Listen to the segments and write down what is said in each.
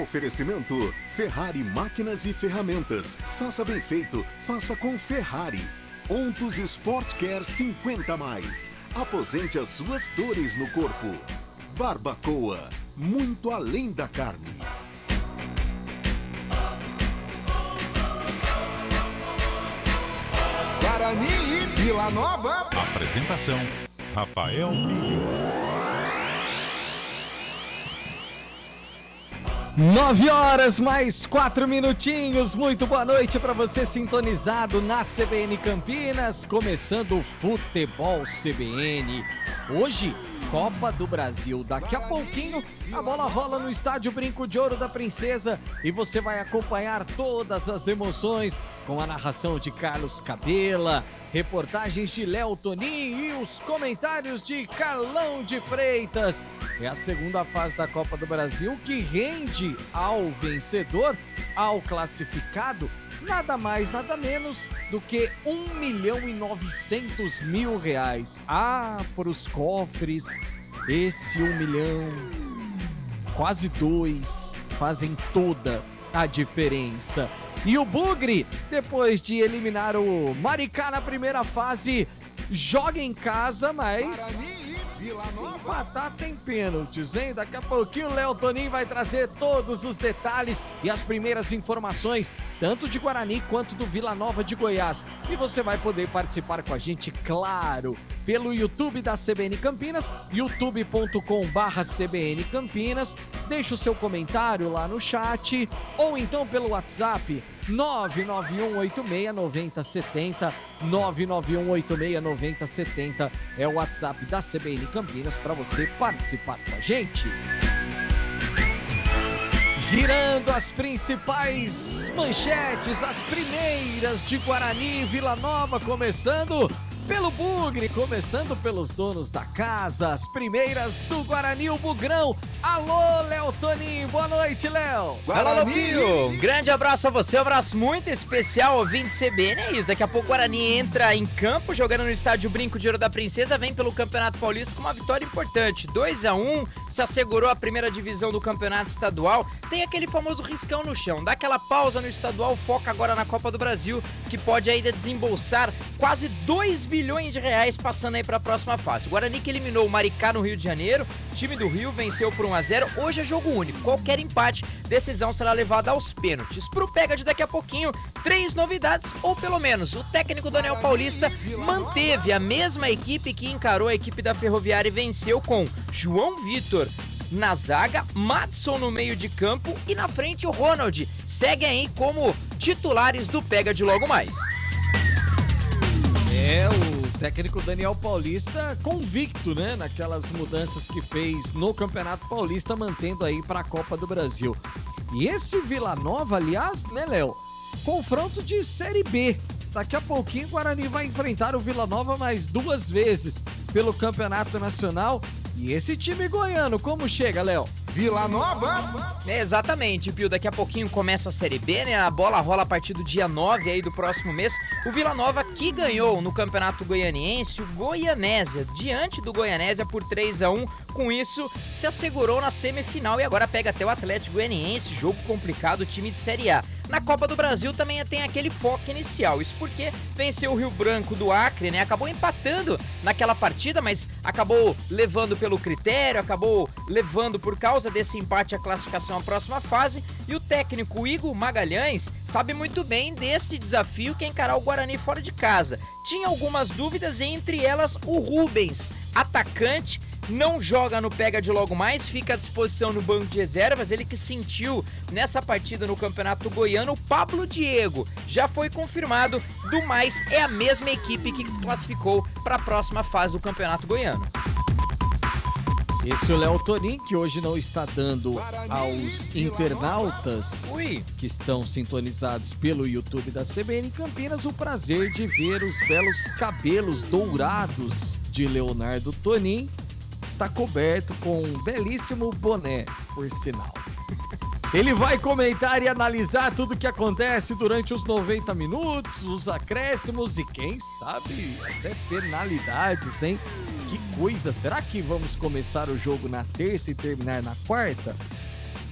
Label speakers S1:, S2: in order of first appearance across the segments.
S1: Oferecimento Ferrari Máquinas e Ferramentas. Faça bem feito, faça com Ferrari. Ontus Sport Care 50+. Aposente as suas dores no corpo. Barbacoa, muito além da carne.
S2: Guarani e Vila Nova.
S3: Apresentação: Rafael Pinho.
S4: 9h mais 4 minutinhos. Muito boa noite para você sintonizado na CBN Campinas. Começando o Futebol CBN. Hoje, Copa do Brasil. Daqui a pouquinho, a bola rola no estádio Brinco de Ouro da Princesa e você vai acompanhar todas as emoções com a narração de Carlos Cabela, reportagens de Léo Tonin e os comentários de Carlão de Freitas. É a segunda fase da Copa do Brasil que rende ao vencedor, ao classificado, nada mais, nada menos do que R$1.900.000. Para os cofres, esse 1 milhão, quase 2, fazem toda a diferença. E o Bugre, depois de eliminar o Maricá na primeira fase, joga em casa, mas se empatar tem pênaltis, hein? Daqui a pouquinho o Léo Tonin vai trazer todos os detalhes e as primeiras informações, tanto de Guarani quanto do Vila Nova de Goiás. E você vai poder participar com a gente, claro, pelo YouTube da CBN Campinas, youtube.com/CBN Campinas. Deixa o seu comentário lá no chat ou então pelo WhatsApp 991869070. 991869070 é o WhatsApp da CBN Campinas para você participar com a gente. Girando as principais manchetes, as primeiras de Guarani e Vila Nova, começando pelo Bugre, começando pelos donos da casa, as primeiras do Guarani, o Bugrão. Alô, Léo Tonin, boa noite, Léo.
S5: Alô, Pio, um grande abraço a você, um abraço muito especial, ouvinte CBN, é isso, daqui a pouco o Guarani entra em campo, jogando no estádio Brinco de Ouro da Princesa, vem pelo Campeonato Paulista com uma vitória importante, 2-1, se assegurou a primeira divisão do Campeonato Estadual, tem aquele famoso riscão no chão, dá aquela pausa no estadual, foca agora na Copa do Brasil, que pode ainda desembolsar quase R$2 bilhões passando aí para a próxima fase. O Guarani que eliminou o Maricá no Rio de Janeiro, o time do Rio venceu por 1-0, hoje é jogo único, qualquer empate, decisão será levada aos pênaltis. Pro Pega de daqui a pouquinho, 3 novidades, ou pelo menos o técnico Daniel Paulista manteve a mesma equipe que encarou a equipe da Ferroviária e venceu, com João Vitor na zaga, Madson no meio de campo e na frente o Ronald. Seguem aí como titulares do Pega de logo mais.
S4: O técnico Daniel Paulista convicto, né, naquelas mudanças que fez no Campeonato Paulista, mantendo aí para a Copa do Brasil. E esse Vila Nova, aliás, né, Léo, confronto de Série B. Daqui a pouquinho o Guarani vai enfrentar o Vila Nova mais 2 vezes pelo Campeonato Nacional. E esse time goiano, como chega, Léo?
S2: Vila Nova!
S5: Exatamente, Pio, daqui a pouquinho começa a Série B, né? A bola rola a partir do dia 9 aí do próximo mês. O Vila Nova que ganhou no Campeonato Goianiense o Goianésia, diante do Goianésia por 3-1. Com isso, se assegurou na semifinal e agora pega até o Atlético Goianiense, jogo complicado, time de Série A. Na Copa do Brasil também tem aquele foco inicial, isso porque venceu o Rio Branco do Acre, né? Acabou empatando naquela partida, mas acabou levando pelo critério, acabou levando por causa desse empate a classificação à próxima fase. E o técnico Igor Magalhães sabe muito bem desse desafio que é encarar o Guarani fora de casa. Tinha algumas dúvidas, entre elas o Rubens, atacante, não joga no Pega de logo mais, fica à disposição no banco de reservas, ele que sentiu nessa partida no Campeonato Goiano. O Pablo Diego já foi confirmado, do mais é a mesma equipe que se classificou para a próxima fase do Campeonato Goiano.
S4: Esse é o Léo Tonin, que hoje não está dando aos internautas que estão sintonizados pelo YouTube da CBN Campinas o prazer de ver os belos cabelos dourados de Leonardo Tonin. Está coberto com um belíssimo boné, por sinal. Ele vai comentar e analisar tudo o que acontece durante os 90 minutos, os acréscimos e quem sabe até penalidades, hein? Que coisa, será que vamos começar o jogo na terça e terminar na quarta?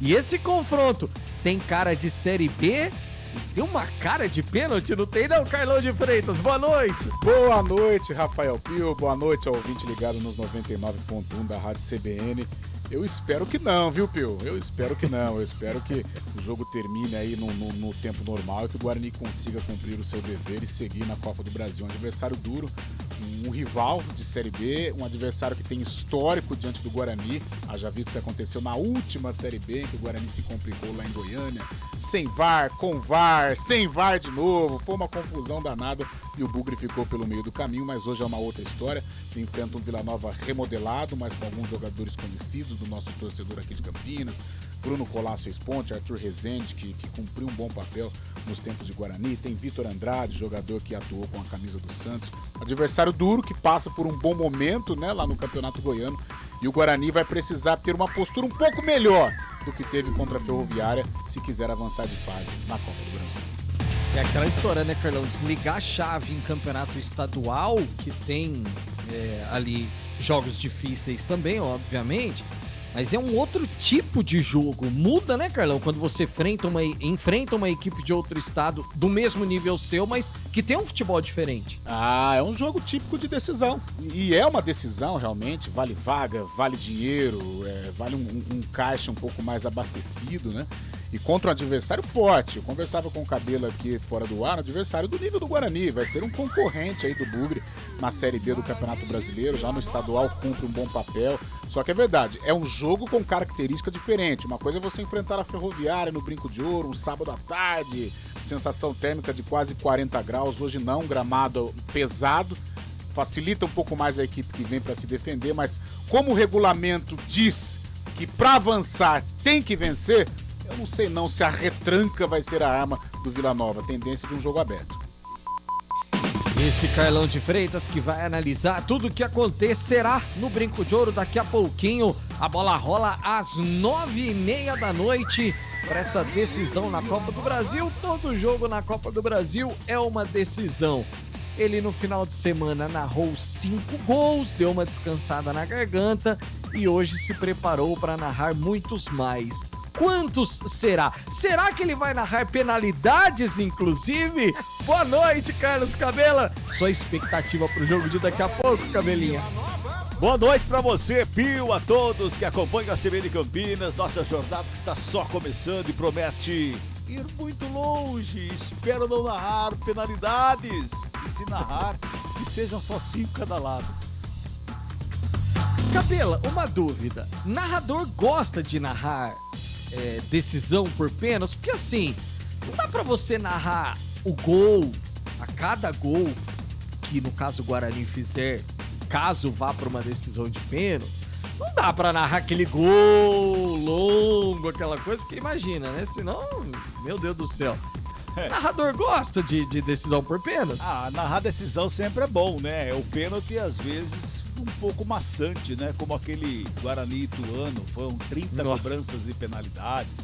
S4: E esse confronto tem cara de Série B e tem uma cara de pênalti, não tem não, Carlão de Freitas? Boa noite.
S6: Boa noite, Rafael Pio. Boa noite ao ouvinte ligado nos 99.1 da Rádio CBN. Eu espero que não, viu, Pio? Eu espero que não. Eu espero que o jogo termine aí no tempo normal e que o Guarani consiga cumprir o seu dever e seguir na Copa do Brasil. Um adversário duro, um rival de Série B, um adversário que tem histórico diante do Guarani. Haja visto o que aconteceu na última Série B, em que o Guarani se complicou lá em Goiânia. Sem VAR, com VAR, sem VAR de novo. Foi uma confusão danada e o Bugre ficou pelo meio do caminho, mas hoje é uma outra história. Enfrenta um Vila Nova remodelado, mas com alguns jogadores conhecidos do nosso torcedor aqui de Campinas. Bruno Colasso Esponte, Arthur Rezende, que cumpriu um bom papel nos tempos de Guarani. Tem Vitor Andrade, jogador que atuou com a camisa do Santos. Adversário duro, que passa por um bom momento, né, lá no Campeonato Goiano. E o Guarani vai precisar ter uma postura um pouco melhor do que teve contra a Ferroviária se quiser avançar de fase na Copa do Brasil.
S4: É aquela história, né, Carlão? Desligar a chave em campeonato estadual, que tem ali jogos difíceis também, obviamente, mas é um outro tipo de jogo. Muda, né, Carlão? Quando você enfrenta uma equipe de outro estado do mesmo nível seu, mas que tem um futebol diferente.
S6: Ah, é um jogo típico de decisão. E é uma decisão, realmente. Vale vaga, vale dinheiro, vale um caixa um pouco mais abastecido, né? E contra um adversário forte. Eu conversava com o Cabelo aqui fora do ar, um adversário do nível do Guarani. Vai ser um concorrente aí do Bugre na Série B do Campeonato Brasileiro. Já no estadual cumpre um bom papel. Só que é verdade, é um jogo com característica diferente. Uma coisa é você enfrentar a Ferroviária no Brinco de Ouro, um sábado à tarde, sensação térmica de quase 40 graus. Hoje não, gramado pesado. Facilita um pouco mais a equipe que vem para se defender, mas como o regulamento diz que para avançar tem que vencer, eu não sei não se a retranca vai ser a arma do Vila Nova. Tendência de um jogo aberto.
S4: Esse Carlão de Freitas que vai analisar tudo o que acontecerá no Brinco de Ouro daqui a pouquinho. A bola rola às 9h30 da noite para essa decisão na Copa do Brasil. Todo jogo na Copa do Brasil é uma decisão. Ele no final de semana narrou 5 gols, deu uma descansada na garganta e hoje se preparou para narrar muitos mais. Quantos será? Será que ele vai narrar penalidades, inclusive? Boa noite, Carlos Cabela. Sua expectativa pro jogo de daqui a pouco, Cabelinha?
S7: Boa noite pra você, Pio, a todos que acompanham a CBN Campinas. Nossa jornada que está só começando e promete ir muito longe. Espero não narrar penalidades. E se narrar, que sejam só 5 cada lado.
S4: Cabela, uma dúvida. Narrador gosta de narrar decisão por pênalti? Porque assim, não dá pra você narrar o gol, a cada gol que no caso o Guarani fizer, caso vá pra uma decisão de pênalti, não dá pra narrar aquele gol longo, aquela coisa, porque imagina, né? Senão, meu Deus do céu. Narrador gosta de decisão por pênalti?
S7: Ah, narrar decisão sempre é bom, né? O pênalti, às vezes, um pouco maçante, né? Como aquele Guarani Ituano, foram 30 cobranças e penalidades.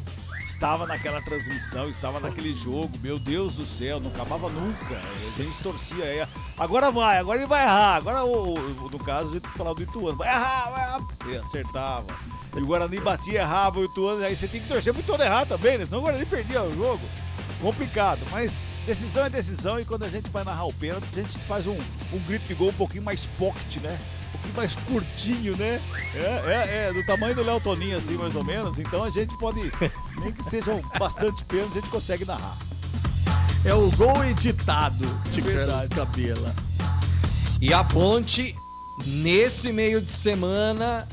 S7: Estava naquela transmissão, estava naquele jogo, meu Deus do céu, não acabava nunca. A gente torcia, agora ele vai errar. Agora, no caso, a gente falava do Ituano, vai errar. E acertava. E o Guarani batia, errava o Ituano, aí você tem que torcer pro Ituano errar também, né? Senão o Guarani perdia o jogo. Complicado, mas decisão é decisão e quando a gente vai narrar o pênalti, a gente faz um grito de gol um pouquinho mais pocket, né? Um pouquinho mais curtinho, né? Do tamanho do Léo Toninho, assim, mais ou menos. Então a gente pode, nem que sejam bastante pênaltis, a gente consegue narrar.
S4: É o gol editado de Carlos Cabela. E a Ponte, nesse meio de semana,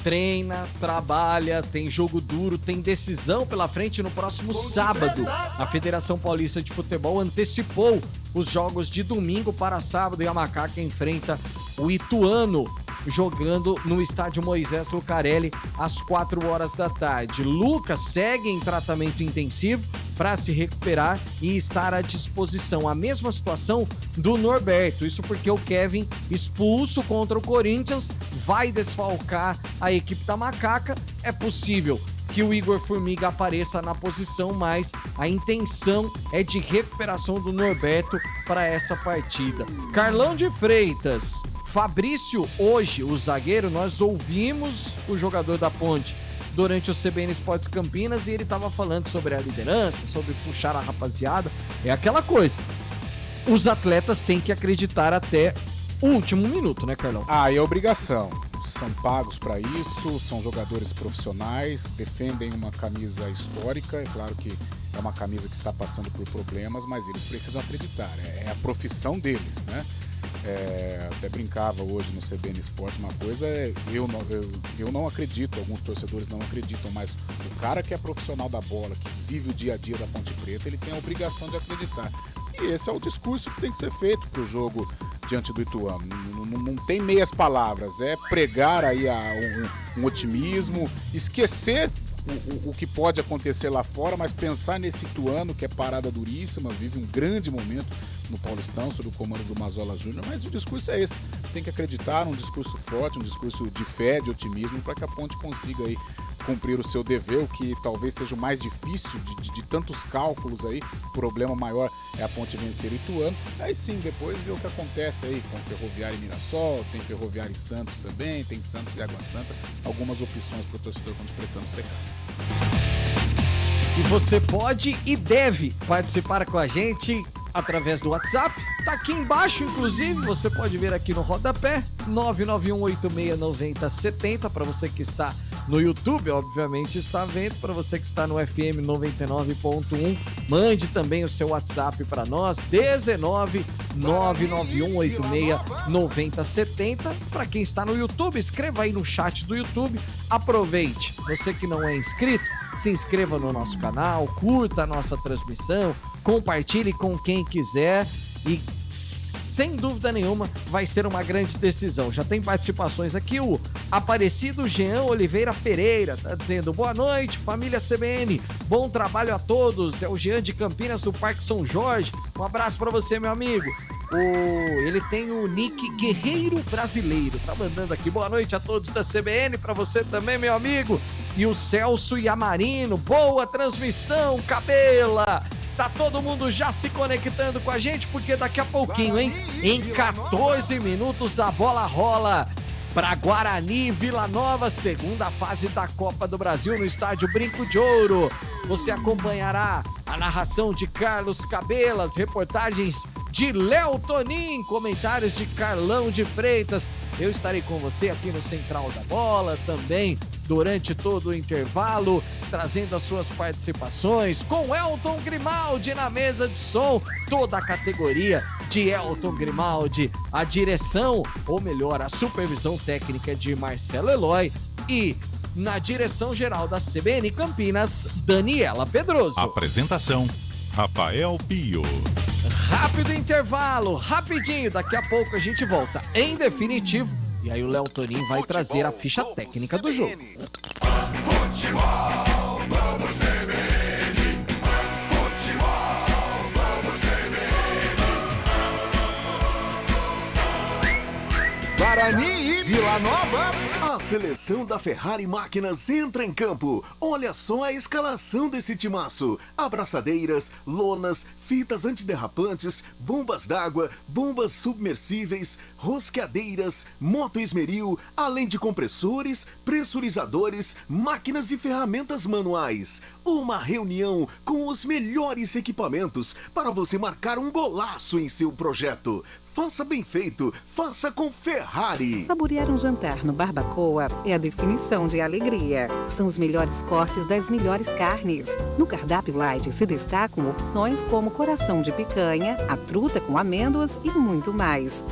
S4: treina, trabalha, tem jogo duro, tem decisão pela frente no próximo sábado. A Federação Paulista de Futebol antecipou os jogos de domingo para sábado e a Macaca enfrenta o Ituano, jogando no estádio Moisés Lucarelli às 4 horas da tarde. Lucas segue em tratamento intensivo para se recuperar e estar à disposição. A mesma situação do Norberto, isso porque o Kevin, expulso contra o Corinthians, vai desfalcar a equipe da Macaca. É possível que o Igor Formiga apareça na posição, mas a intenção é de recuperação do Norberto para essa partida. Carlão de Freitas, Fabrício hoje, o zagueiro, nós ouvimos o jogador da Ponte durante o CBN Esportes Campinas e ele estava falando sobre a liderança, sobre puxar a rapaziada. É aquela coisa. Os atletas têm que acreditar até o último minuto, né, Carlão?
S6: Ah, é obrigação. São pagos para isso, são jogadores profissionais, defendem uma camisa histórica. É claro que é uma camisa que está passando por problemas, mas eles precisam acreditar. É a profissão deles, né? Até brincava hoje no CBN Esporte uma coisa, eu não acredito, alguns torcedores não acreditam, mas o cara que é profissional da bola, que vive o dia a dia da Ponte Preta, ele tem a obrigação de acreditar. E esse é o discurso que tem que ser feito para o jogo diante do Ituano. Não tem meias palavras, é pregar aí um otimismo, esquecer o que pode acontecer lá fora, mas pensar nesse Ituano que é parada duríssima, vive um grande momento no Paulistão, sob o comando do Mazola Júnior, mas o discurso é esse, tem que acreditar, um discurso forte, um discurso de fé, de otimismo, para que a Ponte consiga aí cumprir o seu dever, o que talvez seja o mais difícil de tantos cálculos aí. O problema maior é a Ponte vencer o Ituano. Aí sim, depois ver o que acontece aí com Ferroviária e Mirassol, tem Ferroviária e Santos também, tem Santos e Água Santa, algumas opções para o torcedor ponte pretano secar.
S4: E você pode e deve participar com a gente através do WhatsApp, tá aqui embaixo, inclusive, você pode ver aqui no rodapé, 991869070, para você que está no YouTube, obviamente está vendo, para você que está no FM 99.1, mande também o seu WhatsApp para nós, 19991869070, para quem está no YouTube, escreva aí no chat do YouTube, aproveite, você que não é inscrito, se inscreva no nosso canal, curta a nossa transmissão, compartilhe com quem quiser e sem dúvida nenhuma vai ser uma grande decisão. Já tem participações aqui, o Aparecido Jean Oliveira Pereira tá dizendo: boa noite, família CBN, bom trabalho a todos, é o Jean de Campinas do Parque São Jorge, um abraço para você, meu amigo. Ele tem o nick Guerreiro Brasileiro, tá mandando aqui boa noite a todos da CBN, para você também, meu amigo. E o Celso Yamarino, boa transmissão, Cabela. Tá todo mundo já se conectando com a gente, porque daqui a pouquinho, hein? Em 14 minutos a bola rola para Guarani e Vila Nova, segunda fase da Copa do Brasil no estádio Brinco de Ouro. Você acompanhará a narração de Carlos Cabelas, reportagens de Léo Tonin, comentários de Carlão de Freitas. Eu estarei com você aqui no Central da Bola também durante todo o intervalo, trazendo as suas participações com Elton Grimaldi na mesa de som, toda a categoria de Elton Grimaldi, a direção, ou melhor, a supervisão técnica de Marcelo Eloy e na direção geral da CBN Campinas, Daniela Pedroso.
S3: Apresentação, Rafael Pio.
S4: Rápido intervalo, rapidinho, daqui a pouco a gente volta em definitivo. E aí o Léo Tonin vai trazer a ficha técnica do jogo.
S2: Futebol, vamos CBN. Futebol, vamos CBN. Guarani e Vila Nova.
S1: A seleção da Ferrari Máquinas entra em campo. Olha só a escalação desse timaço. Abraçadeiras, lonas, fitas antiderrapantes, bombas d'água, bombas submersíveis, rosqueadeiras, moto esmeril, além de compressores, pressurizadores, máquinas e ferramentas manuais. Uma reunião com os melhores equipamentos para você marcar um golaço em seu projeto. Faça bem feito, faça com Ferrari.
S8: Saborear um jantar no Barbacoa é a definição de alegria. São os melhores cortes das melhores carnes. No cardápio light se destacam opções como coração de picanha, a truta com amêndoas e muito mais.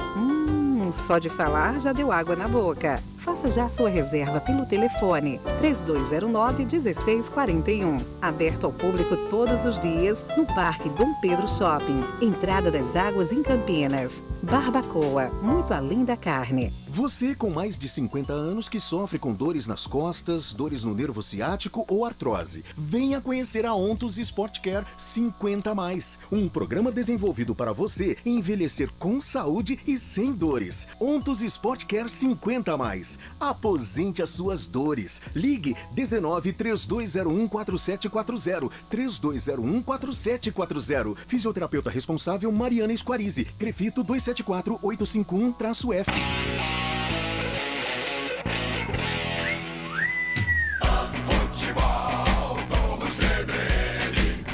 S8: Só de falar já deu água na boca. Faça já sua reserva pelo telefone 3209-1641. Aberto ao público todos os dias no Parque Dom Pedro Shopping. Entrada das Águas em Campinas. Barbacoa, muito além da carne.
S1: Você com mais de 50 anos que sofre com dores nas costas, dores no nervo ciático ou artrose, venha conhecer a Ontos Sport Care 50+. Um programa desenvolvido para você envelhecer com saúde e sem dores. Ontos Sport Care 50+. Aposente as suas dores. Ligue 19-3201-4740. 3201-4740. Fisioterapeuta responsável Mariana Esquarize. Crefito 274851-F.
S2: Futebol, vamos CBN.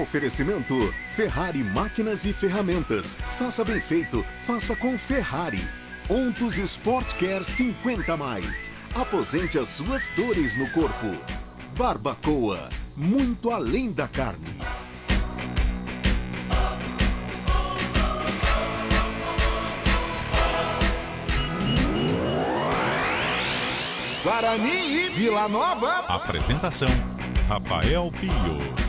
S1: Oferecimento Ferrari Máquinas e Ferramentas. Faça bem feito, faça com Ferrari. Ontus Sport Care 50+. Aposente as suas dores no corpo. Barbacoa, muito além da carne.
S2: Guarani e Vila Nova.
S3: Apresentação: Rafael Pio.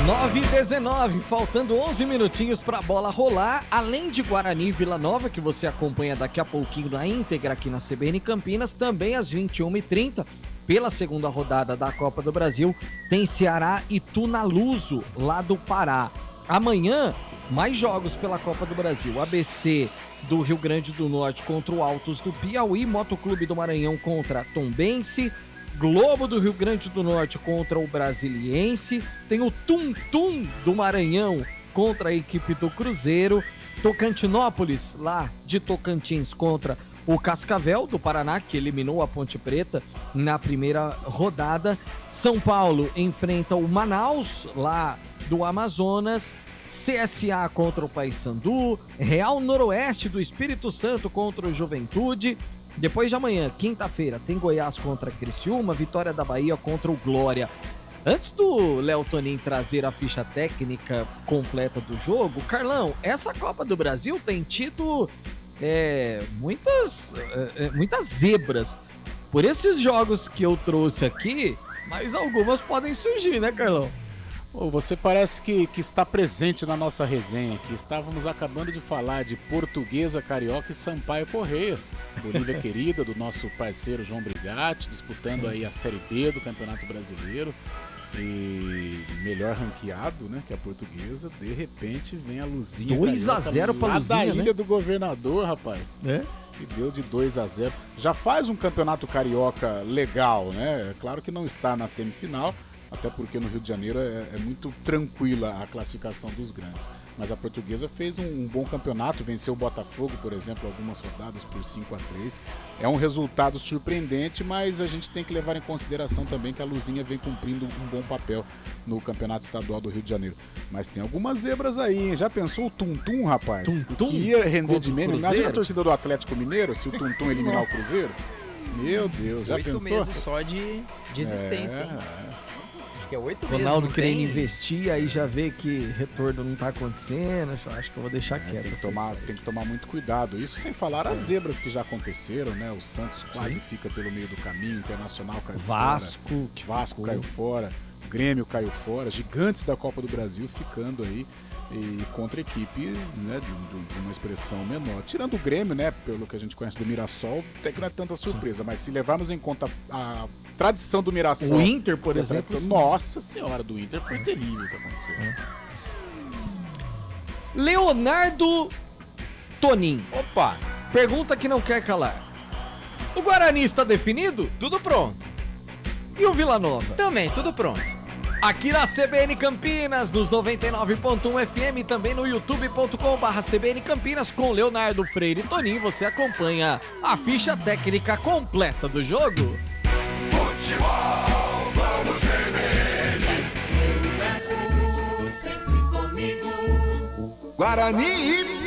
S4: 9h19, faltando 11 minutinhos para a bola rolar. Além de Guarani e Vila Nova, que você acompanha daqui a pouquinho na íntegra aqui na CBN Campinas, também às 21h30, pela segunda rodada da Copa do Brasil, tem Ceará e Tunaluso, lá do Pará. Amanhã, mais jogos pela Copa do Brasil. ABC do Rio Grande do Norte contra o Altos do Piauí, Motoclube do Maranhão contra Tombense, Globo do Rio Grande do Norte contra o Brasiliense, tem o Tum Tum do Maranhão contra a equipe do Cruzeiro, Tocantinópolis, lá de Tocantins, contra o Cascavel do Paraná, que eliminou a Ponte Preta na primeira rodada, São Paulo enfrenta o Manaus, lá do Amazonas, CSA contra o Paysandu, Real Noroeste do Espírito Santo contra o Juventude. Depois de amanhã, quinta-feira, tem Goiás contra Criciúma, Vitória da Bahia contra o Glória. Antes do Léo Tonin trazer a ficha técnica completa do jogo, Carlão, essa Copa do Brasil tem tido muitas zebras. Por esses jogos que eu trouxe aqui, mas algumas podem surgir, né, Carlão?
S6: Você parece que está presente na nossa resenha aqui. Estávamos acabando de falar de Portuguesa, Carioca e Sampaio Correia. Bolívia querida, do nosso parceiro João Brigatti, disputando aí a Série B do Campeonato Brasileiro. E melhor ranqueado, né, que a Portuguesa. De repente vem a luzinha
S4: 2-0 pra Luzinha,
S6: da Ilha
S4: né?
S6: do Governador, rapaz.
S4: É?
S6: E deu de 2-0. Já faz um Campeonato Carioca legal, né? É claro que não está na semifinal, até porque no Rio de Janeiro é muito tranquila a classificação dos grandes. Mas a Portuguesa fez um bom campeonato, venceu o Botafogo, por exemplo, algumas rodadas por 5-3. É um resultado surpreendente, mas a gente tem que levar em consideração também que a Luzinha vem cumprindo um bom papel no Campeonato Estadual do Rio de Janeiro. Mas tem algumas zebras aí, hein? Já pensou o Tum-Tum, rapaz?
S4: Tum-tum?
S6: O que ia render de
S4: Contra o
S6: meme?
S4: Cruzeiro?
S6: Imagina a torcida do Atlético Mineiro, se o Tum-Tum eliminar o Cruzeiro. Meu Deus, já
S5: 8
S6: pensou?
S5: meses só de existência. Que é 8 meses.
S4: Ronaldo
S5: não
S4: querendo
S5: tem-
S4: investir, aí já vê que retorno não tá acontecendo. Acho que eu vou deixar quieto.
S6: Tem que tomar muito cuidado. Isso sem falar as zebras que já aconteceram, né? O Santos quase
S4: Sim.
S6: fica pelo meio do caminho, o Internacional caiu
S4: Vasco,
S6: fora.
S4: que
S6: Vasco
S4: ficou.
S6: caiu fora, o Grêmio caiu fora, gigantes da Copa do Brasil ficando aí e contra equipes, né, de uma expressão menor. Tirando o Grêmio, né, pelo que a gente conhece do Mirassol, até que não é tanta surpresa, mas se levarmos em conta a tradição do Mirassol...
S4: O Inter, por
S6: e a
S4: exemplo,
S6: tradição-
S4: sim.
S6: Nossa senhora, do Inter foi terrível o que aconteceu.
S4: Leonardo Tonin.
S5: Opa,
S4: Pergunta que não quer calar. O Guarani está definido?
S5: tudo pronto.
S4: E o Vila Nova?
S5: Também, tudo pronto.
S4: Aqui na CBN Campinas, nos 99.1 FM, também no youtube.com/CBN Campinas, com Leonardo Freire e Tonin, você acompanha a ficha técnica completa do jogo.
S2: Futebol, vamos CBN. Guarani e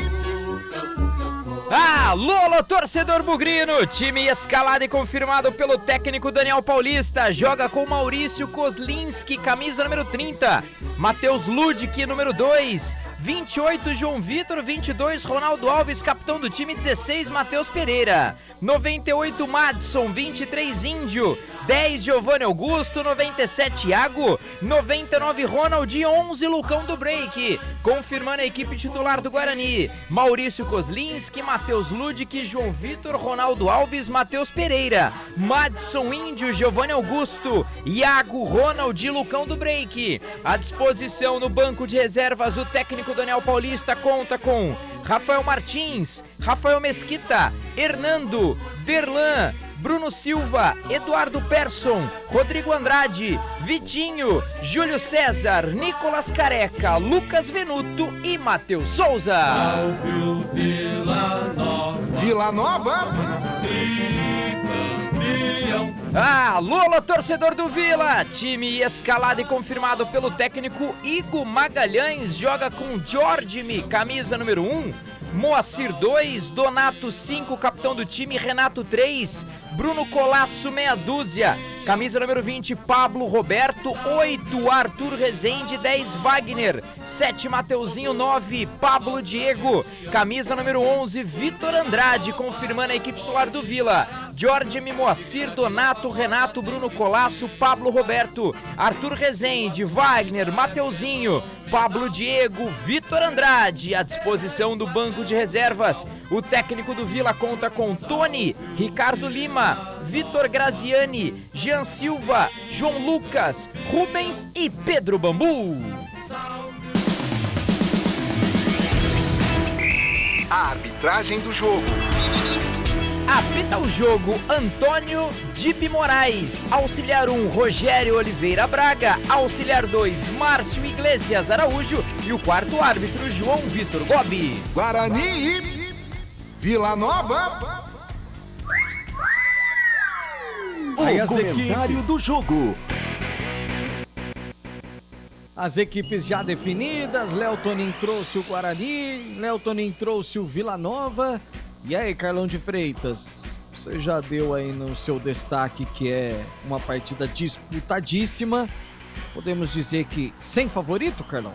S5: Alô, alô, torcedor bugrino! Time escalado e confirmado pelo técnico Daniel Paulista. Joga com Maurício Kozlinski, camisa número 30. Matheus Ludic, número 2. 28, João Vitor. 22, Ronaldo Alves, capitão do time. 16, Matheus Pereira. 98, Madson. 23, Índio. 10, Giovanni Augusto. 97, Iago. 99, Ronald. 11, Lucão do Break. Confirmando a equipe titular do Guarani: Maurício Kozlinski, Matheus Ludic, João Vitor, Ronaldo Alves, Matheus Pereira, Madson, Índio, Giovanni Augusto, Iago, Ronald e Lucão do Break. À disposição no banco de reservas, o técnico Daniel Paulista conta com Rafael Martins, Rafael Mesquita, Hernando, Derlan, Bruno Silva, Eduardo Persson, Rodrigo Andrade, Vitinho, Júlio César, Nicolas Careca, Lucas Venuto e Matheus Souza.
S2: Vila Nova.
S5: Alô, torcedor do Vila! Time escalado e confirmado pelo técnico Igor Magalhães joga com Jorge, camisa número 1, Moacir 2, Donato 5, capitão do time, Renato 3, Bruno Colasso meia dúzia, camisa número 20, Pablo Roberto, 8, Arthur Rezende, 10, Wagner, 7, Mateuzinho, 9, Pablo Diego, camisa número 11, Vitor Andrade, confirmando a equipe titular do Vila, Jorge, Moacir, Donato, Renato, Bruno Colasso, Pablo Roberto, Arthur Rezende, Wagner, Mateuzinho, Pablo Diego, Vitor Andrade, à disposição do banco de reservas. O técnico do Vila conta com Tony, Ricardo Lima, Vitor Graziani, Jean Silva, João Lucas, Rubens e Pedro Bambu.
S2: A arbitragem do jogo.
S5: Apita o jogo Antônio Dipe Moraes, auxiliar 1 Rogério Oliveira Braga, auxiliar 2 Márcio Iglesias Araújo e o quarto árbitro João Vitor Gobi.
S2: Guarani e Vila Nova.
S1: O comentário do jogo.
S4: As equipes já definidas, Léo Tonin trouxe o Guarani, Léo Tonin trouxe o Vila Nova. E aí, Carlão de Freitas, você já deu aí no seu destaque que é uma partida disputadíssima. Podemos dizer que sem favorito, Carlão?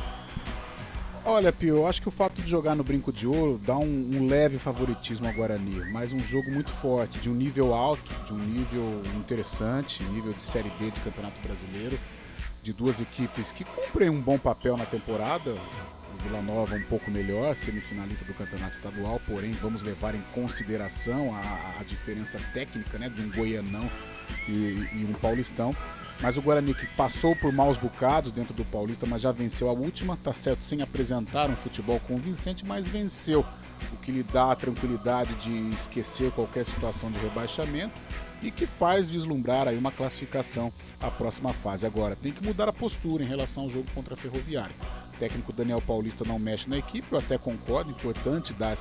S6: Olha, Pio, eu acho que o fato de jogar no Brinco de Ouro dá um leve favoritismo ao Guarani, mas um jogo muito forte, de um nível alto, de um nível interessante, nível de Série B de Campeonato Brasileiro, de duas equipes que cumprem um bom papel na temporada. O Vila Nova um pouco melhor, semifinalista do Campeonato Estadual, porém vamos levar em consideração a diferença técnica, né, de um goianão e um paulistão. Mas o Guarani, que passou por maus bocados dentro do Paulista, mas já venceu a última, tá certo, sem apresentar um futebol convincente, mas venceu, o que lhe dá a tranquilidade de esquecer qualquer situação de rebaixamento e que faz vislumbrar aí uma classificação à próxima fase. Agora, tem que mudar a postura em relação ao jogo contra a Ferroviária. O técnico Daniel Paulista não mexe na equipe, eu até concordo, importante dar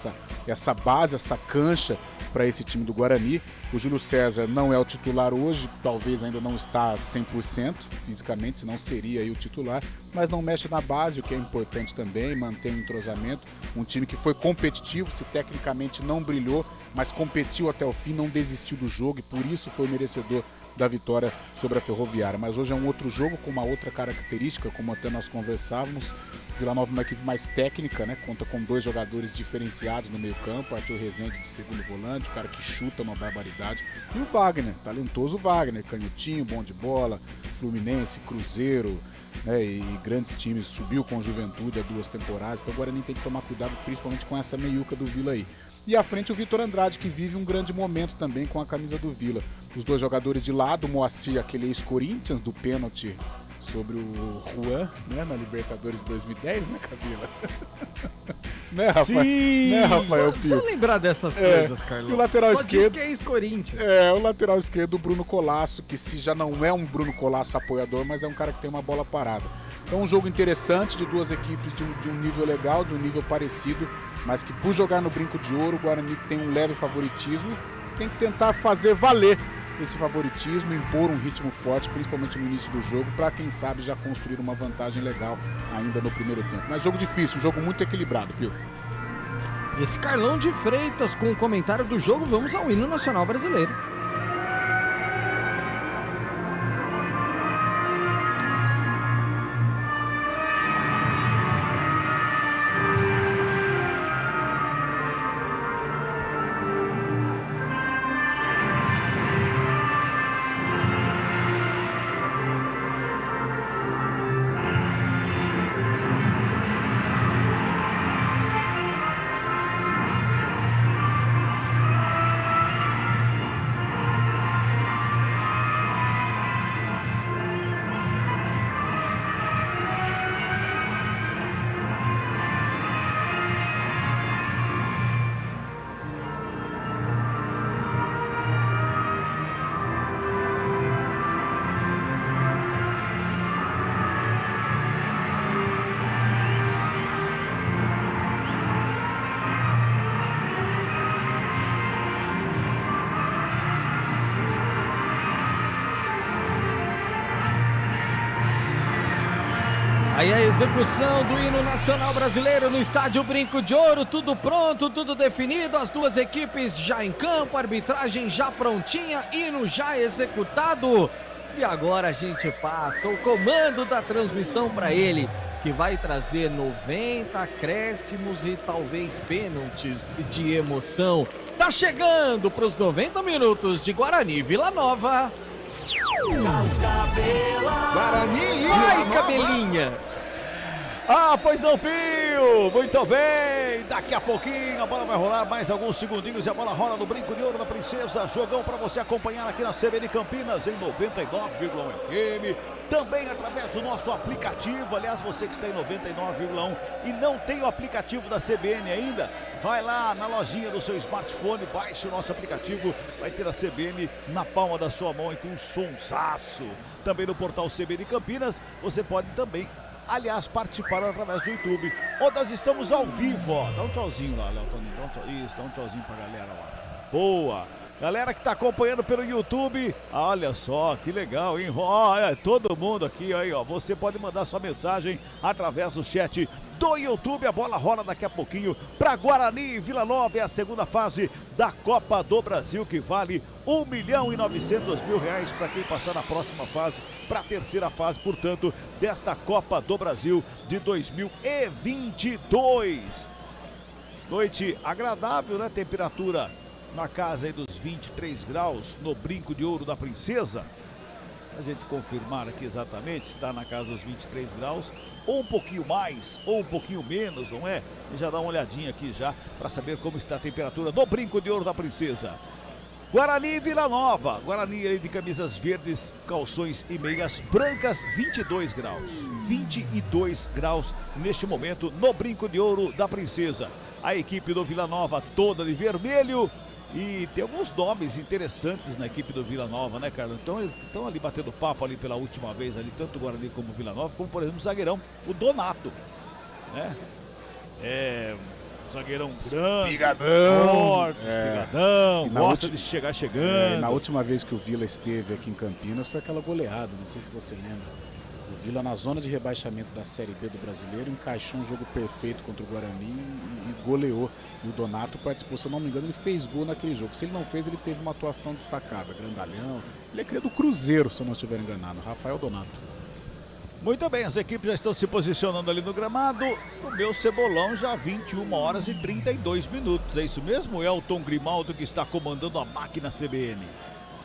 S6: essa base, essa cancha para esse time do Guarani. O Júlio César não é o titular hoje, talvez ainda não está 100% fisicamente, senão seria aí o titular, mas não mexe na base, o que é importante também, mantém o entrosamento. Um time que foi competitivo, se tecnicamente não brilhou, mas competiu até o fim, não desistiu do jogo e por isso foi merecedor da vitória sobre a Ferroviária. Mas hoje é um outro jogo com uma outra característica, como até nós conversávamos. Vila Nova é uma equipe mais técnica, né? Conta com dois jogadores diferenciados no meio campo, Arthur Rezende de segundo volante, o cara que chuta uma barbaridade, e o Wagner, talentoso Wagner, canhotinho, bom de bola, Fluminense, Cruzeiro, né? E grandes times, subiu com Juventude há 2 temporadas, então o Guarani tem que tomar cuidado principalmente com essa meiuca do Vila aí. E à frente o Vitor Andrade, que vive um grande momento também com a camisa do Vila. Os dois jogadores de lado, o Moacir, aquele ex-Corinthians do pênalti sobre o Juan, né, na Libertadores de 2010, né, Cabila? Né, Rafael?
S7: Sim!
S6: Né, Rafael Pio?
S4: Precisa lembrar dessas coisas, Carlão.
S6: E o lateral
S4: Só
S6: esquerdo...
S4: diz que é ex-Corinthians.
S6: O lateral esquerdo, o Bruno Colasso, que se já não é um Bruno Colasso apoiador, mas é um cara que tem uma bola parada. Então um jogo interessante de duas equipes de um nível legal, de um nível parecido, mas que por jogar no Brinco de Ouro, o Guarani tem um leve favoritismo, tem que tentar fazer valer esse favoritismo, impor um ritmo forte, principalmente no início do jogo, para quem sabe já construir uma vantagem legal ainda no primeiro tempo. Mas jogo difícil, um jogo muito equilibrado, viu?
S4: Esse Carlão de Freitas com o comentário do jogo, vamos ao hino nacional brasileiro. Aí a execução do hino nacional brasileiro no estádio Brinco de Ouro, tudo pronto, tudo definido, as duas equipes já em campo, arbitragem já prontinha, hino já executado. E agora a gente passa o comando da transmissão para ele, que vai trazer 90 acréscimos e talvez pênaltis de emoção. Tá chegando para os 90 minutos de Guarani Vila Nova.
S2: Guarani!
S4: Vai, cabelinha!
S7: Ah, pois não, Pio! Muito bem! Daqui a pouquinho a bola vai rolar mais alguns segundinhos e a bola rola no Brinco de Ouro da Princesa. Jogão para você acompanhar aqui na CBN Campinas em 99,1 FM. Também através do nosso aplicativo. Aliás, você que está em 99,1 e não tem o aplicativo da CBN ainda, vai lá na lojinha do seu smartphone, baixe o nosso aplicativo, vai ter a CBN na palma da sua mão e com um sonsaço. Também no portal CBN Campinas, você pode também, aliás, participar através do YouTube, onde nós estamos ao vivo, ó. Dá um tchauzinho lá, Léo Toninho. Isso, dá um tchauzinho pra galera lá. Boa! Galera que tá acompanhando pelo YouTube, olha só, que legal, hein? Olha, todo mundo aqui, aí, ó. Você pode mandar sua mensagem através do chat do YouTube. A bola rola daqui a pouquinho para Guarani e Vila Nova. É a segunda fase da Copa do Brasil, que vale R$1.900.000 para quem passar na próxima fase, para a terceira fase, portanto, desta Copa do Brasil de 2022. Noite agradável, né? Temperatura na casa aí dos 23 graus no Brinco de Ouro da Princesa. A gente confirmar aqui exatamente, está na casa dos 23 graus, ou um pouquinho mais, ou um pouquinho menos, não é? E já dá uma olhadinha aqui já, para saber como está a temperatura no Brinco de Ouro da Princesa. Guarani e Vila Nova. Guarani aí de camisas verdes, calções e meias brancas, 22 graus. 22 graus neste momento no Brinco de Ouro da Princesa. A equipe do Vila Nova toda de vermelho. E tem alguns nomes interessantes na equipe do Vila Nova, né, Carlos? Então, estão ali batendo papo ali pela última vez, ali, tanto o Guarani como o Vila Nova, como, por exemplo, o zagueirão, o Donato, né? Zagueirão grande,
S6: Espigadão,
S7: forte, espigadão, gosta de chegar chegando.
S6: Na última vez que o Vila esteve aqui em Campinas foi aquela goleada, não sei se você lembra. O Vila, na zona de rebaixamento da Série B do Brasileiro, encaixou um jogo perfeito contra o Guarani e goleou. E o Donato participou, se eu não me engano, ele fez gol naquele jogo. Se ele não fez, ele teve uma atuação destacada, grandalhão. Ele é cria do Cruzeiro, se eu não estiver enganado, Rafael Donato.
S7: Muito bem, as equipes já estão se posicionando ali no gramado. O meu Cebolão já 21 horas e 32 minutos. É isso mesmo, Elton Grimaldo, que está comandando a máquina CBN.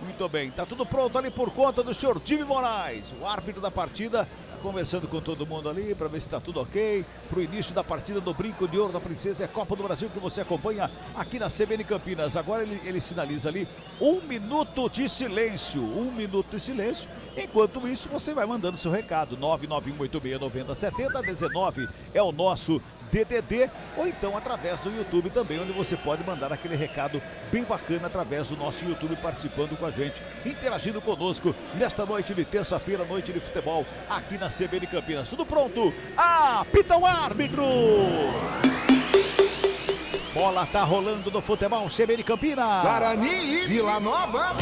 S7: Muito bem, tá tudo pronto ali por conta do senhor Jimmy Moraes, o árbitro da partida, tá conversando com todo mundo ali para ver se está tudo ok. Pro início da partida do Brinco de Ouro da Princesa, é Copa do Brasil que você acompanha aqui na CBN Campinas. Agora ele sinaliza ali 1 minuto de silêncio, 1 minuto de silêncio. Enquanto isso, você vai mandando seu recado, 99186907019 é o nosso DDD, ou então através do YouTube também, onde você pode mandar aquele recado bem bacana através do nosso YouTube, participando com a gente, interagindo conosco nesta noite de terça-feira, noite de futebol, aqui na CBN Campinas. Tudo pronto? Apita o árbitro! Bola tá rolando no futebol CBN Campinas.
S2: Guarani e Vila Nova.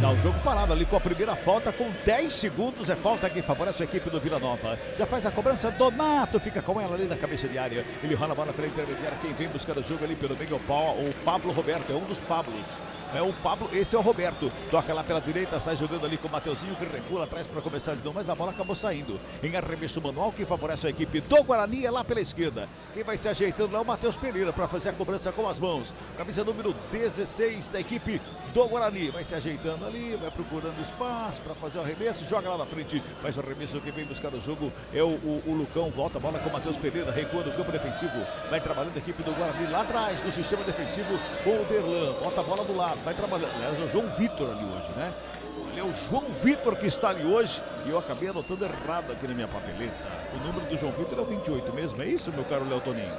S7: Dá o jogo parado ali com a primeira falta, com 10 segundos, é falta que favorece a equipe do Vila Nova. Já faz a cobrança, Donato fica com ela ali na cabeça de área. Ele rola a bola pela intermediária, quem vem buscar o jogo ali pelo meio é o Pablo Roberto, é um dos Pablos. É o Pablo, esse é o Roberto. Toca lá pela direita, sai jogando ali com o Mateuzinho, que recua atrás para começar de novo, mas a bola acabou saindo. Em arremesso manual, que favorece a equipe do Guarani é lá pela esquerda. Quem vai se ajeitando lá é o Matheus Pereira para fazer a cobrança com as mãos. Camisa número 16 da equipe do Guarani. Vai se ajeitando ali, vai procurando espaço para fazer o arremesso, joga lá na frente. Mas o arremesso que vem buscar o jogo é o Lucão. Volta a bola com o Matheus Pereira, recua do campo defensivo. Vai trabalhando a equipe do Guarani lá atrás do sistema defensivo com o Derlan. Volta a bola do lado. Vai trabalhando, aliás, é o João Vitor ali hoje, né? Ele é o João Vitor que está ali hoje e eu acabei anotando errado aqui na minha papeleta. O número do João Vitor é o 28 mesmo, é isso, meu caro Léo Toninho?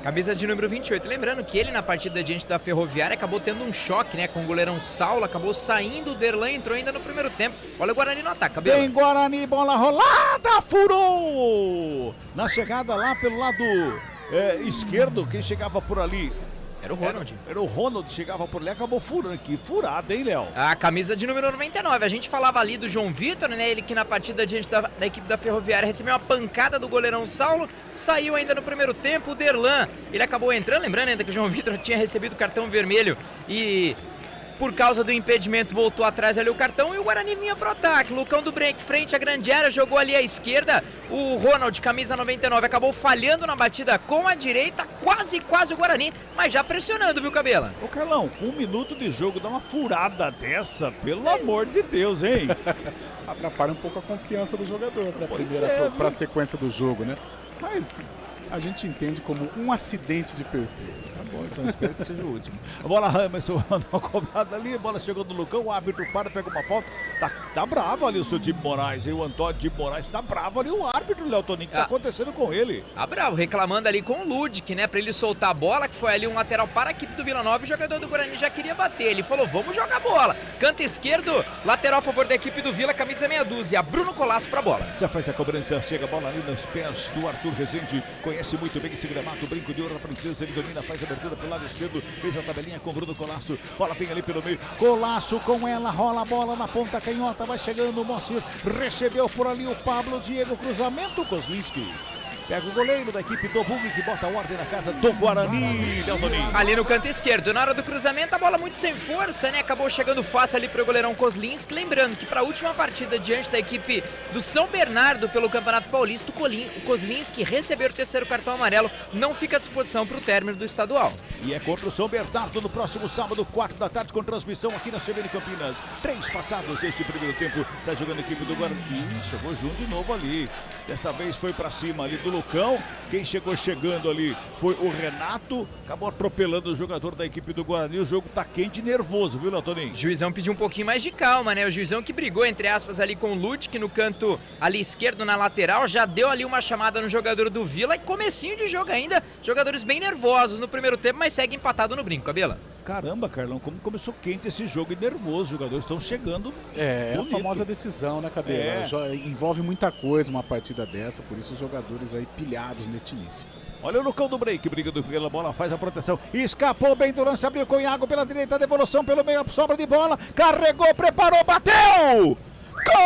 S5: Camisa de número 28. Lembrando que ele na partida diante da Ferroviária acabou tendo um choque, né? Com o goleirão Saulo, acabou saindo, o Derlan entrou ainda no primeiro tempo. Olha o Guarani no ataque, cabelo.
S7: Vem Guarani, bola rolada, furou! Na chegada lá pelo lado esquerdo, quem chegava por ali
S5: Era o Ronald.
S7: Era o Ronald, chegava por ali, acabou furando aqui. Furada, hein, Léo?
S5: A camisa de número 99. A gente falava ali do João Vitor, né? Ele que na partida diante da equipe da Ferroviária recebeu uma pancada do goleirão Saulo. Saiu ainda no primeiro tempo. O Derlan, ele acabou entrando. Lembrando ainda que o João Vitor tinha recebido cartão vermelho e... por causa do impedimento, voltou atrás ali o cartão e o Guarani vinha pro ataque. Lucão do Break, frente à grande área, jogou ali à esquerda. O Ronald, camisa 99, acabou falhando na batida com a direita. Quase o Guarani, mas já pressionando, viu, Cabela?
S7: Ô, Carlão, com 1 minuto de jogo, dá uma furada dessa, pelo amor de Deus, hein?
S6: Atrapalha um pouco a confiança do jogador para a sequência do jogo, né? Mas a gente entende como um acidente de percurso. Tá bom, então espero que seja o último.
S7: A bola começou a dar uma cobrada ali, a bola chegou no Lucão, o árbitro para, pega uma falta. Tá bravo ali o seu Dibo Moraes, hein? O Antônio Dibo Moraes tá bravo ali, o árbitro, Léo Toninho, que tá acontecendo com ele?
S5: Tá bravo, reclamando ali com o Ludic, né? Pra ele soltar a bola, que foi ali um lateral para a equipe do Vila Nova. O jogador do Guarani já queria bater. Ele falou, vamos jogar a bola. Canto esquerdo, lateral a favor da equipe do Vila, camisa meia dúzia. Bruno Colasso pra bola.
S7: Já faz a cobrança, chega a bola ali nos pés do Arthur Rezende. Conhece muito bem esse gramado, brinco de ouro da princesa. Ele domina, faz a abertura pro lado esquerdo. Fez a tabelinha com Bruno Colasso. Bola vem ali pelo meio. Colasso com ela, rola a bola na ponta canhota. Vai chegando o Moacir. Recebeu por ali o Pablo Diego. Cruzamento, Kozlinski. Pega o goleiro da equipe do Bug, que bota a ordem na casa do Guarani, Léo Toninho.
S5: Ali no canto esquerdo, na hora do cruzamento, a bola muito sem força, né? Acabou chegando fácil ali pro goleirão Kozlinski. Lembrando que para a última partida diante da equipe do São Bernardo pelo Campeonato Paulista, o Kozlinski recebeu o terceiro cartão amarelo, não fica à disposição para o término do estadual.
S7: E é contra o São Bernardo no próximo sábado, 4 da tarde, com transmissão aqui na CBN Campinas. 3 passados este primeiro tempo, está jogando a equipe do Guarani. Chegou junto de novo ali. Dessa vez foi para cima ali do Lucão. Quem chegou chegando ali foi o Renato. Acabou atropelando o jogador da equipe do Guarani. O jogo tá quente e nervoso, viu, Toninho?
S5: O juizão pediu um pouquinho mais de calma, né? O juizão que brigou, entre aspas, ali com o Ludic no canto ali esquerdo, na lateral. Já deu ali uma chamada no jogador do Vila. E comecinho de jogo ainda. Jogadores bem nervosos no primeiro tempo, mas segue empatado no brinco, Cabela.
S7: Caramba, Carlão, como começou quente esse jogo e nervoso. Os jogadores estão chegando.
S6: É a famosa decisão, né, Cabela? Envolve muita coisa uma partida dessa, por isso os jogadores aí pilhados neste início.
S7: Olha o Lucão do Break, brigando pela bola, faz a proteção. Escapou bem do lance, abriu com Iago pela direita, devolução pelo meio, sobra de bola. Carregou, preparou, bateu! Gol!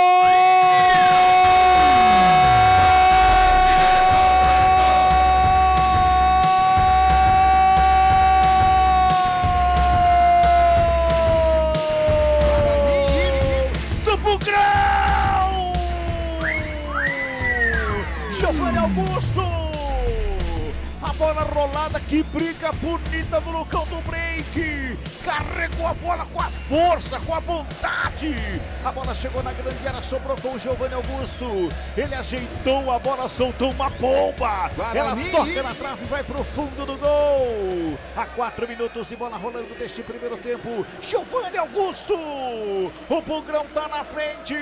S7: Augusto! A bola rolada, que briga bonita do Lucão do Break. Carregou a bola com a força, com a vontade. A bola chegou na grande área, sobrou com o Giovanni Augusto. Ele ajeitou a bola, soltou uma bomba. Guarani. Ela toca na trave e vai pro fundo do gol. A 4 minutos de bola rolando deste primeiro tempo. Giovanni Augusto. O Bugrão tá na frente.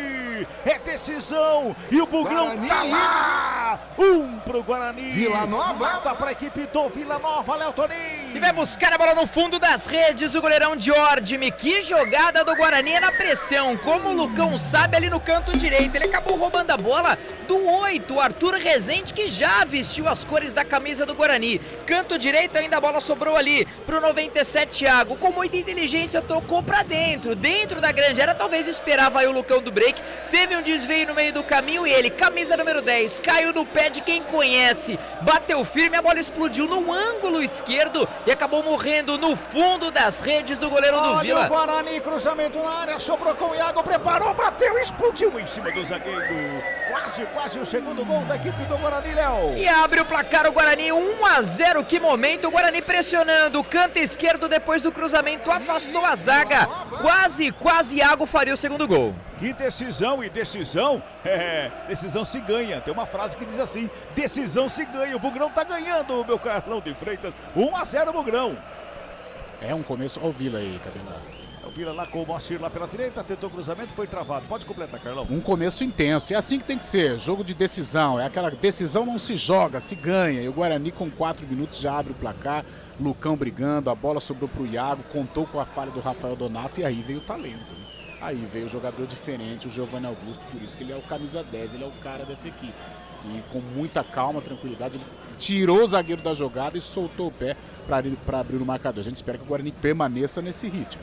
S7: É decisão. E o Bugrão Guarani. Tá lá. 1 pro Guarani.
S2: Vila Nova.
S7: Volta pra equipe do Vila Nova, Léo Toninho.
S5: E vai buscar a bola no fundo das redes. O goleirão Giordimi. Que jogada do Guarani na pressão. Como o Lucão sabe, ali no canto direito. Ele acabou roubando a bola do 8, o Arthur Rezende, que já vestiu as cores da camisa do Guarani. Canto direito, ainda a bola sobrou ali pro 97, Thiago. Com muita inteligência, tocou pra dentro. Dentro da grande área, talvez esperava aí o Lucão do Break. Teve um desvio no meio do caminho e ele, camisa número 10, caiu no pé de quem conhece. Bateu firme, a bola explodiu no ângulo esquerdo e acabou morrendo no fundo das redes do goleiro do Vila.
S7: Olha o Guarani, cruzamento na área, sobrou com o Iago, preparou, bateu, explodiu em cima do zagueiro. Quase o segundo gol da equipe do Guarani, Léo.
S5: E abre o placar o Guarani, 1-0, que momento, o Guarani pressionando, canto esquerdo depois do cruzamento, afastou a zaga. Quase Iago faria o segundo gol.
S7: Que decisão, decisão se ganha. Tem uma frase que diz assim, decisão se ganha. O Bugrão tá ganhando, meu Carlão de Freitas. 1-0 Bugrão.
S6: É um começo ao Vila aí, Cabelão.
S7: O Vila lá com o Moacir lá pela direita, tentou cruzamento, foi travado. Pode completar, Carlão.
S6: Um começo intenso, é assim que tem que ser, jogo de decisão, é aquela decisão não se joga, se ganha. E o Guarani com 4 minutos já abre o placar, Lucão brigando, a bola sobrou pro Iago, contou com a falha do Rafael Donato e aí veio o talento. Né? Aí veio o jogador diferente, o Giovanni Augusto, por isso que ele é o camisa 10, ele é o cara dessa equipe. E com muita calma, tranquilidade, ele tirou o zagueiro da jogada e soltou o pé para abrir o marcador. A gente espera que o Guarani permaneça nesse ritmo.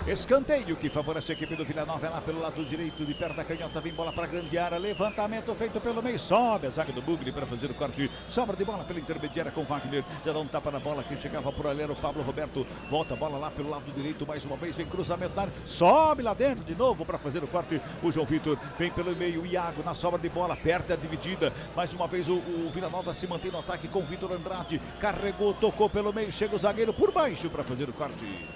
S7: Escanteio que favorece a equipe do Vila Nova, é lá pelo lado direito, de perto da canhota, vem bola para a grande área, levantamento feito pelo meio, sobe a zaga do Bugre para fazer o corte, sobra de bola pela intermediária com Wagner, já dá um tapa na bola, quem chegava por ali era o Pablo Roberto, volta a bola lá pelo lado direito, mais uma vez, vem cruzamento na área, sobe lá dentro de novo para fazer o corte, o João Vitor vem pelo meio, o Iago na sobra de bola, perde a dividida, mais uma vez o Vila Nova se mantém no ataque com o Vitor Andrade, carregou, tocou pelo meio, chega o zagueiro por baixo para fazer o corte.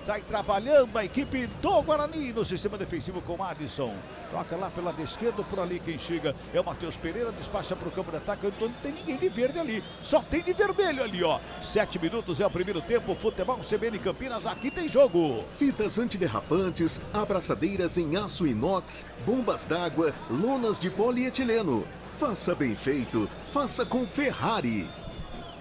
S7: Sai trabalhando a equipe do Guarani no sistema defensivo com o Adson. Toca lá pelo lado esquerdo, por ali quem chega é o Matheus Pereira, despacha para o campo de ataque. Então não tem ninguém de verde ali, só tem de vermelho ali, ó. 7 minutos é o primeiro tempo, futebol CBN Campinas, aqui tem jogo.
S1: Fitas antiderrapantes, abraçadeiras em aço inox, bombas d'água, lonas de polietileno. Faça bem feito, faça com Ferrari.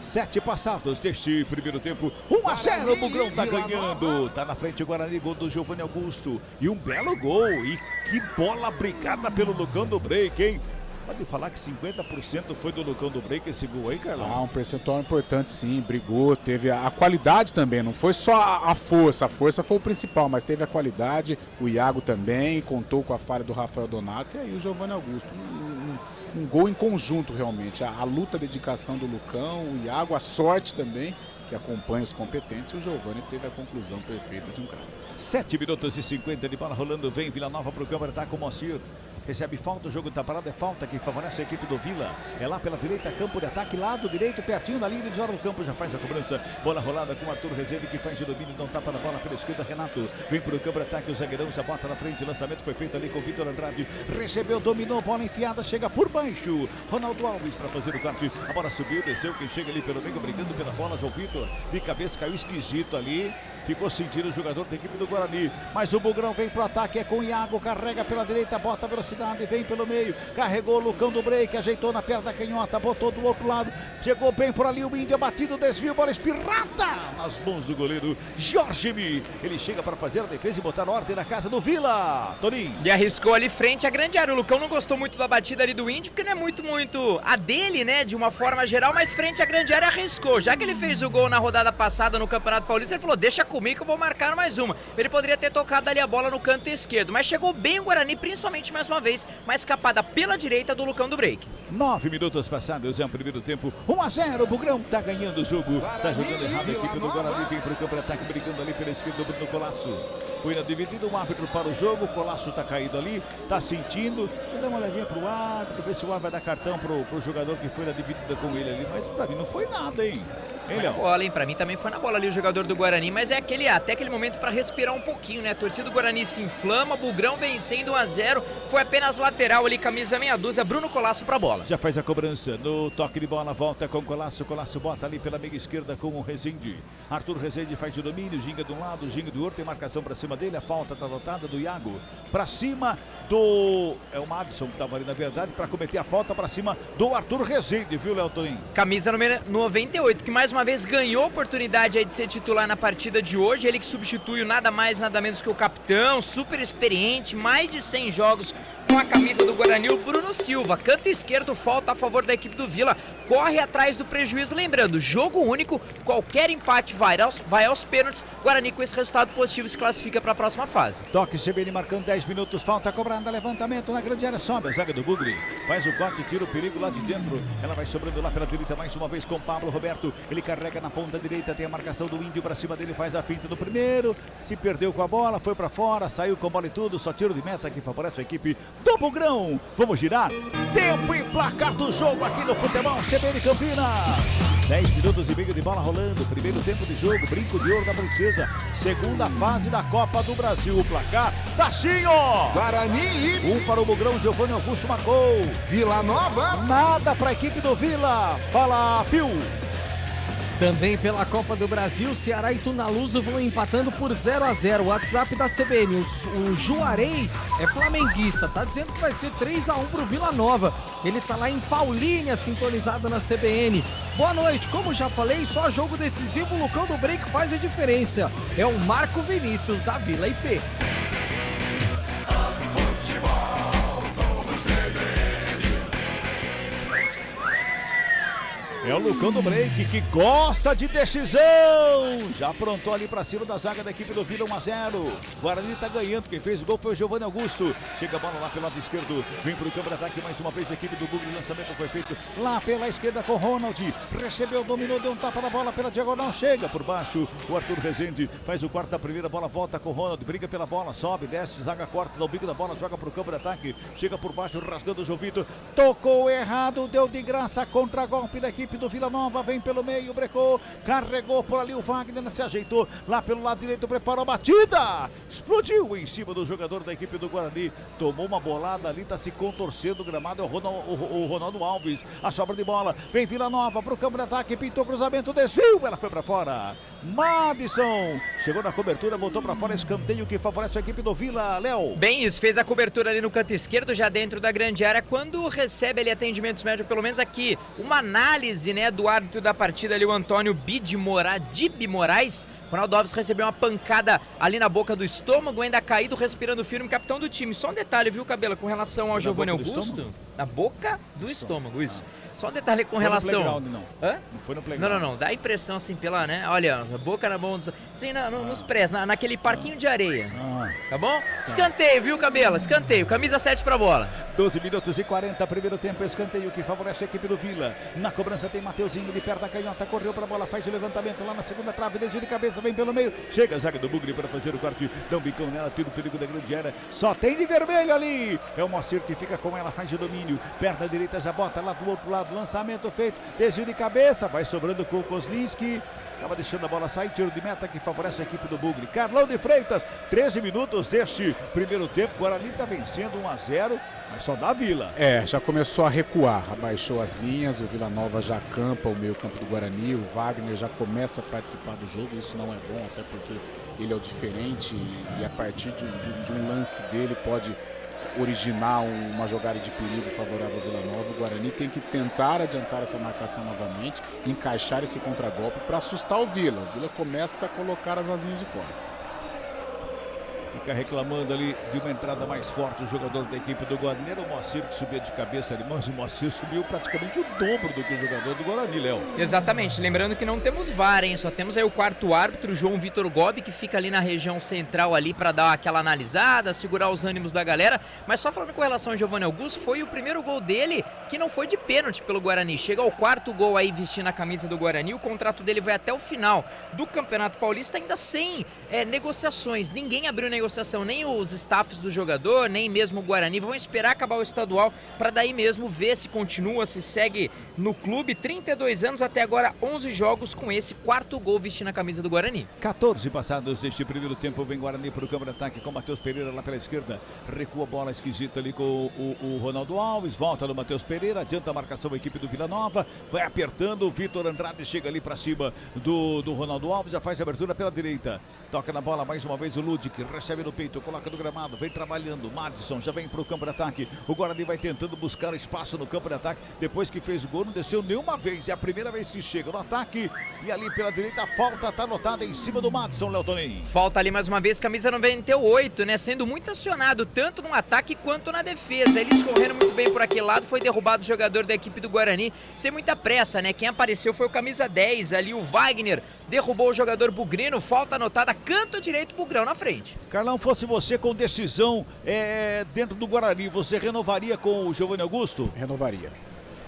S7: 7 passados deste primeiro tempo, 1-0, o Bugrão tá ganhando, tá na frente o Guarani, gol do Giovanni Augusto, e um belo gol, e que bola brigada pelo Lucão do Break, hein? Pode falar que 50% foi do Lucão do Break esse gol aí, Carlão?
S6: Um percentual importante sim, brigou, teve a qualidade também, não foi só a força foi o principal, mas teve a qualidade, o Iago também, contou com a falha do Rafael Donato e aí o Giovanni Augusto. Um gol em conjunto realmente, a luta, a dedicação do Lucão, o Iago, a sorte também, que acompanha os competentes, e o Giovanni teve a conclusão perfeita de um craque.
S7: 7 minutos e 50 de bola rolando, vem Vila Nova para o campo, tá com o Moacir. Recebe falta, o jogo tá parado, é falta que favorece a equipe do Vila. É lá pela direita, campo de ataque, lado direito, pertinho da linha de fora do campo, já faz a cobrança. Bola rolada com o Arthur Rezende que faz o domínio, não tapa na bola pela esquerda, Renato. Vem pro campo de ataque, o zagueirão já bota na frente, lançamento foi feito ali com o Vitor Andrade. Recebeu, dominou, bola enfiada, chega por baixo. Ronaldo Alves para fazer o corte. A bola subiu, desceu, quem chega ali pelo meio, brigando pela bola, João Vitor. De cabeça, caiu esquisito ali. Ficou sentindo o jogador da equipe do Guarani. Mas o Bugrão vem pro ataque, é com o Iago, carrega pela direita, bota a velocidade, vem pelo meio, carregou o Lucão do Break, ajeitou na perna da canhota, botou do outro lado, chegou bem por ali o Índio, batido, desvio, bola espirrada nas mãos do goleiro Jorge Mi. Ele chega para fazer a defesa e botar ordem na casa do Vila. Toninho.
S5: E arriscou ali frente à grande área. O Lucão não gostou muito da batida ali do Índio, porque não é muito a dele, né, de uma forma geral, mas frente à grande área arriscou. Já que ele fez o gol na rodada passada no Campeonato Paulista, ele falou, deixa comigo que eu vou marcar mais uma. Ele poderia ter tocado ali a bola no canto esquerdo, mas chegou bem o Guarani, principalmente mais uma vez, mais escapada pela direita do Lucão do Break.
S7: 9 minutos passados, é o primeiro tempo, 1-0, o Bugrão tá ganhando o jogo, tá jogando errado a equipe do Guarani, vem pro campo de ataque, brigando ali pela esquerda, Bruno Colasso. Foi na dividida, um árbitro para o jogo, o Colasso tá caído ali, tá sentindo, vou dar uma olhadinha pro árbitro, ver se o árbitro vai dar cartão pro jogador que foi na dividida com ele ali, mas pra mim não foi nada, hein?
S5: Bola, hein? Pra mim também foi na bola ali o jogador do Guarani, mas é até aquele momento pra respirar um pouquinho, né? A torcida do Guarani se inflama, Bugrão vencendo 1-0, foi apenas lateral ali, camisa meia dúzia, Bruno Colasso pra bola.
S7: Já faz a cobrança no toque de bola, volta com o Colasso, Colasso bota ali pela meia esquerda com o Rezende. Arthur Rezende faz o domínio, ginga de um lado, ginga do outro, tem marcação pra cima dele, a falta tá adotada do Iago. Pra cima do... é o Madison que tava ali na verdade, pra cometer a falta pra cima do Arthur Rezende, viu, Léo Toninho?
S5: Camisa número 98, que mais uma vez ganhou a oportunidade aí de ser titular na partida de hoje, ele que substitui o nada mais, nada menos que o capitão, super experiente, mais de 100 jogos com a camisa do Guarani, o Bruno Silva, canto esquerdo, falta a favor da equipe do Vila, corre atrás do prejuízo, lembrando, jogo único, qualquer empate vai aos pênaltis, Guarani com esse resultado positivo se classifica para a próxima fase.
S7: Toque CBN marcando 10 minutos, falta cobrada, levantamento na grande área, sobe a zaga do Bugre, faz o corte, tira o perigo lá de dentro, ela vai sobrando lá pela direita mais uma vez com Pablo Roberto, ele carrega na ponta direita, tem a marcação do Índio para cima dele, faz a finta do primeiro, se perdeu com a bola, foi para fora, saiu com bola e tudo, só tiro de meta que favorece a equipe do Bugrão. Vamos girar, tempo e placar do jogo aqui no Futebol CBN Campinas. 10 minutos e meio de bola rolando, primeiro tempo de jogo, brinco de ouro da princesa, segunda fase da Copa do Brasil, o placar tá assim, ó.
S2: Guarani.
S7: 1 para o Bugrão, Giovanni Augusto marcou.
S2: Vila Nova.
S7: Nada para a equipe do Vila. Fala, Pio.
S4: Também pela Copa do Brasil, Ceará e Tunaluso vão empatando por 0-0. O WhatsApp da CBN, o Juarez é flamenguista, tá dizendo que vai ser 3-1 pro Vila Nova. Ele tá lá em Paulínia, sintonizado na CBN. Boa noite, como já falei, só jogo decisivo, o Lucão do Break faz a diferença. É o Marco Vinícius da Vila IP.
S7: É o Lucão do break que gosta de decisão. Já aprontou ali pra cima da zaga da equipe do Vila, 1-0. Guarani tá ganhando. Quem fez o gol foi o Giovanni Augusto. Chega a bola lá pelo lado esquerdo. Vem pro campo de ataque mais uma vez a equipe do Bugre. O lançamento foi feito lá pela esquerda com Ronald. Recebeu, dominou, deu um tapa na bola pela diagonal. Chega por baixo. O Arthur Rezende faz o quarto da primeira bola. Volta com o Ronald. Briga pela bola. Sobe, desce, zaga corta, dá o bico da bola. Joga pro campo de ataque. Chega por baixo, rasgando o João Vitor. Tocou errado, deu de graça. Contra-golpe da equipe do Vila Nova. Vem pelo meio, brecou. Carregou por ali o Wagner. Se ajeitou lá pelo lado direito. Preparou a batida. Explodiu em cima do jogador da equipe do Guarani. Tomou uma bolada ali. Tá se contorcendo o gramado. É o Ronaldo Alves. A sobra de bola. Vem Vila Nova pro campo de ataque. Pintou cruzamento. Desviou. Ela foi pra fora. Madison chegou na cobertura, botou pra fora, escanteio que favorece a equipe do Vila, Léo.
S5: Bem, isso, fez a cobertura ali no canto esquerdo, já dentro da grande área, quando recebe ali atendimentos médicos, pelo menos aqui, uma análise, né, do árbitro da partida ali, o Antônio Dib Moraes. Ronaldo Alves recebeu uma pancada ali na boca do estômago, ainda caído, respirando firme, capitão do time. Só um detalhe, viu, Cabela, com relação ao Giovanni Augusto? Na boca do estômago, isso. Só um detalhe com relação...
S7: Não.
S5: Hã?
S7: Não foi no playground.
S5: Não. Dá a impressão assim pela, né? Olha, a boca na mão... Sim, nos prés, naquele parquinho de areia. Tá bom? Escanteio, viu, Cabela? Escanteio. Camisa 7 pra bola.
S7: 12 minutos e 40, primeiro tempo, escanteio que favorece a equipe do Vila. Na cobrança tem Mateuzinho de perto da canhota, correu pra bola, faz o levantamento lá na segunda trave, desvio de cabeça, vem pelo meio. Chega a zaga do Bugre para fazer o corte. Dá um bicão nela, tira o perigo da grande área. Só tem de vermelho ali. É o Moacir que fica com ela, faz o domínio. Perna direita já bota lá do outro lado, lançamento feito. Desvio de cabeça, vai sobrando com o Kozlinski. Acaba deixando a bola sair, tiro de meta que favorece a equipe do Bugre. Carlão de Freitas, 13 minutos deste primeiro tempo. Guarani está vencendo 1-0, mas só dá Vila.
S6: Já começou a recuar, abaixou as linhas, o Vila Nova já campa o meio campo do Guarani, o Wagner já começa a participar do jogo, isso não é bom, até porque ele é o diferente e a partir de um lance dele pode originar uma jogada de perigo favorável ao Vila Nova. O Guarani tem que tentar adiantar essa marcação novamente, encaixar esse contragolpe para assustar o Vila. O Vila começa a colocar as asinhas de fora.
S7: Fica reclamando ali de uma entrada mais forte o jogador da equipe do Guarani. Era o Moacir que subia de cabeça ali, mas o Moacir subiu praticamente o dobro do que o jogador do Guarani, Léo.
S5: Exatamente, lembrando que não temos VAR, hein? Só temos aí o quarto árbitro, João Vitor Gobi, que fica ali na região central ali para dar aquela analisada, segurar os ânimos da galera. Mas só falando com relação ao Giovanni Augusto, foi o primeiro gol dele que não foi de pênalti pelo Guarani. Chega ao quarto gol aí vestindo a camisa do Guarani, o contrato dele vai até o final do Campeonato Paulista, ainda sem negociações. Ninguém abriu negociação, nem os staffs do jogador, nem mesmo o Guarani. Vão esperar acabar o estadual para daí mesmo ver se continua, se segue no clube. 32 anos, até agora 11 jogos com esse quarto gol vestindo a camisa do Guarani.
S7: 14 passados deste primeiro tempo, vem Guarani para o campo de ataque com Matheus Pereira lá pela esquerda. Recua a bola esquisita ali com o Ronaldo Alves, volta no Matheus Pereira, adianta a marcação a equipe do Vila Nova, vai apertando, o Vitor Andrade chega ali para cima do Ronaldo Alves, já faz a abertura pela direita. Toca na bola mais uma vez o Ludic, recebe no peito, coloca no gramado, vem trabalhando, Madison já vem para o campo de ataque. O Guarani vai tentando buscar espaço no campo de ataque, depois que fez o gol não desceu nenhuma vez, é a primeira vez que chega no ataque. E ali pela direita a falta está anotada em cima do Madison, Léo Toninho.
S5: Falta ali mais uma vez, camisa 98, né, sendo muito acionado tanto no ataque quanto na defesa. Eles correndo muito bem por aquele lado, foi derrubado o jogador da equipe do Guarani sem muita pressa, né? Quem apareceu foi o camisa 10 ali, o Wagner, derrubou o jogador bugrino, falta anotada, canto direito, Bugrão na frente.
S7: Carlão, fosse você com decisão dentro do Guarani, você renovaria com o Giovanni Augusto?
S6: Renovaria.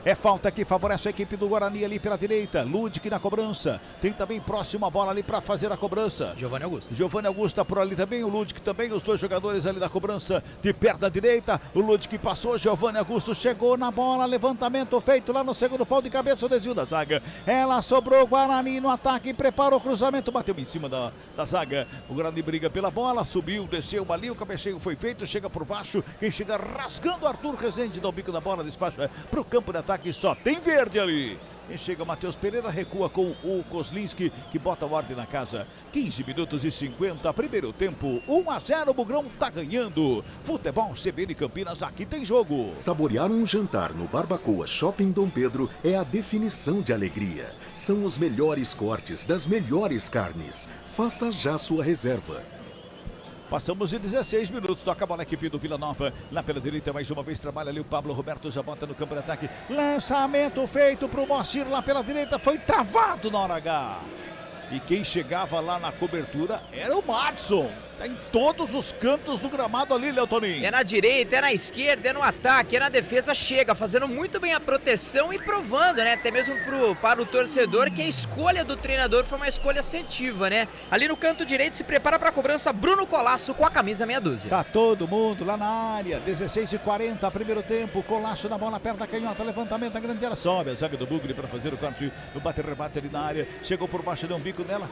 S7: É falta que favorece a equipe do Guarani ali pela direita. Ludic na cobrança. Tem também próximo a bola ali para fazer a cobrança.
S5: Giovanni Augusto.
S7: Giovanni Augusto tá por ali também. O Ludic também. Os dois jogadores ali da cobrança de perto da direita. O Ludic passou. Giovanni Augusto chegou na bola. Levantamento feito lá no segundo pau de cabeça. O desvio da zaga. Ela sobrou. Guarani no ataque. Prepara o cruzamento. Bateu em cima da zaga. O Guarani briga pela bola. Subiu, desceu ali. O cabeceio foi feito. Chega por baixo. Quem chega rasgando Arthur Rezende. Dá o bico da bola. Despacha pro campo de ataque. Só tem verde ali. E chega o Matheus Pereira, recua com o Kozlinski, que bota a ordem na casa. 15 minutos e 50, primeiro tempo, 1-0, o Bugrão tá ganhando. Futebol CBN Campinas, aqui tem jogo.
S1: Saborear um jantar no Barbacoa Shopping Dom Pedro é a definição de alegria. São os melhores cortes das melhores carnes. Faça já sua reserva.
S7: Passamos de 16 minutos, toca a bola a equipe do Vila Nova, lá pela direita, mais uma vez trabalha ali o Pablo Roberto, já bota no campo de ataque, lançamento feito pro Moacir lá pela direita, foi travado na hora H. E quem chegava lá na cobertura era o Madison. Tá em todos os cantos do gramado ali, Léo Toninho.
S5: É na direita, é na esquerda, é no ataque, é na defesa, chega, fazendo muito bem a proteção e provando, né? Até mesmo para o torcedor que a escolha do treinador foi uma escolha assertiva, né? Ali no canto direito se prepara para a cobrança Bruno Colasso com a camisa meia dúzia.
S7: Tá todo mundo lá na área, 16h40, primeiro tempo, Colasso na bola, perto da canhota, levantamento, a grande área, sobe a zaga do Bugre para fazer o corte, no bate-rebate ali na área, chegou por baixo, deu um bico nela.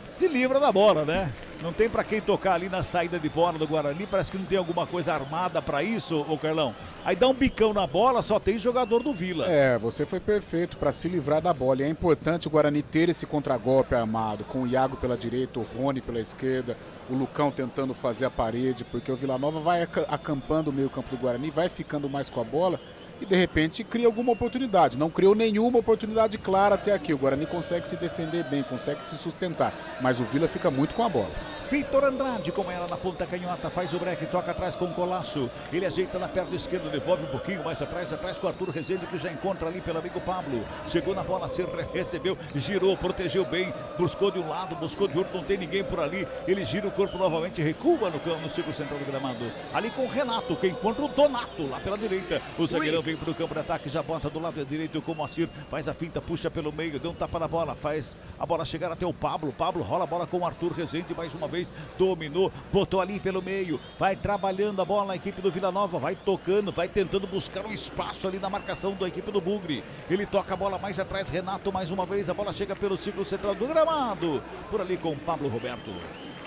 S7: Se livra da bola, né? Não tem pra quem tocar ali na saída de bola do Guarani. Parece que não tem alguma coisa armada pra isso, ô Carlão. Aí dá um bicão na bola, só tem jogador do Vila.
S6: Você foi perfeito pra se livrar da bola. E é importante o Guarani ter esse contragolpe armado, com o Iago pela direita, o Rony pela esquerda, o Lucão tentando fazer a parede, porque o Vila Nova vai acampando o meio campo do Guarani, vai ficando mais com a bola e de repente cria alguma oportunidade. Não criou nenhuma oportunidade clara até aqui. O Guarani consegue se defender bem, consegue se sustentar, mas o Vila fica muito com a bola.
S7: Vitor Andrade com ela na ponta canhota, faz o break, toca atrás com o Colasso, ele ajeita na perna esquerda, devolve um pouquinho mais atrás com o Arthur Rezende, que já encontra ali pelo amigo Pablo, chegou na bola, recebeu, girou, protegeu bem, buscou de um lado, buscou de outro, não tem ninguém por ali, ele gira o corpo novamente, recua no círculo central do gramado, ali com o Renato, que encontra o Donato lá pela direita, o zagueirão vem pro campo de ataque, já bota do lado direito com o Moacir, faz a finta, puxa pelo meio, deu um tapa na bola, faz a bola chegar até o Pablo rola a bola com o Arthur Rezende, mais uma vez, dominou, botou ali pelo meio, vai trabalhando a bola, a equipe do Vila Nova vai tocando, vai tentando buscar um espaço ali na marcação da equipe do Bugre, ele toca a bola mais atrás, Renato mais uma vez, a bola chega pelo círculo central do gramado, por ali com o Pablo Roberto,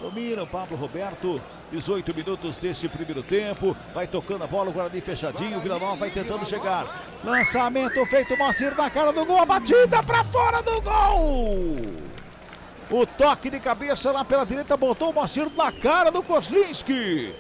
S7: domina o Pablo Roberto, 18 minutos deste primeiro tempo, vai tocando a bola, o Guarani fechadinho, o Vila Nova vai tentando chegar, lançamento feito, Moacir na cara do gol, a batida pra fora do gol! O toque de cabeça lá pela direita botou o Moacir na cara do Kozlinski.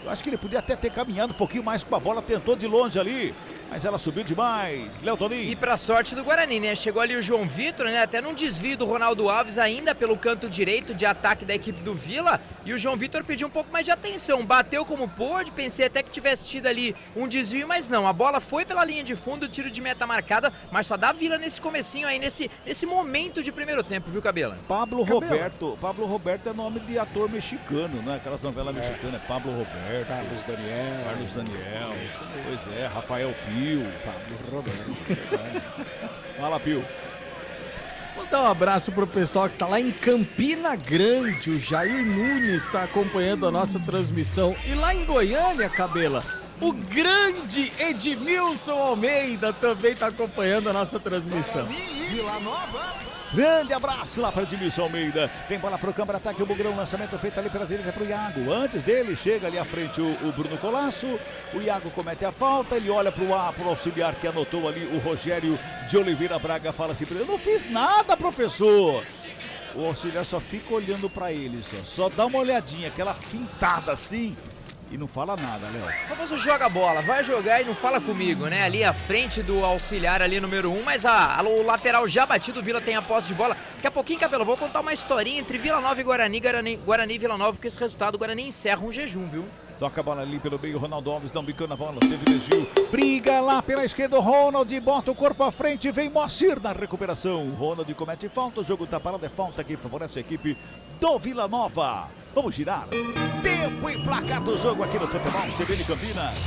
S7: Eu acho que ele podia até ter caminhado um pouquinho mais com a bola, tentou de longe ali, mas ela subiu demais. Léo Toninho.
S5: E pra sorte do Guarani, né? Chegou ali o João Vitor, né? Até num desvio do Ronaldo Alves ainda pelo canto direito de ataque da equipe do Vila. E o João Vitor pediu um pouco mais de atenção. Bateu como pôde, pensei até que tivesse tido ali um desvio, mas não. A bola foi pela linha de fundo, tiro de meta marcada, mas só dá Vila nesse comecinho aí, nesse momento de primeiro tempo, viu, Cabela?
S7: Pablo Roberto é nome de ator mexicano, né? Aquelas novelas mexicanas, é Pablo Roberto.
S6: Carlos Daniel.
S7: Pois é, Rafael Pio.
S6: Pablo Roberto.
S7: Fala, Pio.
S4: Vou dar um abraço pro pessoal que tá lá em Campina Grande. O Jair Nunes está acompanhando a nossa transmissão. E lá em Goiânia, Cabela, o grande Edmilson Almeida também tá acompanhando a nossa transmissão.
S2: Vila Nova.
S7: Grande abraço lá para Edmilson Almeida. Tem bola pro campo de ataque, o Bugrão, lançamento feito ali pela direita pro Iago. Antes dele, chega ali à frente o Bruno Colasso. O Iago comete a falta, ele olha pro auxiliar que anotou ali, o Rogério de Oliveira Braga, fala assim: eu não fiz nada, professor. O auxiliar só fica olhando para ele, só dá uma olhadinha, aquela fintada assim. E não fala nada, Léo.
S5: O famoso joga a bola, vai jogar e não fala comigo, né? Ali à frente do auxiliar ali, número 1, mas o lateral já batido, o Vila tem a posse de bola. Daqui a pouquinho, Cabelo, vou contar uma historinha entre Vila Nova e Guarani e Vila Nova, porque esse resultado, o Guarani encerra um jejum, viu?
S7: Toca a bola ali pelo meio, Ronaldo Alves dá um bicão na bola, teve desvio, briga lá pela esquerda, o Ronald bota o corpo à frente, vem Moacir na recuperação. O Ronald comete falta, o jogo tá parado, é falta que favorece a equipe do Vila Nova. Vamos girar. Tempo e placar do jogo aqui no Futebol CBN Campinas.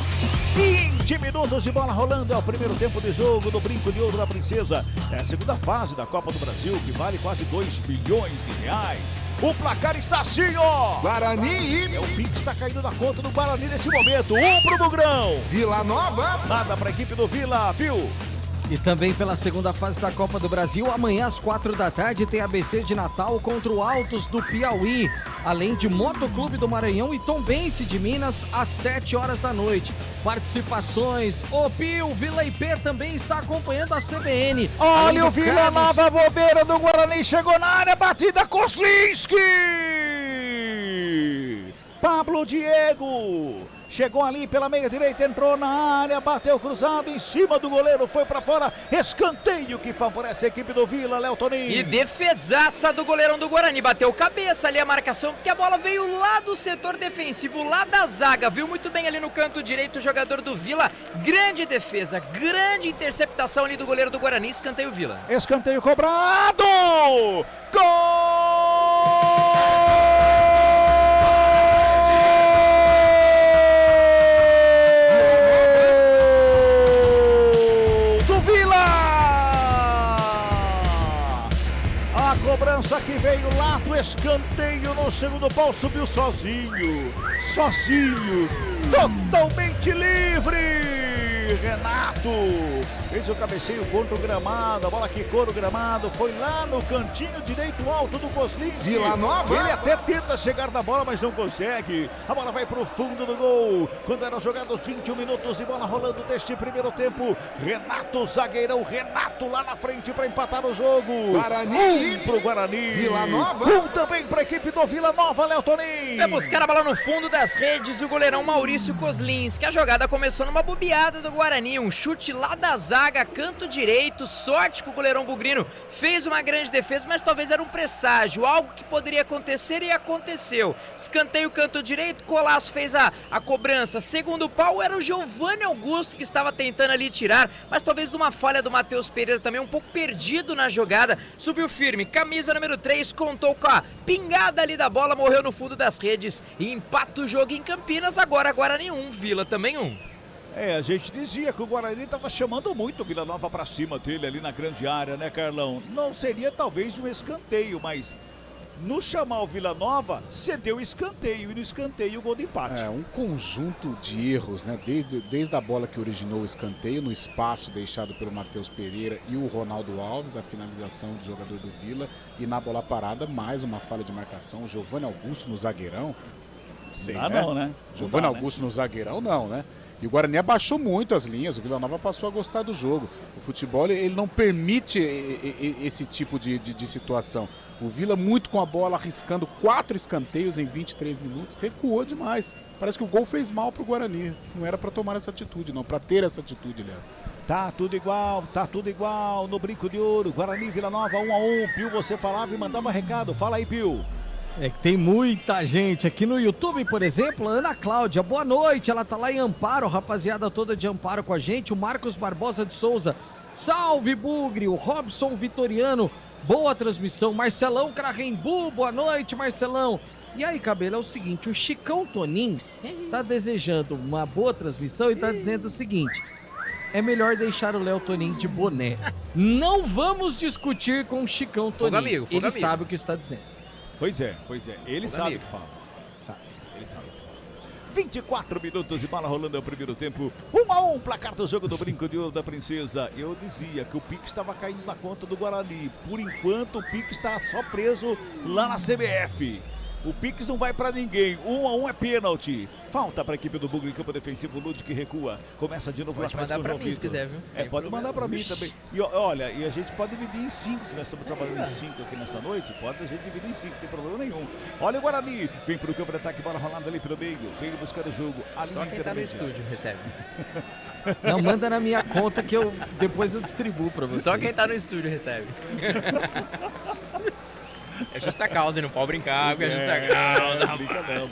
S7: 20 minutos de bola rolando, é o primeiro tempo de jogo do Brinco de Ouro da Princesa. É a segunda fase da Copa do Brasil, que vale quase 2 bilhões de reais. O placar está assim, ó.
S2: Guarani.
S7: É o Pix está caindo na conta do Guarani nesse momento. Pro Bugrão.
S2: Vila Nova.
S7: Nada para a equipe do Vila, viu?
S4: E também pela segunda fase da Copa do Brasil, amanhã às 4 da tarde tem ABC de Natal contra o Altos do Piauí, além de Motoclube do Maranhão e Tombense de Minas às 7 horas da noite. Participações, o Pio, Vila IP também está acompanhando a CBN.
S7: Olha o Vila Nova, bobeira do Guarani, chegou na área, batida Kozlinski! Pablo Diego chegou ali pela meia direita, entrou na área, bateu cruzado em cima do goleiro, foi pra fora, escanteio que favorece a equipe do Vila, Léo Toninho.
S5: E defesaça do goleirão do Guarani, bateu cabeça ali a marcação, porque a bola veio lá do setor defensivo, lá da zaga, viu muito bem ali no canto direito o jogador do Vila, grande defesa, grande interceptação ali do goleiro do Guarani, escanteio Vila.
S7: Escanteio cobrado! Gol! Cobrança que veio lá do escanteio no segundo pau, subiu sozinho, totalmente livre. Renato fez o cabeceio contra o gramado, a bola quicou no gramado, foi lá no cantinho direito alto do Kozlinski.
S2: Vila Nova.
S7: Ele até tenta chegar na bola, mas não consegue. A bola vai pro fundo do gol. Quando eram jogados 21 minutos de bola rolando deste primeiro tempo, Renato, zagueirão Renato lá na frente para empatar o jogo.
S2: Guarani.
S7: Pro Guarani.
S2: Vila Nova.
S7: Também para a equipe do Vila Nova, Léo Toninho.
S5: Vai buscar a bola no fundo das redes o goleirão Maurício Kozlinski. A jogada começou numa bobeada do Guarani, um chute lá da zaga, canto direito, sorte que o goleirão Bugrino fez uma grande defesa, mas talvez era um presságio, algo que poderia acontecer e aconteceu. Escanteio, canto direito, Colasso fez a cobrança, segundo pau era o Giovanni Augusto que estava tentando ali tirar, mas talvez de uma falha do Matheus Pereira também, um pouco perdido na jogada, subiu firme, camisa número 3, contou com a pingada ali da bola, morreu no fundo das redes e empata o jogo em Campinas, agora Guarani 1, Vila também 1.
S7: A gente dizia que o Guarani estava chamando muito o Vila Nova para cima dele ali na grande área, né, Carlão? Não seria talvez um escanteio, mas no chamar o Vila Nova, cedeu o escanteio e no escanteio o gol de empate.
S6: Um conjunto de erros, né? Desde a bola que originou o escanteio, no espaço deixado pelo Matheus Pereira e o Ronaldo Alves, a finalização do jogador do Vila, e na bola parada, mais uma falha de marcação, o Giovanni Augusto no zagueirão. Sei, né? Giovanni Augusto no zagueirão, não, né? E o Guarani abaixou muito as linhas, o Vila Nova passou a gostar do jogo. O futebol ele não permite esse tipo de situação. O Vila muito com a bola, arriscando 4 escanteios em 23 minutos, recuou demais. Parece que o gol fez mal pro Guarani. Não era para tomar essa atitude, não, para ter essa atitude, aliás.
S7: Tá tudo igual no Brinco de Ouro. Guarani, Vila Nova, 1-1. Pio, você falava e mandava recado. Fala aí, Pio.
S4: É que tem muita gente aqui no YouTube, por exemplo, a Ana Cláudia, boa noite, ela tá lá em Amparo, rapaziada toda de Amparo com a gente, o Marcos Barbosa de Souza, salve Bugre, o Robson Vitoriano, boa transmissão, Marcelão Crarrembu, boa noite Marcelão. E aí, Cabelo, é o seguinte, o Chicão Tonin tá desejando uma boa transmissão e tá dizendo o seguinte: é melhor deixar o Léo Tonin de boné. Não vamos discutir com o Chicão Tonin, ele sabe o que está dizendo.
S7: Pois é, ele sabe o que fala. Ele sabe. 24 minutos de bola rolando no primeiro tempo. 1-1, placar do jogo do Brinco de Ouro da Princesa. Eu dizia que o Pique estava caindo na conta do Guarani. Por enquanto, o Pique está só preso lá na CBF. O Pix não vai pra ninguém. 1-1 é pênalti. Falta pra equipe do Bugre em campo defensivo. Ludwig recua. Começa de novo lá atrás com o João Vitor. Se quiser, viu? Pode mandar pra mim também. E olha, e a gente pode dividir em 5, que nós estamos trabalhando em 5 aqui nessa noite. Pode a gente dividir em 5, não tem problema nenhum. Olha o Guarani. Vem pro campo de ataque, bola rolando ali pelo meio. Vem buscando o jogo. Ali
S5: só quem tá no estúdio recebe.
S4: Não, manda na minha conta que depois eu distribuo pra você.
S5: Só quem tá no estúdio recebe. É justa causa, não pode brincar, porque é justa causa.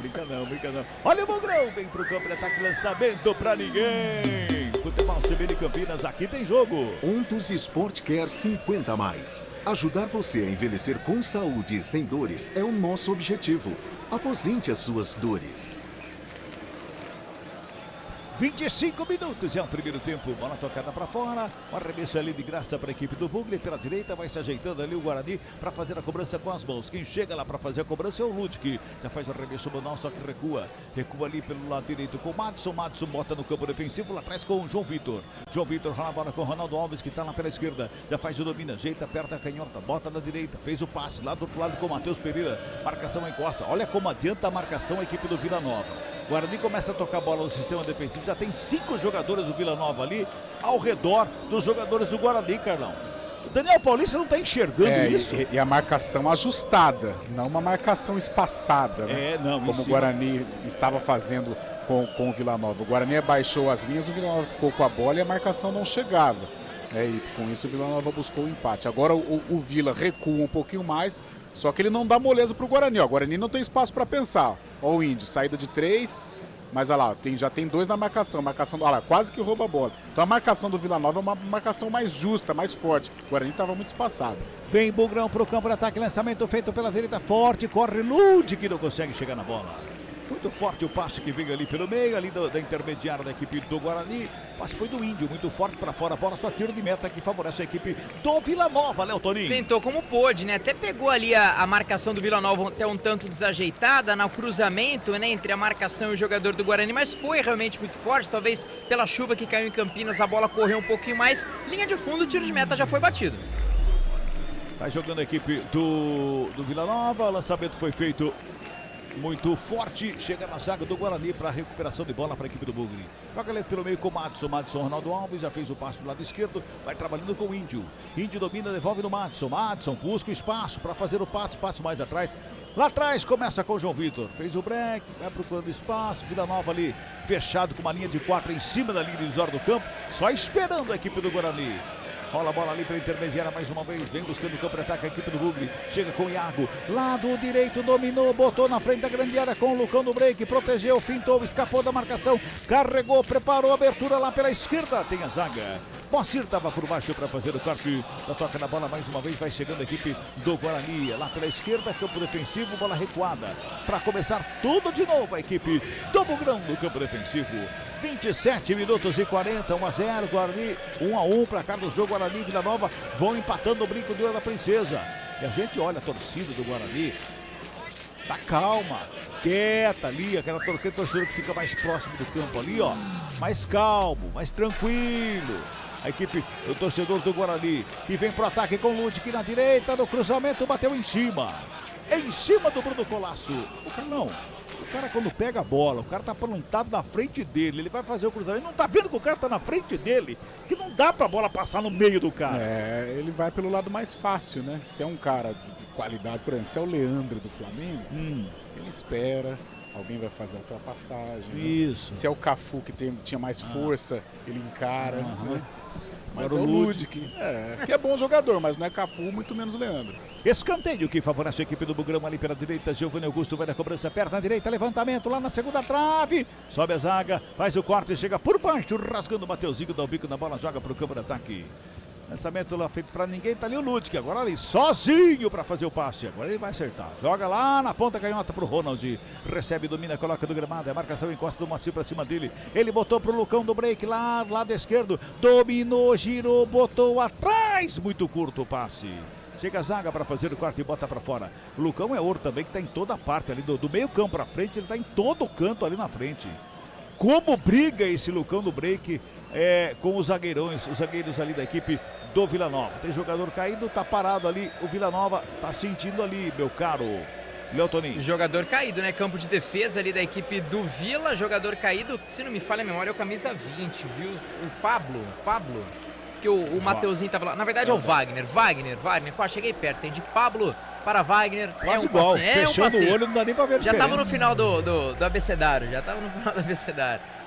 S7: Brinca não. Olha o Mugrão, vem pro campo de ataque, lançamento pra ninguém. Futebol CBN Campinas, aqui tem jogo.
S1: Ontus Sport Care 50+. Ajudar você a envelhecer com saúde e sem dores é o nosso objetivo. Aposente as suas dores.
S7: 25 minutos, é o primeiro tempo, bola tocada para fora, o arremesso ali de graça para a equipe do Bugre, pela direita vai se ajeitando ali o Guarani para fazer a cobrança com as mãos, quem chega lá para fazer a cobrança é o Ludwig, já faz o arremesso manual, só que recua ali pelo lado direito com o Madison bota no campo defensivo, lá atrás com o João Vitor rola a bola com o Ronaldo Alves que está lá pela esquerda, já faz o domina, ajeita, aperta a canhota, bota na direita, fez o passe lá do outro lado com o Matheus Pereira, marcação encosta, olha como adianta a marcação a equipe do Vila Nova. Guarani começa a tocar a bola no sistema defensivo, já tem 5 jogadores do Vila Nova ali ao redor dos jogadores do Guarani, Carlão. O Daniel Paulista não está enxergando isso.
S6: E a marcação ajustada, não uma marcação espaçada, né?
S7: Não,
S6: como o Guarani estava fazendo com o Vila Nova. O Guarani abaixou as linhas, o Vila Nova ficou com a bola e a marcação não chegava. E com isso o Vila Nova buscou o empate. Agora o Vila recua um pouquinho mais, só que ele não dá moleza para o Guarani. O Guarani não tem espaço para pensar. Ó, o Índio, saída de 3, mas olha lá, já tem 2 na marcação. Olha lá, quase que rouba a bola. Então a marcação do Vila Nova é uma marcação mais justa, mais forte. O Guarani estava muito espaçado.
S7: Vem Bugrão pro campo de ataque, lançamento feito pela direita, forte, corre Lud, que não consegue chegar na bola. Muito forte o passe que veio ali pelo meio, ali da intermediária da equipe do Guarani. O passe foi do Índio, muito forte para fora, a bola só tiro de meta que favorece a equipe do Vila Nova, Léo Toninho.
S5: Tentou como pôde, né? Até pegou ali a marcação do Vila Nova até um tanto desajeitada, no cruzamento, né? Entre a marcação e o jogador do Guarani, mas foi realmente muito forte, talvez pela chuva que caiu em Campinas, a bola correu um pouquinho mais. Linha de fundo, o tiro de meta já foi batido.
S7: Vai jogando a equipe do Vila Nova, o lançamento foi feito muito forte, chega na zaga do Guarani para recuperação de bola para a equipe do Bugre. Joga ali pelo meio com o Madison, Ronaldo Alves já fez o passe do lado esquerdo, vai trabalhando com o Índio. Índio domina, devolve no Madison, busca o espaço para fazer o passe mais atrás. Lá atrás começa com o João Vitor, fez o break, vai procurando espaço, Vila Nova ali fechado com uma linha de 4 em cima da linha divisória do campo, só esperando a equipe do Guarani. Rola a bola ali para a intermediária mais uma vez. Vem buscando o campo de ataque a equipe do Bugre. Chega com o Iago. Lado direito, dominou, botou na frente da grande área com o Lucão no break. Protegeu, fintou, escapou da marcação. Carregou, preparou a abertura lá pela esquerda. Tem a zaga. Moacir estava por baixo para fazer o corte. Toca na bola mais uma vez. Vai chegando a equipe do Guarani. Lá pela esquerda, campo defensivo, bola recuada. Para começar tudo de novo a equipe do Bugrão no campo defensivo. 27 minutos e 40, 1-0, Guarani, 1-1 para cá do jogo. Guarani e Vila Nova vão empatando o brinco do da Princesa. E a gente olha a torcida do Guarani, tá calma, quieta ali, aquele torcedor que fica mais próximo do campo ali, ó, mais calmo, mais tranquilo. A equipe, o torcedor do Guarani, que vem pro ataque com o Ludwig na direita, no cruzamento, bateu em cima do Bruno Colasso. O cara quando pega a bola, o cara tá plantado na frente dele, ele vai fazer o cruzamento, não tá vendo que o cara tá na frente dele, que não dá pra bola passar no meio do cara.
S6: Ele vai pelo lado mais fácil, né? Se é um cara de qualidade, por exemplo, se é o Leandro do Flamengo, ele espera, alguém vai fazer a ultrapassagem.
S7: Isso.
S6: Né? Se é o Cafu que tinha mais força, ele encara, né? Mas
S7: agora
S6: é o Ludwig, que é bom jogador, mas não é Cafu, muito menos Leandro.
S7: Escanteio que favorece a equipe do Bugrão ali pela direita. Giovanni Augusto vai na cobrança, perna direita, levantamento lá na segunda trave. Sobe a zaga, faz o corte, chega por baixo, rasgando o Mateuzinho, dá o bico na bola, joga pro campo de ataque. Lançamento lá feito pra ninguém, tá ali o Ludwig, agora ali sozinho pra fazer o passe. Agora ele vai acertar. Joga lá na ponta canhota pro Ronald. Recebe, domina, coloca do gramado. A marcação encosta do Moacir pra cima dele. Ele botou pro Lucão do break lá, lado esquerdo. Dominou, girou, botou atrás. Muito curto o passe. Chega a zaga para fazer o corte e bota para fora. O Lucão é outro também que está em toda a parte ali do meio campo para frente. Ele está em todo o canto ali na frente. Como briga esse Lucão do break com os zagueiros ali da equipe do Vila Nova. Tem jogador caído, tá parado ali. O Vila Nova tá sentindo ali, meu caro Léo Toninho.
S5: Jogador caído, né? Campo de defesa ali da equipe do Vila. Jogador caído, se não me falha a memória, é o camisa 20, viu? O Pablo. Que o Mateuzinho tava lá. Na verdade é o Wagner. Quase cheguei perto. Tem de Pablo para Wagner.
S7: Quase igual. Fechando o olho, não dá nem pra ver a diferença.
S5: Já tava no final do abecedário.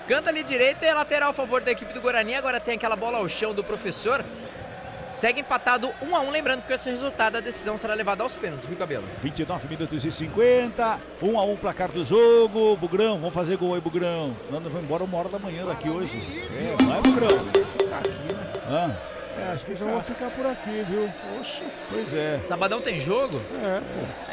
S5: Canta ali direito e é lateral a favor da equipe do Guarani. Agora tem aquela bola ao chão do professor. Segue empatado 1-1. Lembrando que com esse resultado a decisão será levada aos pênaltis, viu, Cabelo?
S7: 29 minutos e 50. 1-1 placar do jogo. Bugrão, vamos fazer gol aí, Bugrão. Nanda vai embora 1h da manhã daqui hoje. Vai, Bugrão.
S6: Ficar aqui, né?
S7: Acho que já vou ficar por aqui, viu? Oxe, pois é.
S5: Sabadão tem jogo?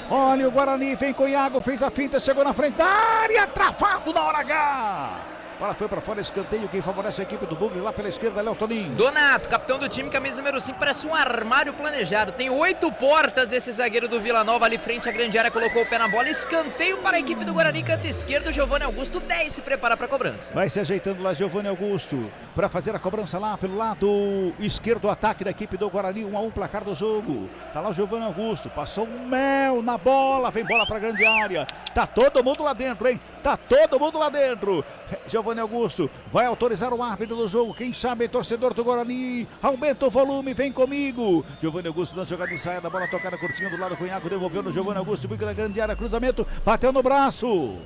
S7: Pô. Olha o Guarani, vem com o Iago, fez a finta, chegou na frente da área, travado na hora H. Bola foi para fora, escanteio, quem favorece a equipe do Bugre lá pela esquerda, Léo Toninho.
S5: Donato, capitão do time, camisa número 5, parece um armário planejado. Tem 8 portas esse zagueiro do Vila Nova ali frente à grande área, colocou o pé na bola. Escanteio para a equipe do Guarani, canto esquerdo, Giovanni Augusto, 10 se prepara para a cobrança.
S7: Vai se ajeitando lá, Giovanni Augusto, para fazer a cobrança lá pelo lado esquerdo, ataque da equipe do Guarani, 1-1 placar do jogo. Tá lá o Giovanni Augusto, passou um mel na bola, vem bola para a grande área. Tá todo mundo lá dentro, hein? Tá todo mundo lá dentro. Giovanni Augusto vai autorizar o árbitro do jogo. Quem sabe, torcedor do Guarani, aumenta o volume, vem comigo. Giovanni Augusto dando jogada de saia da bola tocada curtinha do lado, Cunhaco devolveu no Giovanni Augusto, bico da grande área, cruzamento, bateu no braço.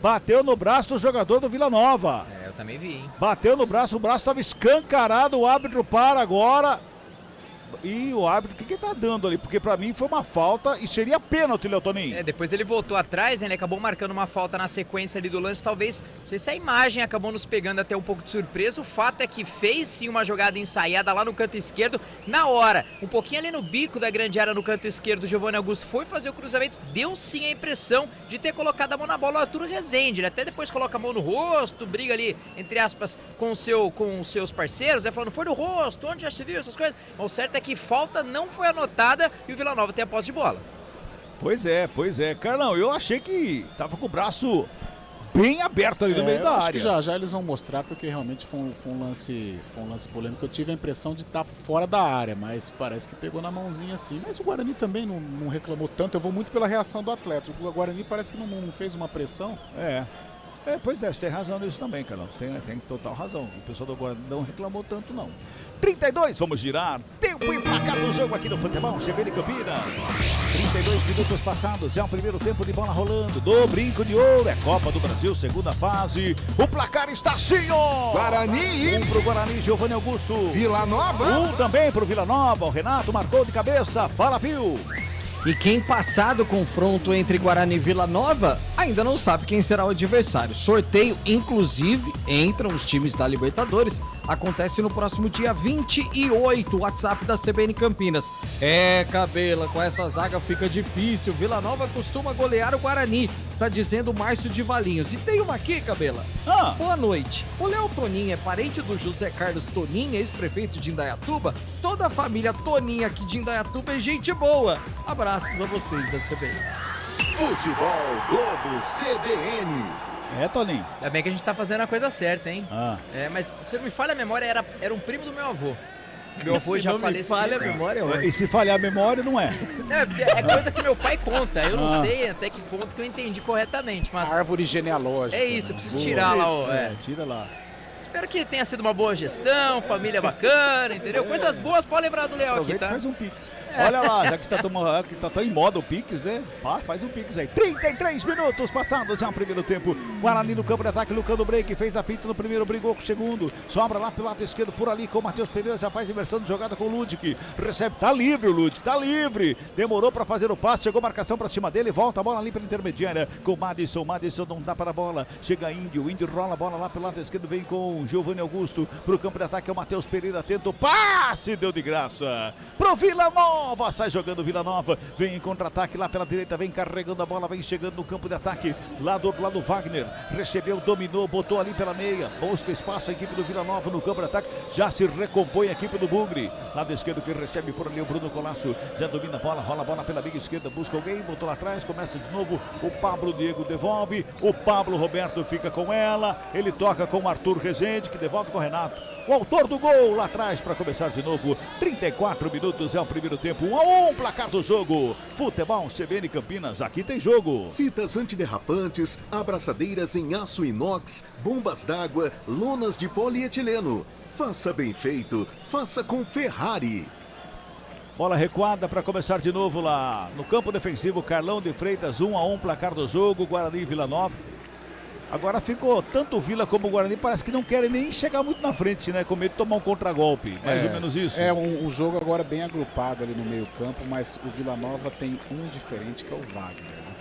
S7: bateu no braço do jogador do Vila Nova.
S5: Eu também vi, hein?
S7: Bateu no braço, o braço estava escancarado, o árbitro para agora. E o árbitro, o que ele tá dando ali? Porque pra mim foi uma falta e seria pênalti, Leotoninho.
S5: Depois ele voltou atrás, né? Ele acabou marcando uma falta na sequência ali do lance. Talvez, não sei se a imagem acabou nos pegando até um pouco de surpresa. O fato é que fez sim uma jogada ensaiada lá no canto esquerdo. Na hora, um pouquinho ali no bico da grande área no canto esquerdo, o Giovanni Augusto foi fazer o cruzamento. Deu sim a impressão de ter colocado a mão na bola o Arthur Rezende. Ele até depois coloca a mão no rosto, briga ali, entre aspas, com os seus parceiros, né? Falando, foi no rosto, onde já se viu essas coisas? Mas o certo é que falta não foi anotada e o Vila Nova tem a posse de bola.
S7: Pois é. Carlão, eu achei que tava com o braço bem aberto ali no meio da
S6: acho
S7: área.
S6: Que já eles vão mostrar, porque realmente foi um lance polêmico. Eu tive a impressão de estar fora da área, mas parece que pegou na mãozinha assim. Mas o Guarani também não reclamou tanto. Eu vou muito pela reação do Atlético. O Guarani parece que não fez uma pressão.
S7: Pois é, você tem razão nisso também, Carlão. Tem total razão. O pessoal do Guarani não reclamou tanto, não. 32, vamos girar. Tempo e placar do jogo aqui no Futebol CBN Campinas. 32 minutos passados, é o primeiro tempo de bola rolando. Do Brinco de Ouro, é Copa do Brasil, segunda fase. O placar está assim, ó.
S2: Guarani.
S7: 1 pro Guarani, Giovanni Augusto.
S2: Vila Nova.
S7: 1 também pro Vila Nova. O Renato marcou de cabeça. Fala, Pio.
S4: E quem passar do confronto entre Guarani e Vila Nova ainda não sabe quem será o adversário. Sorteio, inclusive, entram os times da Libertadores. Acontece no próximo dia 28, WhatsApp da CBN Campinas. Cabela, com essa zaga fica difícil. Vila Nova costuma golear o Guarani, tá dizendo o Márcio de Valinhos. E tem uma aqui, Cabela. Boa noite. O Léo Toninho é parente do José Carlos Toninho, ex-prefeito de Indaiatuba? Toda a família Toninho aqui de Indaiatuba é gente boa. Abraços a vocês da CBN.
S1: Futebol Globo CBN.
S7: Toninho.
S5: Ainda bem que a gente tá fazendo a coisa certa, hein? Mas se não me falha a memória, era um primo do meu avô. Meu avô já faleceu.
S4: Falha a memória,
S7: E se falhar a memória, não é?
S5: É coisa que meu pai conta. Eu não sei até que ponto que eu entendi corretamente, mas...
S6: Árvore genealógica.
S5: É isso, eu preciso tirar lá,
S7: tira lá.
S5: Espero que tenha sido uma boa gestão, família bacana, entendeu? Coisas boas, pode lembrar do Léo aqui, tá?
S7: Faz um Pix. Olha lá, já que tá tão em moda o Pix, né? Faz um Pix aí. 33 minutos passados, já o primeiro tempo. Guarani no campo de ataque, Lucano Break, fez a finta no primeiro, brigou com o segundo. Sobra lá pelo lado esquerdo, por ali com o Matheus Pereira, já faz inversão de jogada com o Ludic. Recebe, tá livre o Ludic, tá livre. Demorou pra fazer o passe, chegou marcação pra cima dele, volta a bola ali pela intermediária com o Madison não dá para a bola. Chega Índio rola a bola lá pelo lado esquerdo, vem com o Giovanni Augusto pro campo de ataque, é o Matheus Pereira, tenta o passe, deu de graça pro Vila Nova, sai jogando Vila Nova, vem em contra-ataque lá pela direita, vem carregando a bola, vem chegando no campo de ataque, lá do outro lado Wagner, recebeu, dominou, botou ali pela meia, busca espaço a equipe do Vila Nova no campo de ataque, já se recompõe a equipe do Bugre, lado esquerdo que recebe por ali o Bruno Colasso, já domina a bola, rola a bola pela meia esquerda, busca alguém, botou lá atrás, começa de novo, o Pablo Diego devolve, o Pablo Roberto fica com ela, ele toca com o Arthur Rezende, que devolve com o Renato, o autor do gol lá atrás para começar de novo. 34 minutos é o primeiro tempo, 1-1, placar do jogo. Futebol CBN Campinas, aqui tem jogo.
S1: Fitas antiderrapantes, abraçadeiras em aço inox, bombas d'água, lonas de polietileno. Faça bem feito, faça com Ferrari.
S7: Bola recuada para começar de novo lá no campo defensivo, Carlão de Freitas, 1-1, placar do jogo, Guarani e Vila Nova. Agora ficou, tanto o Vila como o Guarani parece que não querem nem chegar muito na frente, né? Com medo de tomar um contragolpe, mais ou menos isso.
S6: Um jogo agora bem agrupado ali no meio campo, mas o Vila Nova tem um diferente que é o Wagner, né?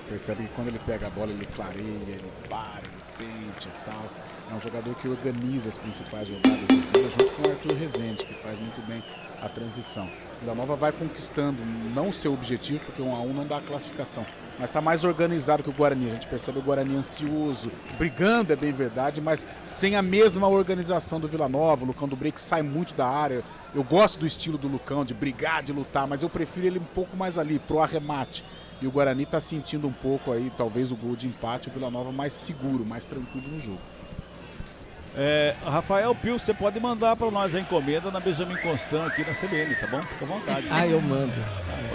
S6: Percebe que quando ele pega a bola, ele clareia, ele para, ele pente e tal. É um jogador que organiza as principais jogadas do Vila, junto com o Arthur Rezende, que faz muito bem a transição. O Vila Nova vai conquistando, não o seu objetivo, porque 1-1 não dá a classificação, mas está mais organizado que o Guarani. A gente percebe o Guarani ansioso, brigando, é bem verdade, mas sem a mesma organização do Vila Nova. O Lucão do Break sai muito da área. Eu gosto do estilo do Lucão, de brigar, de lutar, mas eu prefiro ele um pouco mais ali, pro arremate. E o Guarani está sentindo um pouco aí, talvez o gol de empate, o Vila Nova mais seguro, mais tranquilo no jogo.
S7: Rafael Pio, você pode mandar para nós a encomenda na Benjamin Constant aqui na CBN, tá bom? Fica à vontade.
S4: Eu mando.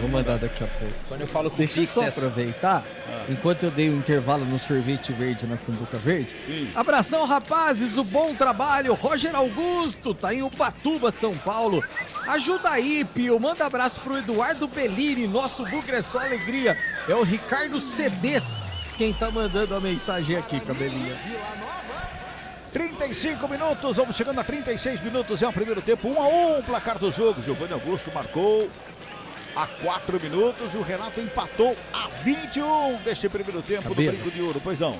S4: Vou mandar daqui a pouco.
S5: Quando eu falo com
S4: Deixa eu
S5: o Pix,
S4: só aproveitar, enquanto eu dei o intervalo no sorvete verde na Cumbuca Verde.
S7: Sim.
S4: Abração, rapazes, o bom trabalho. Roger Augusto, tá em Ubatuba, São Paulo. Ajuda aí, Pio. Manda abraço pro Eduardo Bellini, nosso Bugre é só alegria. É o Ricardo Cedes. quem tá mandando a mensagem aqui, cabelinho.
S7: 35 minutos, vamos chegando a 36 minutos, é o primeiro tempo, 1-1, placar do jogo. Giovanni Augusto marcou há 4 minutos e o Renato empatou a 21 deste primeiro tempo do Brinco de Ouro. Pois não.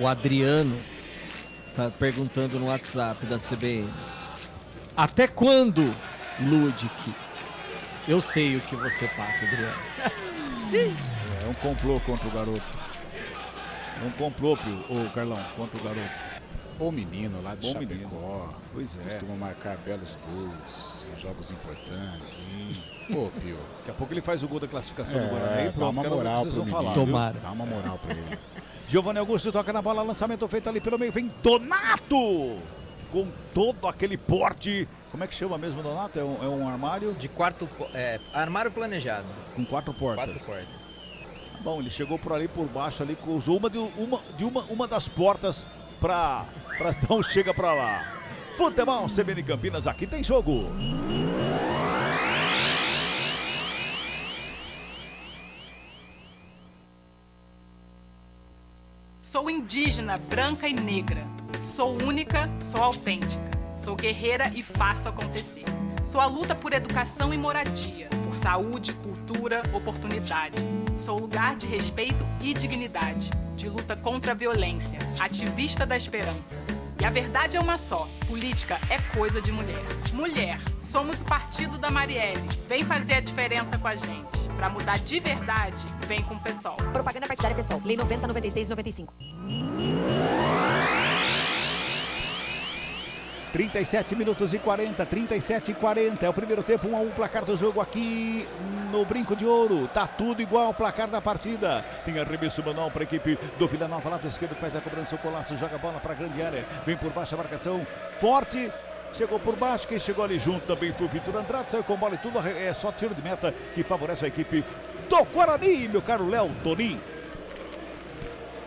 S4: O Adriano tá perguntando no WhatsApp da CBN. Até quando, Ludic? Eu sei o que você passa, Adriano.
S7: É um complô contra o garoto. É um complô, ô Carlão, contra o garoto.
S6: Bom menino lá de
S7: Bom
S6: Chapecó.
S7: menino. Pois é.
S6: Costuma marcar belos gols em jogos importantes. Sim. Pô, Pio.
S7: Daqui a pouco ele faz o gol da classificação do Guarani e
S6: dá uma moral pro menino.
S4: Tomara.
S6: Dá uma moral pra ele.
S7: Giovanni Augusto toca na bola, lançamento feito ali pelo meio, vem Donato! Com todo aquele porte. Como é que chama mesmo, Donato? É um armário?
S5: De quarto, armário planejado.
S7: Com 4 portas.
S5: 4 portas.
S7: Bom, ele chegou por ali, por baixo ali, usou uma das portas pra dar um chega pra lá. Futebol CBN Campinas, aqui tem jogo.
S9: Sou indígena, branca e negra. Sou única, sou autêntica. Sou guerreira e faço acontecer. Sou a luta por educação e moradia, por saúde, cultura, oportunidade. Sou lugar de respeito e dignidade, de luta contra a violência, ativista da esperança. E a verdade é uma só, política é coisa de mulher. Mulher, somos o partido da Marielle. Vem fazer a diferença com a gente. Pra mudar de verdade, vem com o PSOL.
S10: Propaganda partidária PSOL. Lei 90, 96 e 95.
S7: 37 minutos e 40, 37 e 40. É o primeiro tempo, 1-1, placar do jogo aqui no Brinco de Ouro. Tá tudo igual, placar da partida. Tem arremesso manual para a equipe do Vila Nova, lado esquerdo, faz a cobrança, o Colasso joga a bola para a grande área. Vem por baixo a marcação, forte. Chegou por baixo, quem chegou ali junto também foi o Vitor Andrade, saiu com bola e tudo, é só tiro de meta que favorece a equipe do Guarani, meu caro Léo Tonin.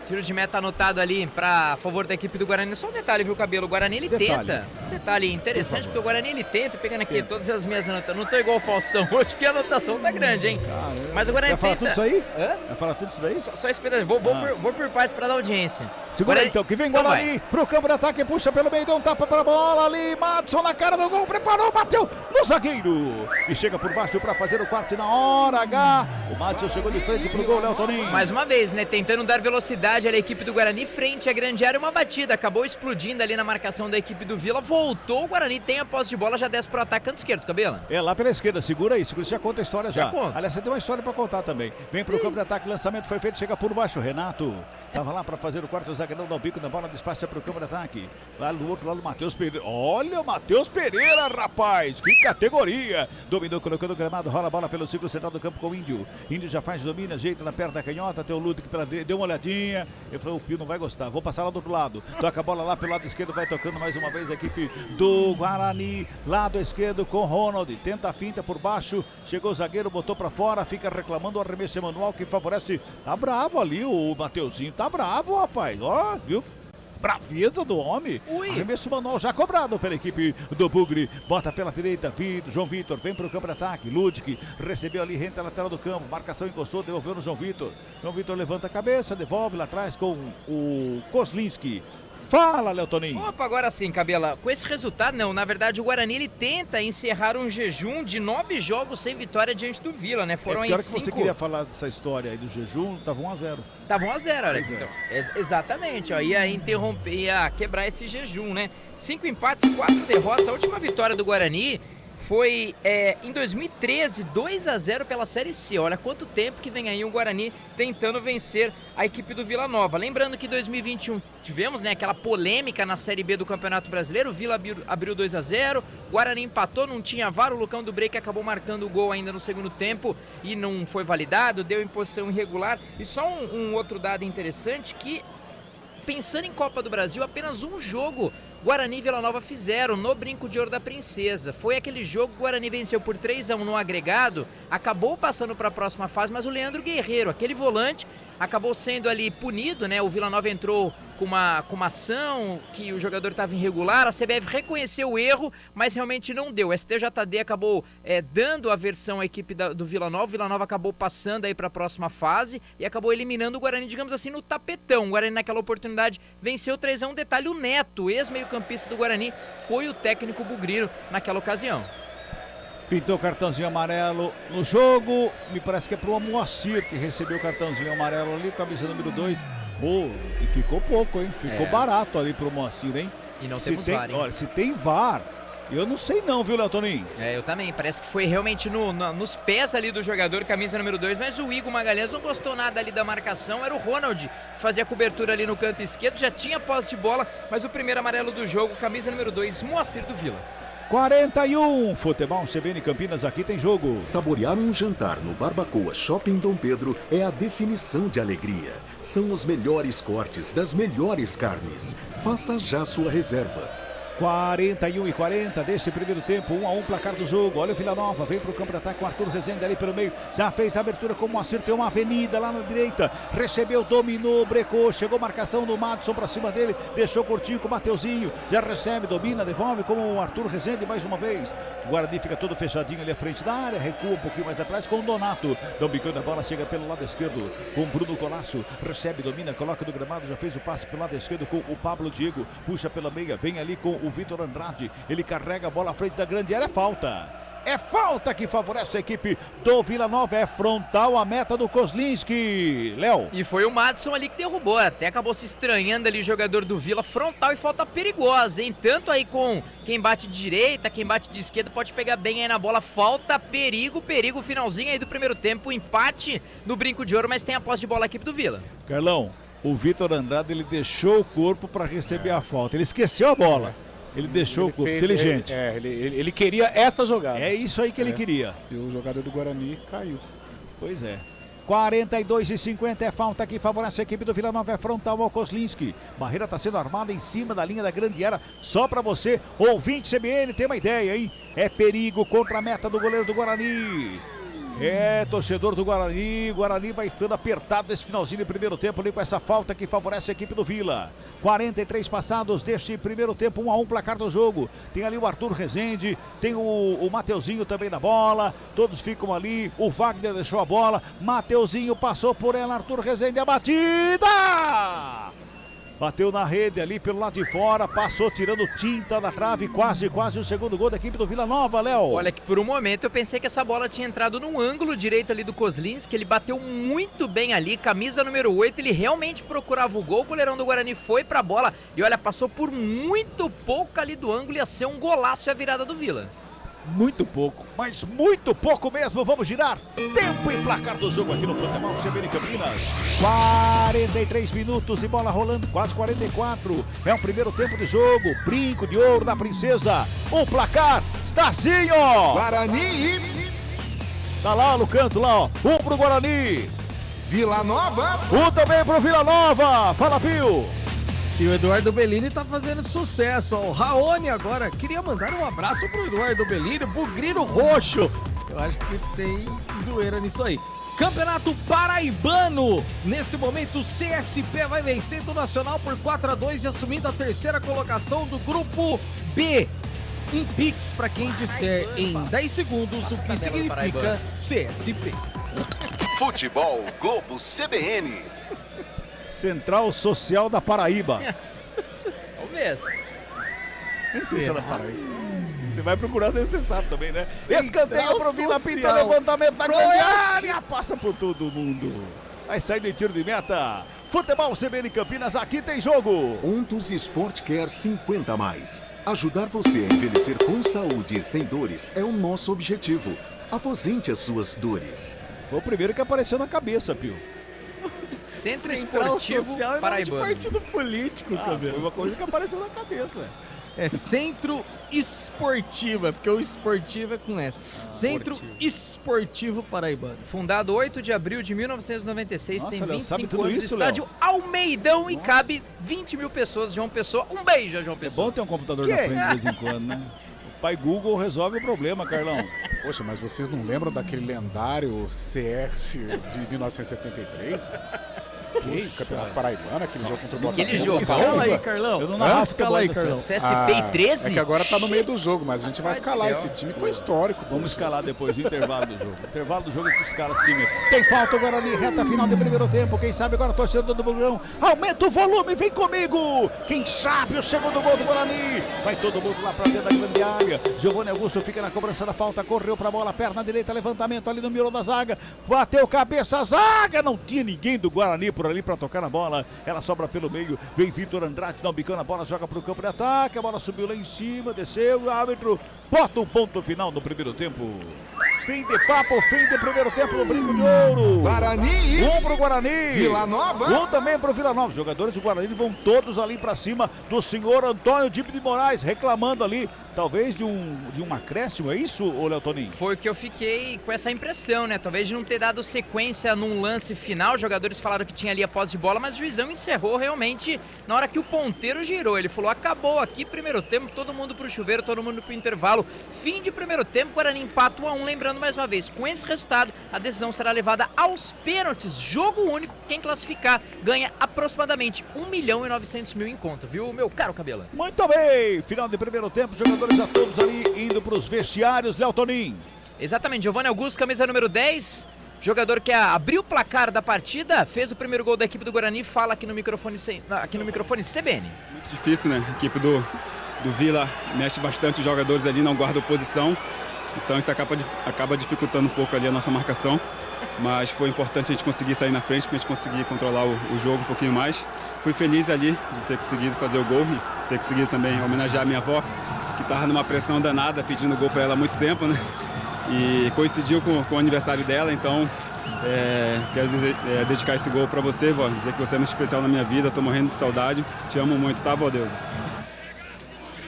S5: Tiro de meta anotado ali para favor da equipe do Guarani. Só um detalhe, viu, Cabelo? O Guarani ele tenta. Um detalhe interessante, porque o Guarani ele tenta, pegando aqui todas as minhas anotações. Não tô igual o Faustão hoje, que a anotação tá grande, hein? Mas o Guarani
S7: Vai falar tudo isso aí?
S5: Hã?
S7: Vai falar tudo isso daí?
S5: Só esperando. Vou por partes para dar audiência.
S7: Segura aí, então, que vem Guarani pro campo de ataque, puxa pelo meio, dá um tapa pra bola ali, Madison na cara do gol, preparou, bateu no zagueiro. E chega por baixo pra fazer o quarto na hora H. O Madison chegou de frente pro gol, Léo Toninho.
S5: Mais uma vez, né, tentando dar velocidade à equipe do Guarani, frente à grande área, uma batida, acabou explodindo ali na marcação da equipe do Vila, voltou, o Guarani tem a posse de bola, já desce pro atacante esquerdo, Cabelo.
S7: É lá pela esquerda, segura aí, já conta a história já.
S5: Conta.
S7: Aliás, você tem uma história pra contar também. Vem pro campo de ataque, lançamento foi feito, chega por baixo, Renato. Tava lá pra fazer o quarto, o zagueirão dá o bico na bola, despacha pro campo de ataque. Lá do outro lado, o Matheus Pereira. Olha o Matheus Pereira, rapaz, que categoria. Dominou, colocando o gramado, rola a bola pelo círculo central do campo com o Índio. Índio já faz domínio, ajeita na perna da canhota, tem o Ludwig pela deu uma olhadinha. Ele falou, o Pio não vai gostar, vou passar lá do outro lado. Toca a bola lá pelo lado esquerdo, vai tocando mais uma vez a equipe do Guarani. Lado esquerdo com Ronald, tenta a finta por baixo, chegou o zagueiro, botou pra fora, fica reclamando o arremesso manual que favorece. Tá bravo ali o Mateuzinho, tá bravo, rapaz, ó, viu? Braveza do homem. Arremesso manual já cobrado pela equipe do Bugre. Bota pela direita, João Vitor vem para o campo de ataque. Ludwig recebeu ali, renta a lateral do campo. Marcação encostou, devolveu no João Vitor. João Vitor levanta a cabeça, devolve lá atrás com o Kozlinski. Fala, Léo Toninho.
S5: Opa, agora sim, Cabela. Com esse resultado, não. Na verdade, o Guarani ele tenta encerrar um jejum de 9 jogos sem vitória diante do Vila, né? Foram
S7: pior
S5: em
S7: que você queria falar dessa história aí do jejum, tava 1-0.
S5: Tava 1-0, olha. Então, exatamente, ó. Ia interromper, ia quebrar esse jejum, né? 5 empates, 4 derrotas. A última vitória do Guarani foi em 2013, 2-0 pela Série C. Olha quanto tempo que vem aí o Guarani tentando vencer a equipe do Vila Nova. Lembrando que em 2021 tivemos, né, aquela polêmica na Série B do Campeonato Brasileiro. O Vila abriu 2-0, Guarani empatou, não tinha VAR. O Lucão do Break acabou marcando o gol ainda no segundo tempo e não foi validado, deu em posição irregular. E só um outro dado interessante que, pensando em Copa do Brasil, apenas um jogo Guarani e Vila Nova fizeram no Brinco de Ouro da Princesa. Foi aquele jogo que o Guarani venceu por 3-1 no agregado, acabou passando para a próxima fase, mas o Leandro Guerreiro, aquele volante, acabou sendo ali punido, né? O Vila Nova entrou com uma ação que o jogador estava irregular, a CBF reconheceu o erro, mas realmente não deu. O STJD acabou dando a versão à equipe do Vila Nova. O Vila Nova acabou passando aí para a próxima fase e acabou eliminando o Guarani, digamos assim, no tapetão. O Guarani naquela oportunidade venceu 3-1. Detalhe, o Neto, ex-meio-campista do Guarani, foi o técnico bugrino naquela ocasião.
S7: Pintou cartãozinho amarelo no jogo, me parece que é pro Moacir que recebeu o cartãozinho amarelo ali, camisa número 2. Pô, e ficou pouco, hein? Ficou barato ali pro Moacir, hein?
S5: E não temos VAR, hein?
S7: Olha, se tem VAR, eu não sei não, viu, Léo Toninho?
S5: Eu também, parece que foi realmente nos pés ali do jogador, camisa número 2, mas o Igor Magalhães não gostou nada ali da marcação, era o Ronald que fazia a cobertura ali no canto esquerdo, já tinha posse de bola, mas o primeiro amarelo do jogo, camisa número 2, Moacir do Vila.
S7: 41, Futebol CBN Campinas, aqui tem jogo.
S1: Saborear um jantar no Barbacoa Shopping Dom Pedro é a definição de alegria. São os melhores cortes das melhores carnes. Faça já sua reserva.
S7: 41-40 deste primeiro tempo, 1-1 placar do jogo. Olha o Vila Nova, vem para o campo de ataque com o Arthur Rezende ali pelo meio, já fez a abertura com o Moacir, tem uma avenida lá na direita, recebeu, dominou, brecou, chegou marcação do Madison para cima dele, deixou curtinho com o Mateuzinho, já recebe, domina, devolve com o Arthur Rezende mais uma vez. O Guarani fica todo fechadinho ali à frente da área, recua um pouquinho mais atrás com o Donato, então bicando a bola, chega pelo lado esquerdo com o Bruno Colasso, recebe, domina, coloca no gramado, já fez o passe pelo lado esquerdo com o Pablo Diego, puxa pela meia, vem ali com o Vitor Andrade, ele carrega a bola à frente da grande área, é falta. É falta que favorece a equipe do Vila Nova, é frontal a meta do Kozlinski, Léo.
S5: E foi o Madison ali que derrubou, até acabou se estranhando ali o jogador do Vila, frontal e falta perigosa, hein? Tanto aí com quem bate de direita, quem bate de esquerda pode pegar bem aí na bola, falta, perigo, finalzinho aí do primeiro tempo, empate no brinco de ouro, mas tem a posse de bola a equipe do Vila.
S7: Carlão, o Vitor Andrade, ele deixou o corpo para receber a falta, ele esqueceu a bola. Ele deixou o corpo, inteligente.
S6: Ele queria essa jogada.
S7: É isso aí que ele queria.
S6: E o jogador do Guarani caiu.
S7: Pois é. 42-50 é falta que favorece a equipe do Vila Nova, é frontal ao Kozlinski. Barreira está sendo armada em cima da linha da grande área. Só para você, ouvinte CBN, tem uma ideia, hein? É perigo contra a meta do goleiro do Guarani. É, torcedor do Guarani, o Guarani vai ficando apertado nesse finalzinho de primeiro tempo ali com essa falta que favorece a equipe do Vila. 43 passados deste primeiro tempo, 1-1 placar do jogo. Tem ali o Arthur Rezende, tem o Mateuzinho também na bola, todos ficam ali, o Wagner deixou a bola, Mateuzinho passou por ela, Arthur Rezende, a batida! Bateu na rede ali pelo lado de fora, passou tirando tinta da trave, quase o segundo gol da equipe do Vila Nova, Léo.
S5: Olha que por um momento eu pensei que essa bola tinha entrado no ângulo direito ali do Kozlinski, ele bateu muito bem ali, camisa número 8, ele realmente procurava o gol, o goleirão do Guarani foi pra bola e olha, passou por muito pouco ali do ângulo, ia ser um golaço e a virada do Vila.
S7: Muito pouco, mas muito pouco mesmo. Vamos girar tempo e placar do jogo aqui no Futebol CBN Campinas. 43 minutos de bola rolando, quase 44. É o primeiro tempo de jogo. Brinco de ouro da princesa. O placar está assim, ó.
S2: Guarani.
S7: Tá lá no canto, lá, ó. Um pro Guarani.
S2: Vila Nova.
S7: Um também pro Vila Nova. Fala, Pio.
S4: E o Eduardo Bellini tá fazendo sucesso. O Raoni agora queria mandar um abraço pro Eduardo Bellini, bugrino roxo. Eu acho que tem zoeira nisso aí. Campeonato Paraibano. Nesse momento o CSP vai vencendo o Nacional por 4-2 e assumindo a terceira colocação do grupo B. Um pix para quem disser em 10 segundos o que significa CSP.
S1: Futebol Globo CBN.
S7: Central Social da Paraíba.
S5: Talvez.
S7: Isso é da Paraíba. Você vai procurar, você sabe também, né? Escanteio pro Vila, pinta levantamento da grande área, passa por todo mundo. Vai sair de tiro de meta. Futebol CBN Campinas, aqui tem jogo.
S1: Ontus Sport Care 50+. Ajudar você a envelhecer com saúde e sem dores é o nosso objetivo. Aposente as suas dores.
S7: Foi o primeiro que apareceu na cabeça, Pio.
S5: Centro Esportivo Paraibano.
S4: De partido político,
S7: Foi uma coisa que apareceu na cabeça.
S4: É Centro Esportiva, porque o esportivo é com essa. Centro Esportivo Paraibano.
S5: Fundado 8 de abril de 1996,
S7: Nossa,
S5: tem
S7: Léo,
S5: 25
S7: sabe tudo
S5: anos,
S7: isso,
S5: estádio Almeidão e cabe 20 mil pessoas. João Pessoa, um beijo, João
S7: É
S5: Pessoa.
S7: bom ter um computador na frente de vez em quando, né? O pai Google resolve o problema, Carlão.
S6: Poxa, mas vocês não lembram daquele lendário CS de 1973? Que? Campeonato Paraibano, aquele jogo contra o Botafogo.
S5: Aquele jogo.
S4: Escala aí, Carlão.
S7: Eu não narrava
S4: Escala aí,
S7: futebol
S4: Carlão.
S5: CSP e 13?
S6: É que agora tá no meio do jogo, mas a gente vai escalar esse time que foi histórico.
S7: Vamos escalar depois do intervalo do jogo. Intervalo do jogo é que escala esse time. Tem falta o Guarani, reta final do primeiro tempo. Quem sabe agora torcedor do Bugão. Aumenta o volume, vem comigo. Quem sabe o segundo gol do Guarani. Vai todo mundo lá pra dentro da grande área. Giovanni Augusto fica na cobrança da falta, correu pra bola, perna direita, levantamento ali no miolo da zaga. Bateu cabeça, a zaga. Não tinha ninguém do Guarani por ali pra tocar na bola. Ela sobra pelo meio. Vem Vitor Andrade, dá um bicão na bola, joga pro campo de ataque. A bola subiu lá em cima, desceu. O árbitro bota um ponto final no primeiro tempo. Fim de papo, fim de primeiro tempo no Brinco de Ouro.
S2: Guarani.
S7: Um pro Guarani.
S2: Vila Nova.
S7: Um também pro Vila Nova. Os jogadores do Guarani vão todos ali pra cima do senhor Antônio Dibe de Moraes, reclamando ali, talvez de um acréscimo, é isso, ô Léo Toninho?
S5: Foi que eu fiquei com essa impressão, né? Talvez de não ter dado sequência num lance final. Os jogadores falaram que tinha ali a posse de bola, mas o juizão encerrou realmente na hora que o ponteiro girou. Ele falou, acabou aqui, primeiro tempo, todo mundo pro chuveiro, todo mundo pro intervalo. Fim de primeiro tempo, Guarani empata 1-1, lembrando mais uma vez, com esse resultado, a decisão será levada aos pênaltis. Jogo único, quem classificar ganha aproximadamente 1.900.000 em conta, viu, meu caro Cabela?
S7: Muito bem, final de primeiro tempo, jogadores já todos ali indo pros vestiários, Léo Toninho.
S5: Exatamente, Giovanni Augusto, camisa número 10, jogador que abriu o placar da partida, fez o primeiro gol da equipe do Guarani, fala aqui no microfone CBN.
S11: Muito difícil, né? A equipe do Vila mexe bastante os jogadores ali, não guarda posição. Então isso acaba dificultando um pouco ali a nossa marcação. Mas foi importante a gente conseguir sair na frente, para a gente conseguir controlar o jogo um pouquinho mais. Fui feliz ali de ter conseguido fazer o gol e ter conseguido também homenagear a minha avó, que estava numa pressão danada, pedindo gol para ela há muito tempo, né? E coincidiu com o aniversário dela, então quero dedicar esse gol para você, vó. Dizer que você é muito especial na minha vida, estou morrendo de saudade. Te amo muito, tá, vó Deusa?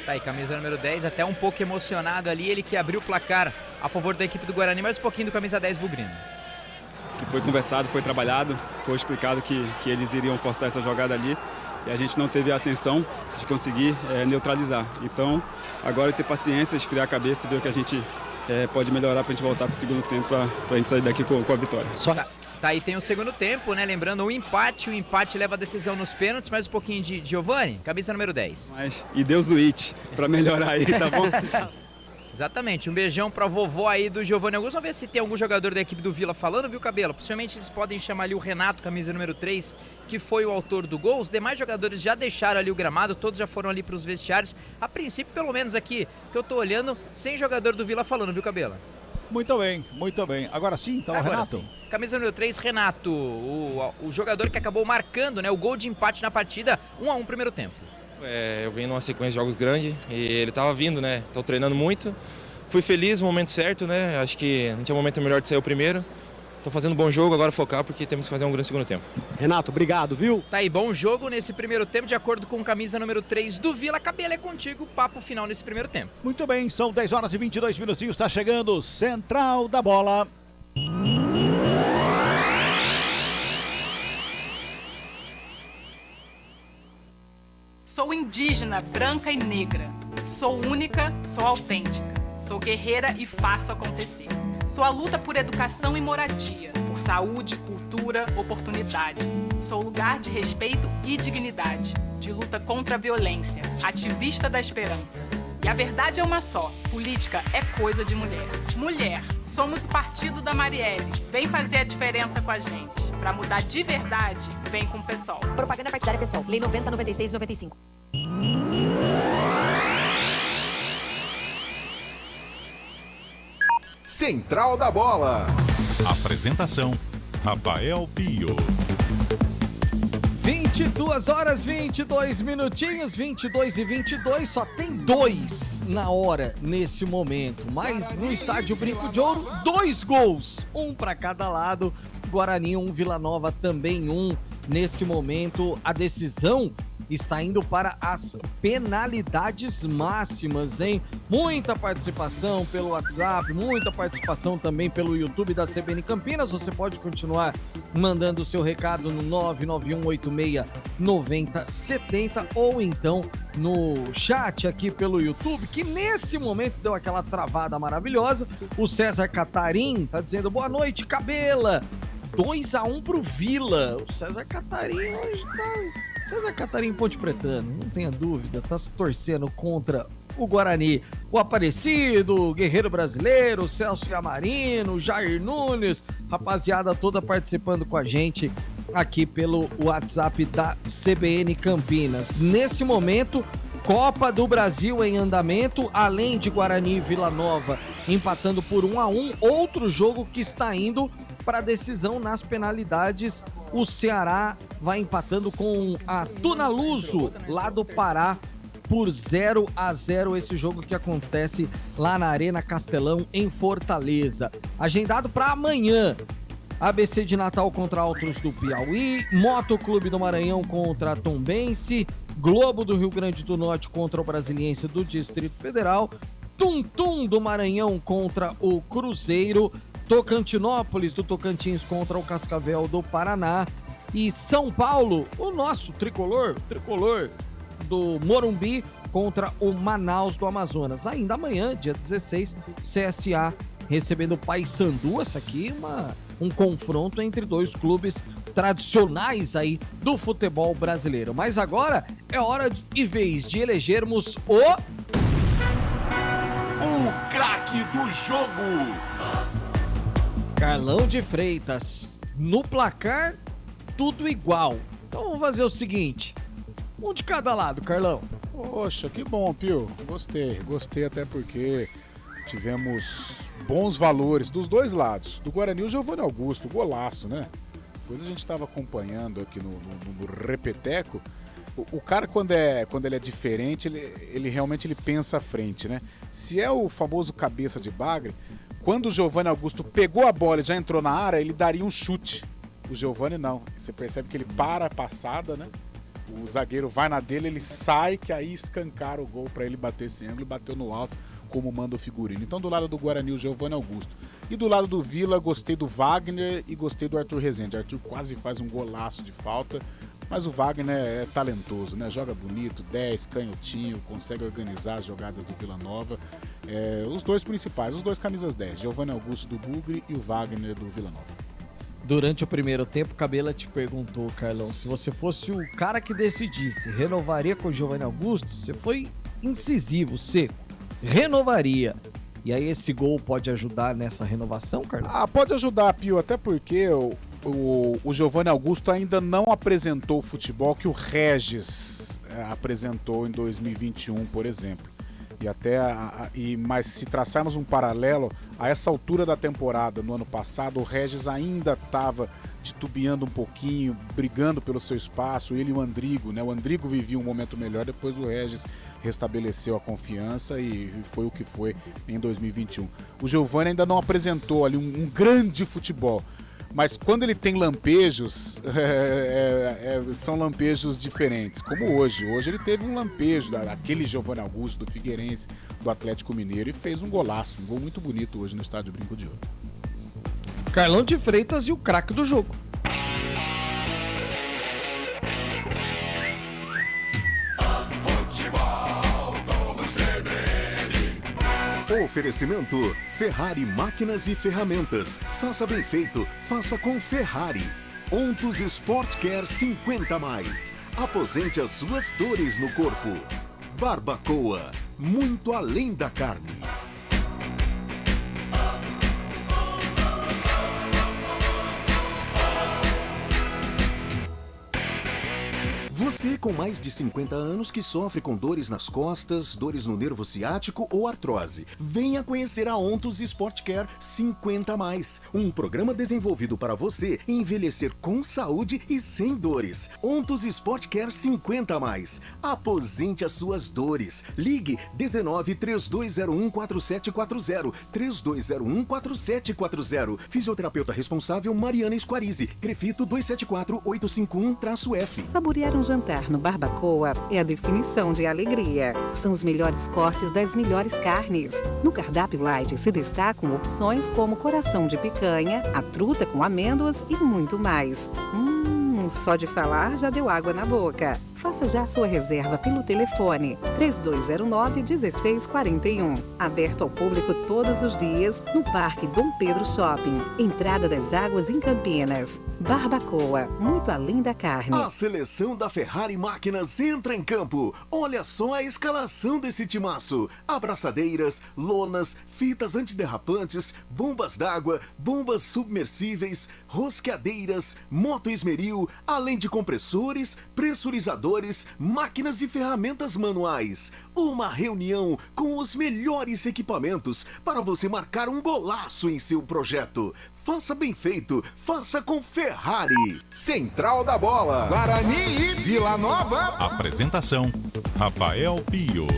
S5: Tá aí, camisa número 10, até um pouco emocionado ali, ele que abriu o placar a favor da equipe do Guarani, mais um pouquinho do camisa 10 Bugrino.
S11: Que foi conversado, foi trabalhado, foi explicado que eles iriam forçar essa jogada ali e a gente não teve a atenção de conseguir neutralizar. Então, agora é ter paciência, esfriar a cabeça e ver o que a gente pode melhorar para a gente voltar para o segundo tempo, para a gente sair daqui com a vitória.
S5: Tá aí, tem o segundo tempo, né? Lembrando o empate leva a decisão nos pênaltis, mais um pouquinho de Giovanni, camisa número 10.
S11: E Deus o it para melhorar aí, tá bom?
S5: Exatamente, um beijão pra vovó aí do Giovanni Augusto. Vamos ver se tem algum jogador da equipe do Vila falando, viu, Cabelo? Possivelmente eles podem chamar ali o Renato, camisa número 3, que foi o autor do gol. Os demais jogadores já deixaram ali o gramado, todos já foram ali pros vestiários. A princípio, pelo menos aqui, que eu tô olhando, sem jogador do Vila falando, viu, Cabelo?
S7: Muito bem, muito bem. Agora sim, então,
S5: Agora
S7: Renato.
S5: Sim. Camisa número 3, Renato, o jogador que acabou marcando, né, o gol de empate na partida, 1-1 primeiro tempo.
S12: Eu vim numa sequência de jogos grande e ele estava vindo, né? Tô treinando muito. Fui feliz no momento certo, né? Acho que não tinha momento melhor de sair o primeiro. Tô fazendo um bom jogo, agora focar porque temos que fazer um grande segundo tempo.
S4: Renato, obrigado, viu?
S5: Tá aí, bom jogo nesse primeiro tempo, de acordo com camisa número 3 do Vila. Cabelo é contigo, papo final nesse primeiro tempo.
S7: Muito bem, são 10 horas e 22 minutinhos, está chegando Central da Bola.
S9: Sou indígena, branca e negra. Sou única, sou autêntica. Sou guerreira e faço acontecer. Sou a luta por educação e moradia, por saúde, cultura, oportunidade. Sou lugar de respeito e dignidade, de luta contra a violência, ativista da esperança. E a verdade é uma só, política é coisa de mulher. Mulher, somos o partido da Marielle. Vem fazer a diferença com a gente. Pra mudar de verdade, vem com o PSOL.
S10: Propaganda partidária PSOL. Lei 90, 96, 95.
S2: Central da Bola.
S3: Apresentação: Rafael Pio.
S4: 22 horas, 22 minutinhos, 22 e 22, só tem 2 na hora nesse momento. Mas no estádio Brinco de Ouro, 2 gols, um para cada lado. Guarani 1, Vila Nova também 1. Nesse momento, a decisão está indo para as penalidades máximas, hein? Muita participação pelo WhatsApp, muita participação também pelo YouTube da CBN Campinas. Você pode continuar mandando o seu recado no 991869070 ou então no chat aqui pelo YouTube, que nesse momento deu aquela travada maravilhosa. O César Catarim tá dizendo: boa noite, Cabela. 2-1 pro Vila. O César Catarinho hoje tá... César Catarinho Ponte Pretano, não tenha dúvida, tá torcendo contra o Guarani. O Aparecido, o Guerreiro Brasileiro, o Celso Yamarino, o Jair Nunes, rapaziada toda participando com a gente aqui pelo WhatsApp da CBN Campinas. Nesse momento, Copa do Brasil em andamento, além de Guarani e Vila Nova empatando por 1-1, outro jogo que está indo para decisão nas penalidades. O Ceará vai empatando com a Tunaluso, lá do Pará, por 0-0, esse jogo que acontece lá na Arena Castelão, em Fortaleza. Agendado para amanhã, ABC de Natal contra Altos do Piauí, Motoclube do Maranhão contra a Tombense, Globo do Rio Grande do Norte contra o Brasiliense do Distrito Federal, Tum-Tum do Maranhão contra o Cruzeiro, Tocantinópolis do Tocantins contra o Cascavel do Paraná e São Paulo, o nosso tricolor do Morumbi contra o Manaus do Amazonas. Ainda amanhã, dia 16, CSA recebendo o Paysandu. Essa aqui um confronto entre dois clubes tradicionais aí do futebol brasileiro. Mas agora é hora e vez de elegermos o
S1: craque do jogo.
S4: Carlão de Freitas. No placar, tudo igual. Então vamos fazer o seguinte: um de cada lado, Carlão.
S6: Poxa, que bom, Pio. Gostei até porque tivemos bons valores dos dois lados. Do Guarani, o Giovanni Augusto, golaço, né? Depois a gente estava acompanhando aqui no Repeteco. O cara, quando ele é diferente, ele realmente pensa à frente, né? Se é o famoso cabeça de bagre, quando o Giovanni Augusto pegou a bola e já entrou na área, ele daria um chute. O Giovanni não. Você percebe que ele para a passada, né? O zagueiro vai na dele, ele sai, que aí escancara o gol para ele bater esse ângulo e bateu no alto, como manda o figurino. Então, do lado do Guarani, o Giovanni Augusto. E do lado do Vila, gostei do Wagner e gostei do Arthur Rezende. Arthur quase faz um golaço de falta, mas o Wagner é talentoso, né? Joga bonito, 10, canhotinho, consegue organizar as jogadas do Vila Nova. Os dois principais, os dois camisas 10, Giovanni Augusto do Bugre e o Wagner do Vila Nova.
S4: Durante o primeiro tempo, Cabela te perguntou, Carlão, se você fosse o cara que decidisse, renovaria com o Giovanni Augusto? Você foi incisivo, seco. Renovaria. E aí esse gol pode ajudar nessa renovação, Carlão?
S6: Pode ajudar, Pio, até porque o Giovanni Augusto ainda não apresentou o futebol que o Regis apresentou em 2021, por exemplo. Mas se traçarmos um paralelo, a essa altura da temporada, no ano passado, o Regis ainda estava titubeando um pouquinho, brigando pelo seu espaço, ele e o Andrigo, né? O Andrigo vivia um momento melhor, depois o Regis restabeleceu a confiança e foi o que foi em 2021. O Giovanni ainda não apresentou ali um grande futebol, mas quando ele tem lampejos, são lampejos diferentes, como hoje. Hoje ele teve um lampejo daquele Giovanni Augusto, do Figueirense, do Atlético Mineiro, e fez um golaço, um gol muito bonito hoje no Estádio Brinco de Ouro.
S4: Carlão de Freitas e o craque do jogo.
S1: Oferecimento Ferrari Máquinas e Ferramentas. Faça bem feito, faça com Ferrari. Ontus Sport Care 50+. Aposente as suas dores no corpo. Barbacoa, muito além da carne. Você com mais de 50 anos que sofre com dores nas costas, dores no nervo ciático ou artrose, venha conhecer a Ontus Sport Care 50+. Um programa desenvolvido para você envelhecer com saúde e sem dores. Ontus Sport Care 50+. Aposente as suas dores. Ligue 19-3201-4740. 3201-4740. Fisioterapeuta responsável Mariana Esquarize. Grefito 274851-F.
S8: Saborear um jantar no Barbacoa é a definição de alegria. São os melhores cortes das melhores carnes. No cardápio light se destacam opções como coração de picanha, a truta com amêndoas e muito mais. Só de falar já deu água na boca. Faça já sua reserva pelo telefone 3209-1641. Aberto ao público todos os dias no Parque Dom Pedro Shopping. Entrada das Águas em Campinas. Barbacoa, muito além da carne.
S1: A seleção da Ferrari Máquinas entra em campo. Olha só a escalação desse timaço. Abraçadeiras, lonas, fitas antiderrapantes, bombas d'água, bombas submersíveis, rosqueadeiras, moto esmeril, além de compressores, pressurizadores, máquinas e ferramentas manuais. Uma reunião com os melhores equipamentos para você marcar um golaço em seu projeto. Faça bem feito, faça com Ferrari.
S2: Central da Bola. Guarani e Vila Nova.
S3: Apresentação: Rafael Pio.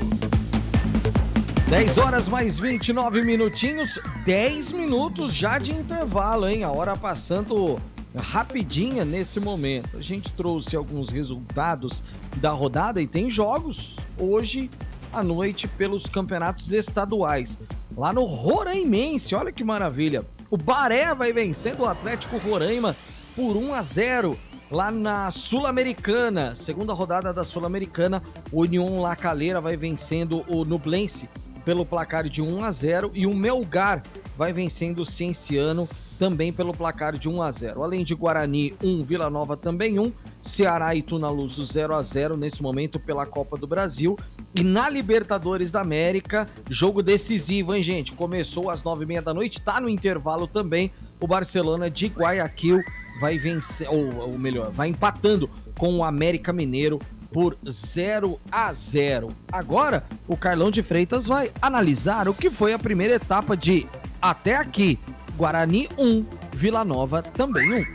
S4: 10 horas mais 29 minutinhos, 10 minutos já de intervalo, hein? A hora passando rapidinha nesse momento. A gente trouxe alguns resultados da rodada e tem jogos hoje à noite pelos campeonatos estaduais. Lá no Roraimense, olha que maravilha. O Baré vai vencendo o Atlético Roraima por 1-0 lá na Sul-Americana. Segunda rodada da Sul-Americana, o União La Calera vai vencendo o Nublense pelo placar de 1-0 e o Melgar vai vencendo o Cienciano também pelo placar de 1-0. Além de Guarani 1, Vila Nova também 1, Ceará e Tunaluso 0-0 nesse momento pela Copa do Brasil. E na Libertadores da América, jogo decisivo, hein, gente? Começou às 9h30 da noite, tá no intervalo também. O Barcelona de Guayaquil vai vencer, ou melhor, vai empatando com o América Mineiro por 0-0. Agora, o Carlão de Freitas vai analisar o que foi a primeira etapa de até aqui. Guarani 1, Vila Nova também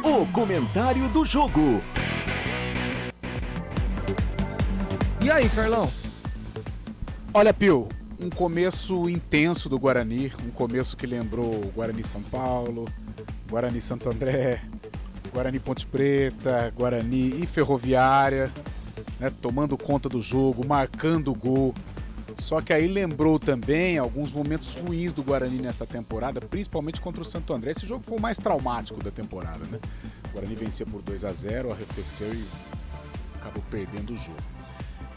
S4: 1.
S1: O comentário do jogo.
S4: E aí, Carlão?
S6: Olha, Pio, um começo intenso do Guarani, um começo que lembrou Guarani São Paulo, Guarani Santo André, Guarani Ponte Preta, Guarani e Ferroviária, né, tomando conta do jogo, marcando o gol. Só que aí lembrou também alguns momentos ruins do Guarani nesta temporada, principalmente contra o Santo André. Esse jogo foi o mais traumático da temporada, né? O Guarani vencia por 2-0, arrefeceu e acabou perdendo o jogo.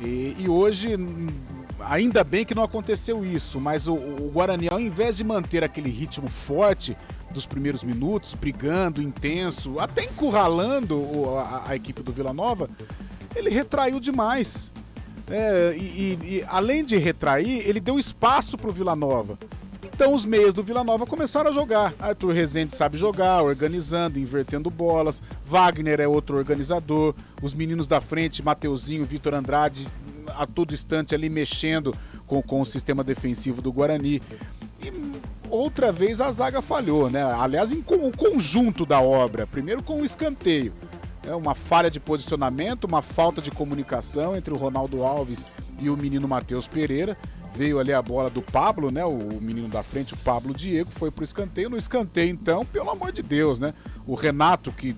S6: E hoje, ainda bem que não aconteceu isso, mas o Guarani, ao invés de manter aquele ritmo forte dos primeiros minutos, brigando, intenso, até encurralando a equipe do Vila Nova, ele retraiu demais. E além de retrair, ele deu espaço para o Vila Nova. Então os meias do Vila Nova começaram a jogar. Arthur Rezende sabe jogar, organizando, invertendo bolas. Wagner é outro organizador. Os meninos da frente, Mateuzinho, Vitor Andrade, a todo instante ali mexendo com o sistema defensivo do Guarani. E outra vez a zaga falhou, né? Aliás, o conjunto da obra. Primeiro com o escanteio. Uma falha de posicionamento, uma falta de comunicação entre o Ronaldo Alves e o menino Matheus Pereira. Veio ali a bola do Pablo, né? O menino da frente, o Pablo Diego, foi pro escanteio. No escanteio, então, pelo amor de Deus, né? O Renato, que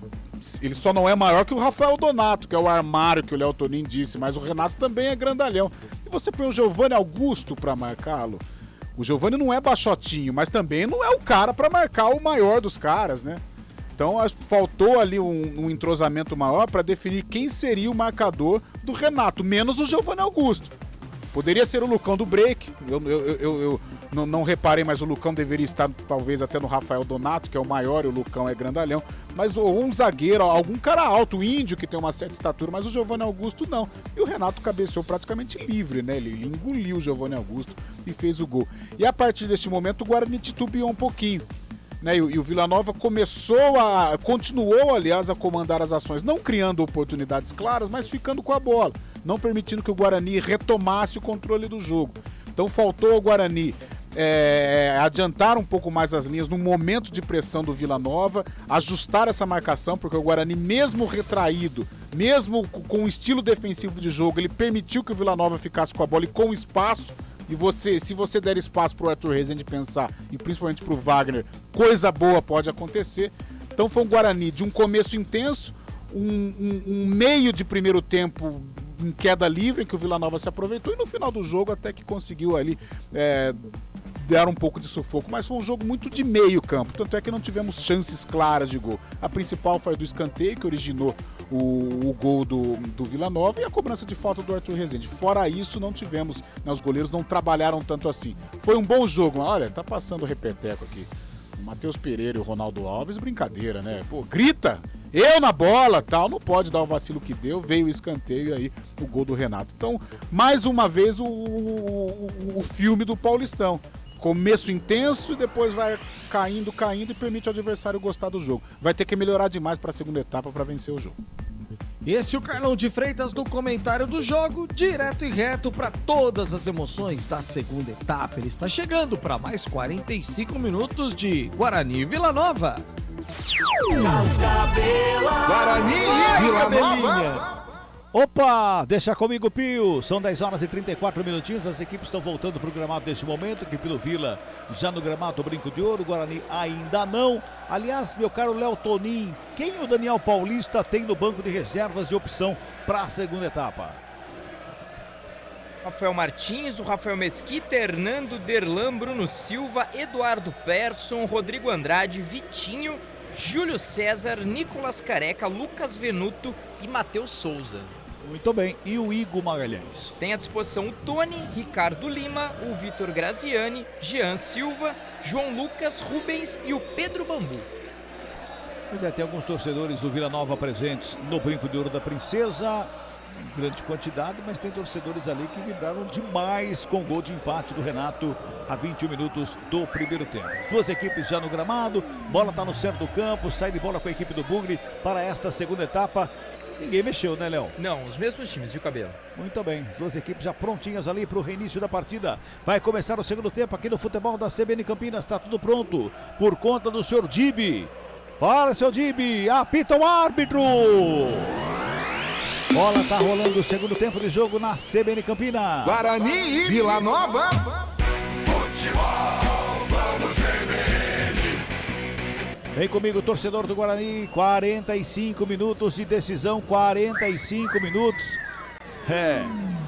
S6: ele só não é maior que o Rafael Donato, que é o armário que o Léo Tonin disse, mas o Renato também é grandalhão. E você põe o Giovani Augusto para marcá-lo. O Giovani não é baixotinho, mas também não é o cara para marcar o maior dos caras, né? Então faltou ali um entrosamento maior para definir quem seria o marcador do Renato, menos o Giovani Augusto. Poderia ser o Lucão do break, eu não reparei, mas o Lucão deveria estar talvez até no Rafael Donato, que é o maior, e o Lucão é grandalhão. Mas um zagueiro, algum cara alto, o Índio, que tem uma certa estatura, mas o Giovani Augusto não. E o Renato cabeceou praticamente livre, né? Ele engoliu o Giovani Augusto e fez o gol. E a partir deste momento o Guarani titubeou um pouquinho. Né, e o Vila Nova continuou, aliás, a comandar as ações, não criando oportunidades claras, mas ficando com a bola, não permitindo que o Guarani retomasse o controle do jogo. Então faltou ao Guarani adiantar um pouco mais as linhas no momento de pressão do Vila Nova, ajustar essa marcação, porque o Guarani, mesmo retraído, mesmo com o estilo defensivo de jogo, ele permitiu que o Vila Nova ficasse com a bola e com espaço. E se você der espaço para o Arthur Rezende pensar, e principalmente para o Wagner, coisa boa pode acontecer. Então foi um Guarani de um começo intenso, um meio de primeiro tempo em queda livre, em que o Vila Nova se aproveitou, e no final do jogo até que conseguiu ali dar um pouco de sufoco. Mas foi um jogo muito de meio campo, tanto é que não tivemos chances claras de gol. A principal foi do escanteio, que originou o gol do Vila Nova e a cobrança de falta do Arthur Rezende. Fora isso, não tivemos, né, os goleiros não trabalharam tanto assim. Foi um bom jogo, mas olha, tá passando o repeteco aqui. O Matheus Pereira e o Ronaldo Alves, brincadeira, né? Pô, grita! Eu na bola, tal, não pode dar o vacilo que deu, veio o escanteio e aí o gol do Renato. Então, mais uma vez o filme do Paulistão. Começo intenso e depois vai caindo e permite ao adversário gostar do jogo. Vai ter que melhorar demais para a segunda etapa para vencer o jogo.
S4: Esse é o Carlão de Freitas no comentário do jogo, direto e reto para todas as emoções da segunda etapa. Ele está chegando para mais 45 minutos de Guarani e Vila Nova.
S2: Guarani e Vila Nova.
S7: Opa, deixa comigo, Pio. São 10 horas e 34 minutinhos. As equipes estão voltando para o gramado neste momento. Equipe do Vila já no gramado, Brinco de Ouro. Guarani ainda não. Aliás, meu caro Léo Tonin, quem o Daniel Paulista tem no banco de reservas de opção para a segunda etapa?
S5: Rafael Martins, o Rafael Mesquita, Hernando, Derlan, Bruno Silva, Eduardo Persson, Rodrigo Andrade, Vitinho, Júlio César, Nicolas Careca, Lucas Venuto e Matheus Souza.
S7: Muito bem, e o Igor Magalhães?
S5: Tem à disposição o Tony, Ricardo Lima, o Vitor Graziani, Jean Silva, João Lucas, Rubens e o Pedro Bambu.
S7: Pois é, tem alguns torcedores do Vila Nova presentes no Brinco de Ouro da Princesa, em grande quantidade, mas tem torcedores ali que vibraram demais com o gol de empate do Renato a 21 minutos do primeiro tempo. As duas equipes já no gramado, bola está no centro do campo, sai de bola com a equipe do Bugre para esta segunda etapa. Ninguém mexeu, né, Léo?
S5: Não, os mesmos times, viu, Cabelo?
S7: Muito bem, as duas equipes já prontinhas ali para o reinício da partida. Vai começar o segundo tempo aqui no futebol da CBN Campinas, está tudo pronto por conta do senhor Dibi. Fala, seu Dibi, apita o árbitro! Bola tá rolando o segundo tempo de jogo na CBN Campinas.
S2: Guarani e Vila Nova.
S1: Futebol, vamos CBN.
S7: Vem comigo, torcedor do Guarani. 45 minutos de decisão, 45 minutos.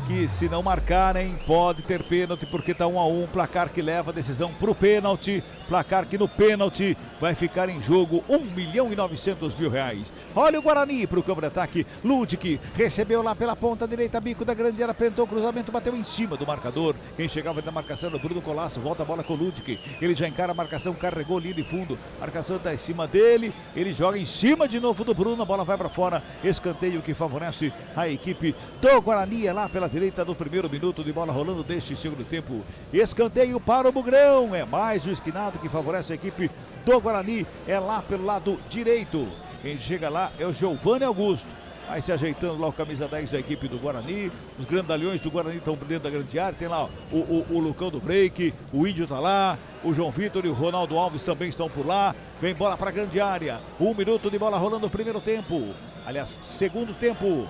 S7: Que se não marcarem, pode ter pênalti, porque tá 1-1, placar que leva a decisão pro pênalti, placar que no pênalti vai ficar em jogo R$1.900.000. Olha o Guarani pro campo de ataque, Ludic recebeu lá pela ponta direita, bico da grande área, tentou o cruzamento, bateu em cima do marcador, quem chegava na marcação do Bruno Colasso, volta a bola com o Ludic, ele já encara a marcação, carregou linha de fundo, marcação tá em cima dele, ele joga em cima de novo do Bruno, a bola vai para fora, escanteio que favorece a equipe do Guarani, é lá pela direita do primeiro minuto de bola rolando deste segundo tempo. Escanteio para o Bugrão, é mais o esquinado que favorece a equipe do Guarani, é lá pelo lado direito. Quem chega lá é o Giovanni Augusto. Vai se ajeitando lá o camisa 10 da equipe do Guarani. Os grandalhões do Guarani estão dentro da grande área. Tem lá o Lucão do break, o Índio tá lá, o João Vitor e o Ronaldo Alves também estão por lá. Vem bola para a grande área. 1 minuto de bola rolando no primeiro tempo. Aliás, segundo tempo.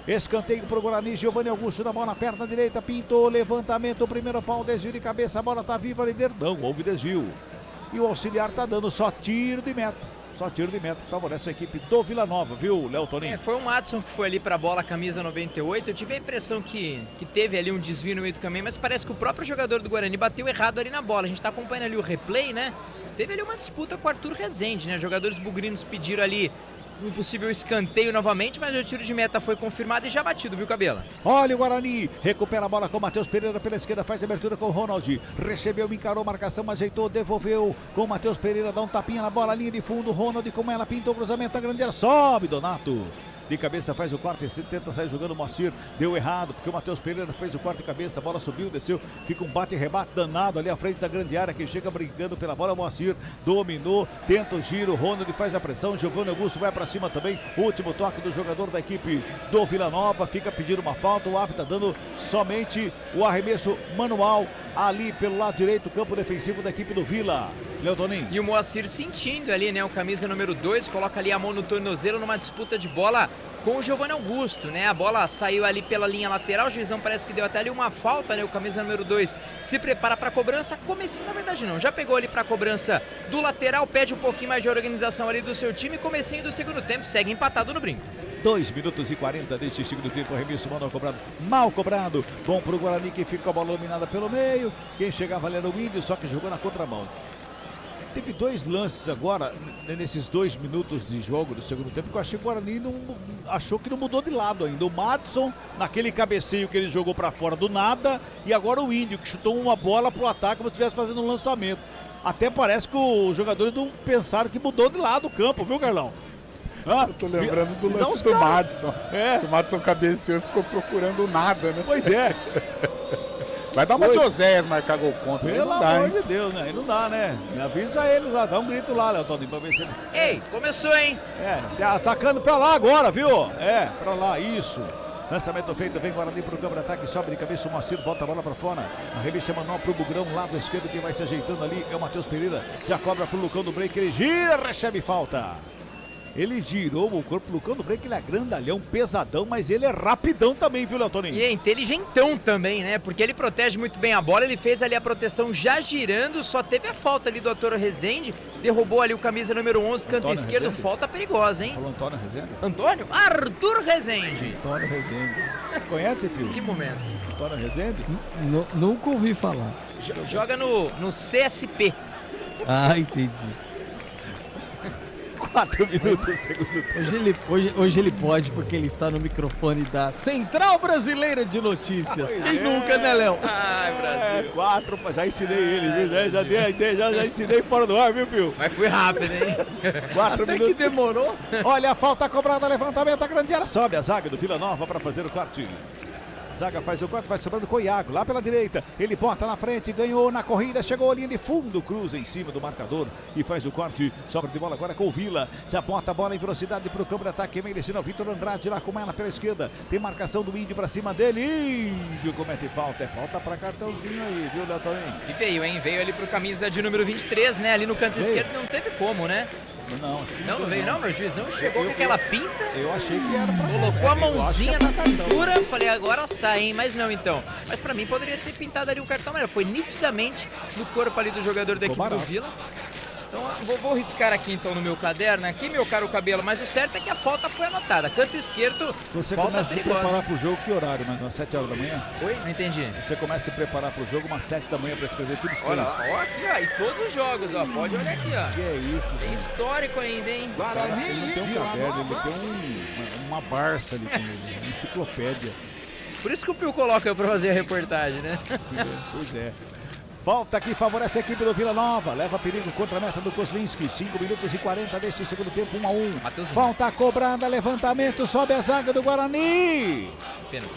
S7: Escanteio para o Guarani, Giovanni Augusto na bola na perna direita, pintou, levantamento, o primeiro pau, desvio de cabeça, a bola tá viva ali dentro, não houve desvio. E o auxiliar tá dando só tiro de meta. Só tiro de meta que favorece a equipe do Vila Nova, viu, Léo Toninho?
S5: Foi um Adson que foi ali pra bola, camisa 98. Eu tive a impressão que teve ali um desvio no meio do caminho, mas parece que o próprio jogador do Guarani bateu errado ali na bola. A gente tá acompanhando ali o replay, né? Teve ali uma disputa com o Arthur Rezende, né? Jogadores bugrinos pediram ali um possível escanteio novamente, mas o tiro de meta foi confirmado e já batido, viu, Cabela?
S7: Olha o Guarani, recupera a bola com o Matheus Pereira pela esquerda, faz a abertura com o Ronald, recebeu, encarou, marcação, ajeitou, devolveu com o Matheus Pereira, dá um tapinha na bola, linha de fundo, Ronald com ela, pintou o cruzamento, a grande área, sobe, Donato. De cabeça faz o quarto e tenta sair jogando o Moacir. Deu errado, porque o Matheus Pereira fez o quarto de cabeça. A bola subiu, desceu. Fica um bate e rebate danado ali à frente da grande área. Quem chega brincando pela bola, o Moacir dominou. Tenta o giro. Ronald faz a pressão. Giovanni Augusto vai para cima também. Último toque do jogador da equipe do Vila Nova. Fica pedindo uma falta. O árbitro está dando somente o arremesso manual ali pelo lado direito, campo defensivo da equipe do Vila. Leotoninho.
S5: E o Moacir sentindo ali, né? O camisa número 2, coloca ali a mão no tornozelo numa disputa de bola com o Giovanni Augusto, né? A bola saiu ali pela linha lateral, o juizão parece que deu até ali uma falta, né? O camisa número 2 se prepara para a cobrança, comecinho na verdade não, já pegou ali para a cobrança do lateral, pede um pouquinho mais de organização ali do seu time, comecinho do segundo tempo, segue empatado no brinco.
S7: 2 minutos e 40 deste segundo tempo, arremesso mal cobrado, bom pro Guarani que fica com a bola dominada pelo meio, quem chegava ali era o Índio, só que jogou na contramão. Teve dois lances agora, nesses 2 minutos de jogo do segundo tempo, que eu achei que o Guarani achou que não mudou de lado ainda. O Madison, naquele cabeceio que ele jogou pra fora do nada, e agora o Índio, que chutou uma bola pro ataque como se estivesse fazendo um lançamento. Até parece que os jogadores não pensaram que mudou de lado o campo, viu, Carlão?
S6: Ah, eu tô lembrando do lance do Madison. O Madison cabeceou e ficou procurando nada, né?
S7: Pois é.
S6: Vai dar uma de Oséias marcar gol contra.
S7: Pelo amor de Deus, né? Aí não dá, né? Avisa eles lá, dá um grito lá, Léo Toninho, pra ver se eles...
S5: Ei, começou, hein?
S7: Tá atacando pra lá agora, viu? Pra lá, isso. Lançamento feito, vem Guarani pro campo de ataque, sobe de cabeça o Moacir, bota a bola pra fora. A revista manual pro Bugrão, lado esquerdo, quem vai se ajeitando ali é o Matheus Pereira. Já cobra pro Lucão do Break, ele gira, recebe falta. Ele girou o corpo, o Lucão do Break, ele é grandalhão, pesadão, mas ele é rapidão também, viu, Léo Toninho?
S5: E é inteligentão também, né? Porque ele protege muito bem a bola, ele fez ali a proteção já girando, só teve a falta ali do Arthur Rezende, derrubou ali o camisa número 11, canto
S7: Antônio
S5: esquerdo,
S7: Rezende?
S5: falta perigosa, hein?
S7: Falou Antônio Rezende?
S5: Antônio? Arthur Rezende.
S7: Antônio Rezende. Conhece, Pio?
S5: Que momento?
S7: Antônio Rezende?
S4: Nunca ouvi falar.
S5: Joga no CSP.
S4: Ah, entendi.
S7: 4 minutos, segundo tempo.
S4: Hoje ele pode, porque ele está no microfone da Central Brasileira de Notícias. Quem nunca, né, Léo?
S5: Ai, Brasil.
S7: 4, já ensinei ele, viu? Já ensinei fora do ar, viu, Pio?
S5: Mas foi rápido, hein?
S7: 4
S4: Até
S7: minutos.
S4: que demorou.
S7: Olha a falta cobrada, levantamento, a grande área. Sobe a zaga do Vila Nova para fazer o quarto. Zaga faz o quarto, vai sobrando com o Iago, lá pela direita. Ele bota na frente, ganhou na corrida, chegou a linha de fundo, cruza em cima do marcador e faz o corte. Sobra de bola agora com o Vila. Já bota a bola em velocidade para o campo de ataque. Merecendo o Vitor Andrade lá com ela pela esquerda. Tem marcação do Índio para cima dele. Índio comete falta. É falta para cartãozinho aí, viu, Léo Toninho?
S5: E veio, hein? Veio ali pro camisa de número 23, né? Ali no canto esquerdo não teve como, né?
S7: Não
S5: veio não, meu juizão chegou com aquela pinta.
S7: Eu achei que era pra...
S5: Colocou a mãozinha na cintura, falei, agora sai, hein? Mas não, então. Mas pra mim poderia ter pintado ali um cartão amarelo. Foi nitidamente no corpo ali do jogador da equipe do Vila. Então vou riscar aqui então no meu caderno, aqui meu caro Cabelo, mas o certo é que a falta foi anotada. Canto esquerdo,
S7: Você
S5: falta
S7: começa a se
S5: perigosa.
S7: preparar pro jogo, que horário? Umas 7 horas da manhã?
S5: Oi? Não entendi.
S7: Você começa a se preparar pro jogo umas 7 da manhã para escrever tudo isso.
S5: Olha, ó, aqui, ó, e todos os jogos, ó, pode olhar aqui, ó.
S7: Que é isso,
S5: Tem
S7: gente.
S5: histórico ainda, hein?
S7: Ele não tem um caderno, ele tem uma Barça ali com ele, uma enciclopédia.
S5: Por isso que o Pio coloca eu pra fazer a reportagem, né?
S7: Pois é. Falta que favorece a equipe do Vila Nova. Leva perigo contra a meta do Kozlinski. 5 minutos e 40 deste segundo tempo, 1-1. Falta cobrada, levantamento, sobe a zaga do Guarani.
S5: Pênalti.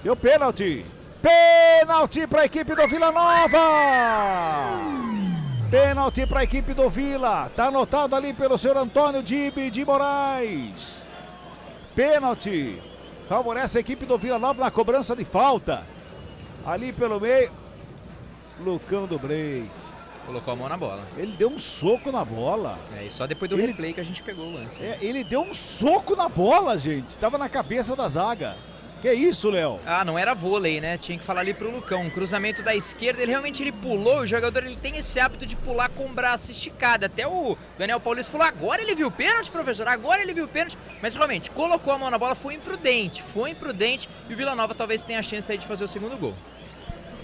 S7: Deu pênalti. Pênalti para a equipe do Vila Nova. Pênalti para a equipe do Vila. Tá anotado ali pelo senhor Antônio de Moraes. Pênalti. Favorece a equipe do Vila Nova na cobrança de falta. Ali pelo meio. Lucão do Break.
S5: Colocou a mão na bola.
S7: Ele deu um soco na bola.
S5: E só depois do replay que a gente pegou o lance.
S7: Ele deu um soco na bola, gente. Tava na cabeça da zaga. Que isso, Léo?
S5: Ah, não era vôlei, né? Tinha que falar ali pro Lucão. Um cruzamento da esquerda, ele realmente pulou. O jogador ele tem esse hábito de pular com o braço esticado. Até o Daniel Paulista falou, agora ele viu o pênalti, professor, agora ele viu o pênalti. Mas realmente, colocou a mão na bola, foi imprudente. E o Vila Nova talvez tenha a chance aí de fazer o segundo gol.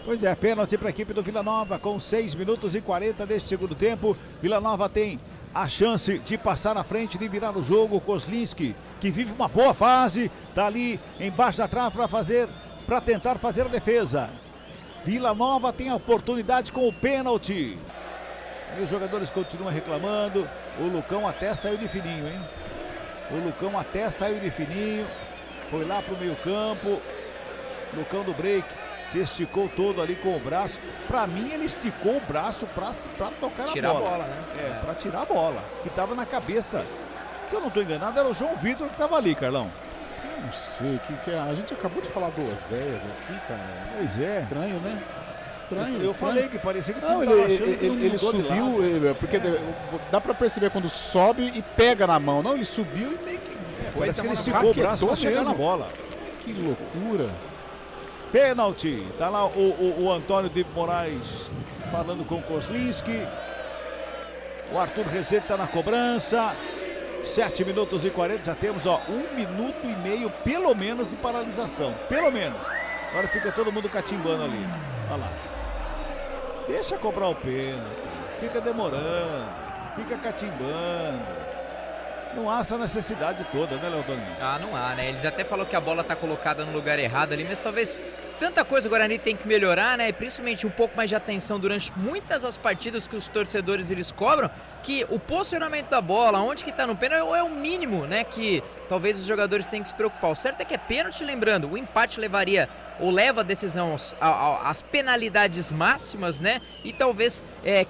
S7: Pois é, pênalti para a equipe do Vila Nova com 6 minutos e 40 deste segundo tempo. Vila Nova tem a chance de passar na frente, de virar o jogo. Kozlinski, que vive uma boa fase, tá ali embaixo da trave para tentar fazer a defesa. Vila Nova tem a oportunidade com o pênalti. E os jogadores continuam reclamando. O Lucão até saiu de fininho, hein? Foi lá pro meio campo. Lucão do Break. Se esticou todo ali com o braço. Pra mim, ele esticou o braço pra tocar
S5: tirar
S7: a bola.
S5: A bola, né?
S7: Pra tirar a bola, que tava na cabeça. Se eu não tô enganado, era o João Vitor que tava ali, Carlão.
S6: Eu não sei, a gente acabou de falar do Oséias aqui, cara.
S7: Pois é.
S6: Estranho, né? Estranho.
S7: Eu falei que parecia que
S6: não, ele subiu, porque dá pra perceber quando sobe e pega na mão. Não, ele subiu e meio que...
S7: parece que ele esticou o braço pra chegar na bola.
S6: Que loucura.
S7: Pênalti, tá lá o Antônio de Moraes falando com o Kozlinski. O Arthur Rezende tá na cobrança. 7 minutos e 40, já temos 1 minuto e meio pelo menos de paralisação, pelo menos. Agora fica todo mundo catimbando ali, olha lá. Deixa cobrar o pênalti. fica demorando, fica catimbando. Não há essa necessidade toda, né, Léo Toninho?
S5: Ah, não há, né? Eles até falou que a bola tá colocada no lugar errado ali, mas talvez tanta coisa o Guarani tem que melhorar, né? E principalmente um pouco mais de atenção durante muitas das partidas que os torcedores eles cobram, que o posicionamento da bola, onde que tá no pênalti, é o mínimo, né? Que talvez os jogadores tenham que se preocupar. O certo é que é pênalti, lembrando, o empate levaria ou leva a decisão às penalidades máximas, né? E talvez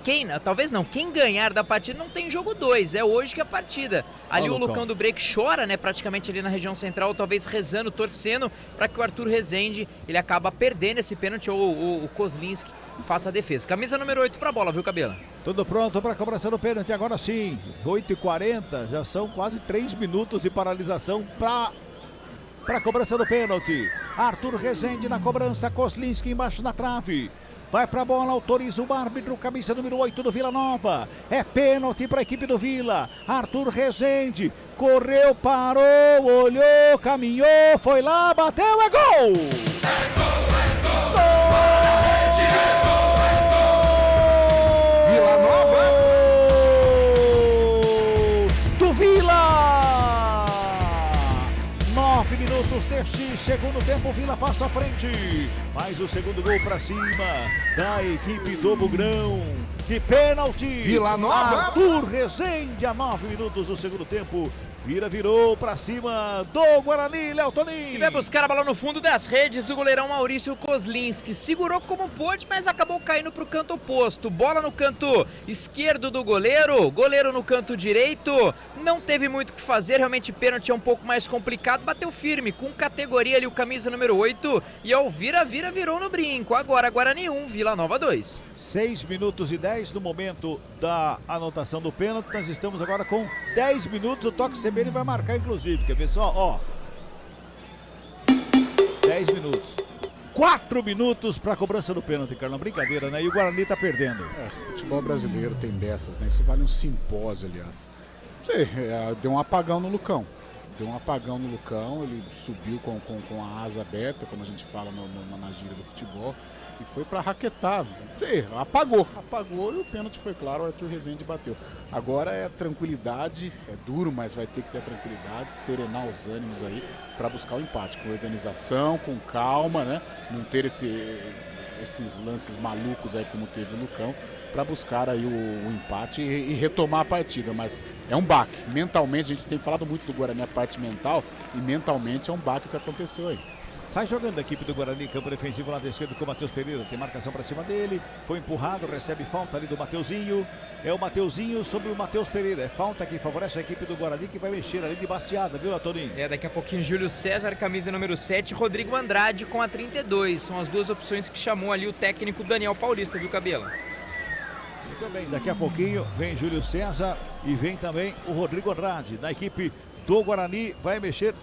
S5: quem ganhar da partida não tem jogo 2, é hoje que é a partida. Ali o Lucão do Break chora, né? Praticamente ali na região central, talvez rezando, torcendo para que o Arthur Rezende ele acaba perdendo esse pênalti ou o Kozlinski faça a defesa. Camisa número 8 para a bola, viu, Cabela?
S7: Tudo pronto para a cobrança do pênalti, agora sim, 8h40, já são quase 3 minutos de paralisação para a cobrança do pênalti. Arthur Rezende na cobrança, Kozlinski embaixo na trave. Vai pra bola, autoriza o árbitro, camisa número 8 do Vila Nova. É pênalti para a equipe do Vila. Arthur Rezende correu, parou, olhou, caminhou, foi lá, bateu, é gol!
S2: Vila Nova!
S7: Do Vila! 9 minutos deste segundo tempo, o Vila passa à frente. Mais o segundo gol para cima da equipe do Bugrão. De pênalti.
S2: Vila Nova.
S7: Arthur Rezende a 9 minutos do segundo tempo. Virou para cima do Guarani, Léo Toninho.
S5: E vai buscar a bola no fundo das redes, o goleirão Maurício Kozlinski. Segurou como pôde, mas acabou caindo para o canto oposto. Bola no canto esquerdo do goleiro, goleiro no canto direito. Não teve muito o que fazer, realmente pênalti é um pouco mais complicado. Bateu firme, com categoria ali o camisa número 8. E ao virou no brinco. Agora Guarani 1, Vila Nova 2.
S7: 6 minutos e 10 no momento da anotação do pênalti. Nós estamos agora com 10 minutos, o toque CBN vai marcar inclusive, quer ver só, ó. 10 minutos. 4 minutos para a cobrança do pênalti, Carlão. Brincadeira, né? E o Guarani tá perdendo.
S6: Futebol brasileiro tem dessas, né? Isso vale um simpósio, aliás. Deu um apagão no Lucão. Ele subiu com a asa aberta, como a gente fala na gíria do futebol, e foi para raquetar. Apagou e o pênalti foi claro, o Arthur Rezende bateu. Agora é tranquilidade, é duro, mas vai ter que ter tranquilidade, serenar os ânimos aí para buscar o empate, com organização, com calma, né? Não ter esses lances malucos aí como teve o Lucão, para buscar aí o empate e retomar a partida, mas é um baque. Mentalmente, a gente tem falado muito do Guarani, a parte mental, e mentalmente é um baque o que aconteceu aí.
S7: Sai jogando a equipe do Guarani, campo defensivo lado esquerdo com o Matheus Pereira, tem marcação para cima dele, foi empurrado, recebe falta ali do Mateuzinho, é o Mateuzinho sobre o Matheus Pereira, é falta que favorece a equipe do Guarani, que vai mexer ali de baseada, viu, Latoninho?
S5: Daqui a pouquinho Júlio César, camisa número 7, Rodrigo Andrade com a 32, são as duas opções que chamou ali o técnico Daniel Paulista, viu, Cabelo?
S7: Muito bem, daqui a pouquinho vem Júlio César e vem também o Rodrigo Andrade, da equipe do Guarani, vai mexer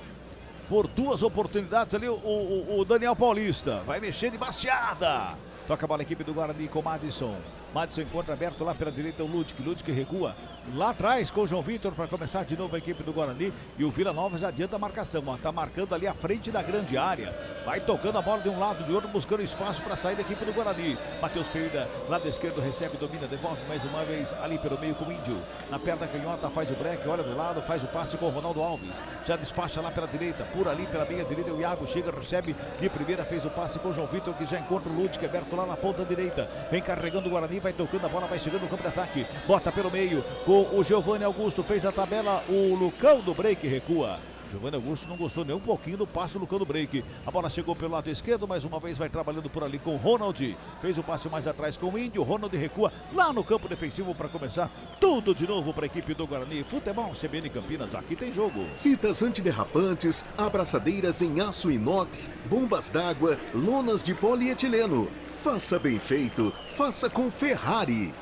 S7: por 2 oportunidades ali o Daniel Paulista, vai mexer de baseada. Toca a bola a equipe do Guarani com Madison. Madison encontra aberto lá pela direita o Ludwig recua lá atrás com o João Vitor para começar de novo a equipe do Guarani. E o Vila Nova já adianta a marcação, ó, tá marcando ali a frente da grande área. Vai tocando a bola de um lado de outro, buscando espaço para sair da equipe do Guarani. Matheus Pereira, lado esquerdo, recebe, domina, devolve mais uma vez ali pelo meio com o Índio. Na perna canhota faz o break, olha do lado, faz o passe com o Ronaldo Alves. Já despacha lá pela direita, por ali pela meia direita, o Iago chega, recebe de primeira, fez o passe com o João Vitor, que já encontra o Ludwig aberto lá na ponta direita. Vem carregando o Guarani, vai tocando a bola, vai chegando no campo de ataque. Bota pelo meio com o Giovanni Augusto, fez a tabela, o Lucão do Break recua. Giovanni Augusto não gostou nem um pouquinho do passe do Lucão do Break. A bola chegou pelo lado esquerdo, mais uma vez vai trabalhando por ali com o Ronald. Fez o passe mais atrás com o Índio. Ronald recua lá no campo defensivo para começar tudo de novo para a equipe do Guarani. Futebol CBN Campinas, aqui tem jogo.
S1: Fitas antiderrapantes, abraçadeiras em aço inox, bombas d'água, lonas de polietileno. Faça bem feito, faça com Ferrari.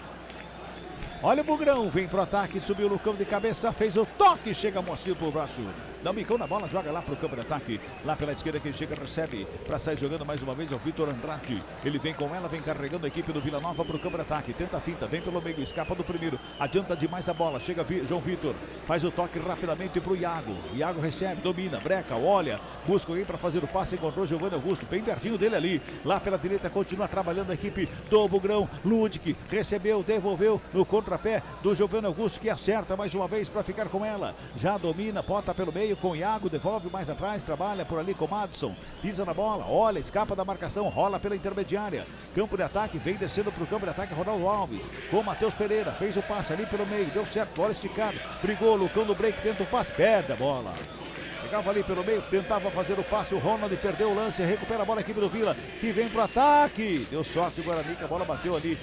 S7: Olha o Bugrão, vem pro ataque, subiu o Lucão de cabeça, fez o toque, chega Moacir pro braço dá um bicão na bola, joga lá pro campo de ataque. Lá pela esquerda quem chega recebe para sair jogando mais uma vez é o Vitor Andrade. Ele vem com ela, vem carregando a equipe do Vila Nova pro campo de ataque. Tenta a finta, vem pelo meio, escapa do primeiro. Adianta demais a bola, chega João Vitor. Faz o toque rapidamente pro Iago. Iago recebe, domina, breca, olha. Busca alguém para fazer o passe, encontrou Giovanni Augusto, bem pertinho dele ali. Lá pela direita continua trabalhando a equipe do Bugrão. Ludic recebeu, devolveu no contrapé do Giovanni Augusto, que acerta mais uma vez para ficar com ela. Já domina, bota pelo meio com Iago, devolve mais atrás, trabalha por ali com Madison. Pisa na bola, olha, escapa da marcação, rola pela intermediária. Campo de ataque, vem descendo pro campo de ataque Ronaldo Alves. Com Matheus Pereira, fez o passe ali pelo meio, deu certo, bola esticada. Brigou, Lucão do break, tenta o passe, perde a bola. Chegava ali pelo meio, tentava fazer o passe, o Ronald perdeu o lance, recupera a bola a equipe do Vila, que vem pro ataque. Deu sorte o Guarani, que a bola bateu ali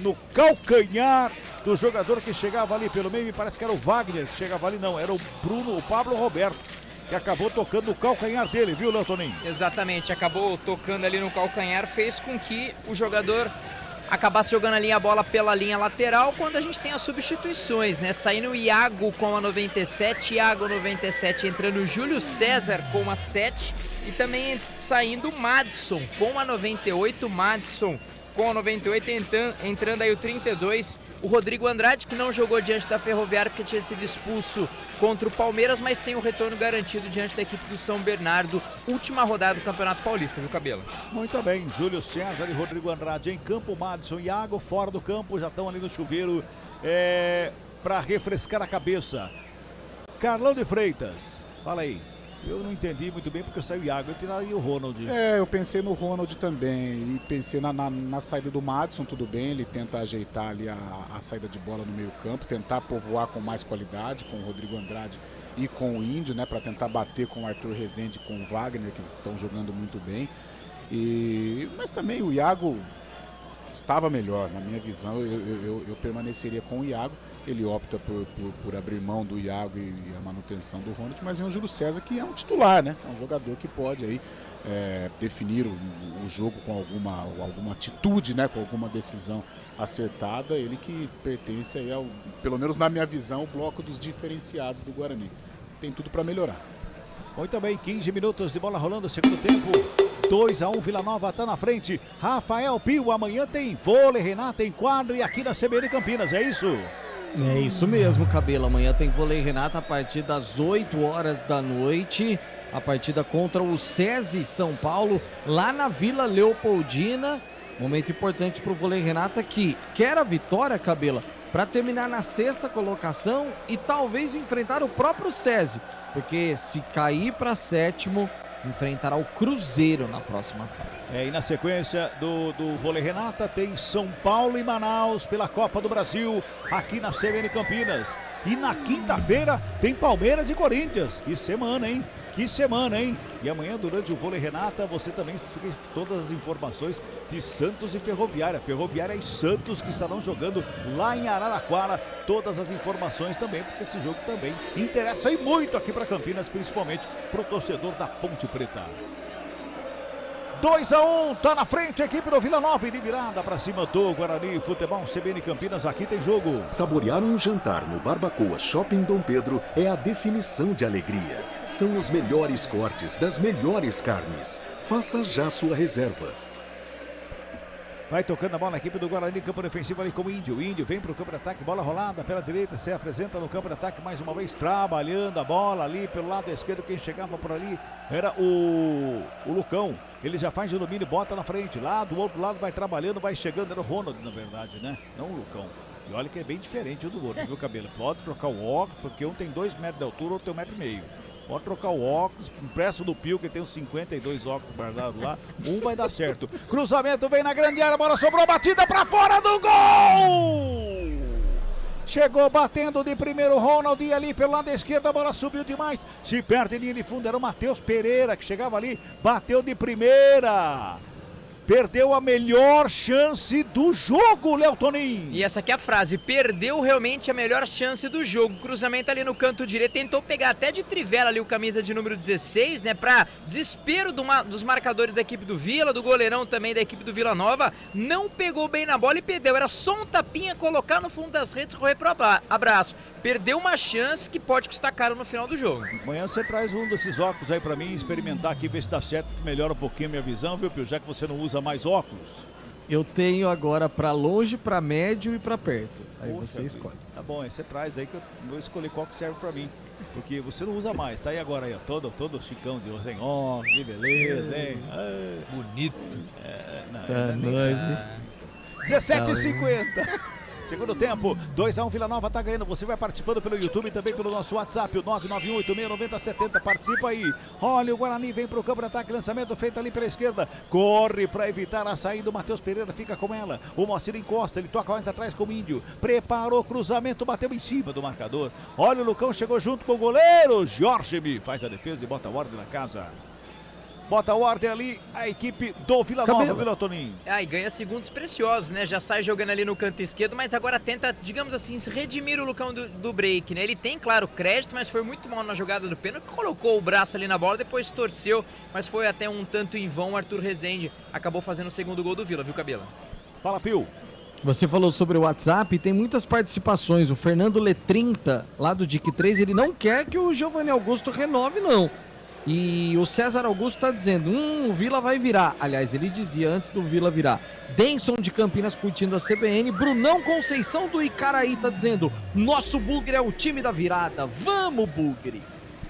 S7: no calcanhar do jogador que chegava ali pelo meio, me parece que era o Wagner que chegava ali, não, era o Pablo Roberto, que acabou tocando no calcanhar dele, viu, Léo Toninho?
S5: Exatamente, acabou tocando ali no calcanhar, fez com que o jogador acabasse jogando ali a bola pela linha lateral, quando a gente tem as substituições, né? Saindo o Iago com a 97, Iago 97 entrando o Júlio César com a 7 e também saindo o Madison com a 98, Madison com a 98 entrando aí o 32, o Rodrigo Andrade, que não jogou diante da Ferroviária porque tinha sido expulso contra o Palmeiras, mas tem o retorno garantido diante da equipe do São Bernardo, última rodada do Campeonato Paulista, viu, Cabelo?
S7: Muito bem, Júlio César e Rodrigo Andrade em campo, Madison e Iago fora do campo, já estão ali no chuveiro para refrescar a cabeça. Carlão de Freitas, fala aí. Eu não entendi muito bem porque saiu o Iago, eu tiraria o Ronald.
S6: Eu pensei no Ronald também e pensei na saída do Madison, tudo bem, ele tenta ajeitar ali a saída de bola no meio campo, tentar povoar com mais qualidade, com o Rodrigo Andrade e com o Índio, né, para tentar bater com o Arthur Rezende e com o Wagner, que estão jogando muito bem. Mas também o Iago estava melhor, na minha visão, eu permaneceria com o Iago. Ele opta por abrir mão do Iago e a manutenção do Ronald, mas vem o Júlio César, que é um titular, né? É um jogador que pode aí definir o jogo com alguma atitude, né? Com alguma decisão acertada. Ele que pertence aí ao, pelo menos na minha visão, o bloco dos diferenciados do Guarani. Tem tudo para melhorar.
S7: Muito bem, 15 minutos de bola rolando, segundo tempo. 2-1, Vila Nova está na frente. Rafael Pio, amanhã tem vôlei, Renata em quadro e aqui na CBN Campinas, é isso?
S4: É isso mesmo, Cabelo. Amanhã tem vôlei, Renata, a partir das 8 horas da noite. A partida contra o SESI São Paulo, lá na Vila Leopoldina. Momento importante para o vôlei, Renata, que quer a vitória, Cabelo, para terminar na 6ª colocação e talvez enfrentar o próprio SESI. Porque se cair para 7º, enfrentará o Cruzeiro na próxima fase.
S7: E na sequência do vôlei, Renata, tem São Paulo e Manaus pela Copa do Brasil, aqui na CBN Campinas. E na quinta-feira tem Palmeiras e Corinthians. Que semana, hein? Que semana, hein? E amanhã, durante o vôlei, Renata, você também fica todas as informações de Santos e Ferroviária. Ferroviária e Santos que estarão jogando lá em Araraquara. Todas as informações também, porque esse jogo também interessa e muito aqui para Campinas, principalmente para o torcedor da Ponte Preta. 2-1, tá na frente a equipe do Vila Nova e de virada para cima do Guarani. Futebol CBN Campinas, aqui tem jogo.
S1: Saborear um jantar no Barbacoa Shopping Dom Pedro é a definição de alegria. São os melhores cortes das melhores carnes. Faça já sua reserva.
S7: Vai tocando a bola na equipe do Guarani, campo defensivo ali com o Índio. O Índio vem para o campo de ataque, bola rolada pela direita, se apresenta no campo de ataque mais uma vez, trabalhando a bola ali pelo lado esquerdo. Quem chegava por ali era o Lucão. Ele já faz o domínio, bota na frente. Lá do outro lado vai trabalhando, vai chegando. Era o Ronald, na verdade, né? Não o Lucão. E olha que é bem diferente um do outro, viu, Cabelo? Pode trocar o óculos, porque um tem 2 metros de altura, outro tem 1,5 metro. Pode trocar o óculos, impresso do Pio, que tem uns 52 óculos guardados lá. Um vai dar certo. Cruzamento vem na grande área, a bola sobrou, batida pra fora do gol! Chegou batendo de primeiro Ronald e ali pelo lado esquerdo a bola subiu demais. Se perde em linha de fundo, era o Matheus Pereira que chegava ali, bateu de primeira. perdeu a melhor chance do jogo, Léo Tonin.
S5: E essa aqui é a frase, perdeu realmente a melhor chance do jogo. Cruzamento ali no canto direito, tentou pegar até de trivela ali o camisa de número 16, né, pra desespero dos marcadores da equipe do Vila, do goleirão também da equipe do Vila Nova, não pegou bem na bola e perdeu, era só um tapinha, colocar no fundo das redes e correr pro abraço. Perdeu uma chance que pode custar caro no final do jogo.
S7: Amanhã você traz um desses óculos aí pra mim, experimentar aqui, ver se dá certo, melhora um pouquinho a minha visão, viu, Pio? Já que você não usa mais óculos.
S4: Eu tenho agora pra longe, pra médio e pra perto. Aí você escolhe.
S7: Tá bom, aí você traz aí que eu vou escolher qual que serve pra mim. Porque você não usa mais, tá aí agora aí, ó, todo chicão de sem óculos, que beleza, hein?
S5: Bonito.
S4: Tá nós, hein?
S7: 17h50. Segundo tempo, 2-1, Vila Nova tá ganhando. Você vai participando pelo YouTube e também pelo nosso WhatsApp, o 991869070. Participa aí. Olha, o Guarani vem pro campo de ataque. Lançamento feito ali pela esquerda. Corre para evitar a saída. O Matheus Pereira fica com ela. O Moacir encosta. Ele toca mais atrás com o Índio. Preparou cruzamento, bateu em cima do marcador. Olha, o Lucão chegou junto com o goleiro. Jorge faz a defesa e bota a ordem na casa. Bota a ordem ali, a equipe do Vila Nova, Vila Toninho.
S5: E ganha segundos preciosos, né? Já sai jogando ali no canto esquerdo, mas agora tenta, digamos assim, se redimir o Lucão do break, né? Ele tem, claro, crédito, mas foi muito mal na jogada do pênalti, colocou o braço ali na bola, depois torceu, mas foi até um tanto em vão. O Arthur Rezende acabou fazendo o segundo gol do Vila, viu, Cabela?
S7: Fala, Pio.
S4: Você falou sobre o WhatsApp, tem muitas participações. O Fernando Letrinta, lá do DIC 3, ele não quer que o Giovanni Augusto renove, não. E o César Augusto tá dizendo, o Vila vai virar. Aliás, ele dizia antes do Vila virar. Denson de Campinas curtindo a CBN. Brunão Conceição do Icaraí tá dizendo, nosso Bugre é o time da virada. Vamos, Bugre!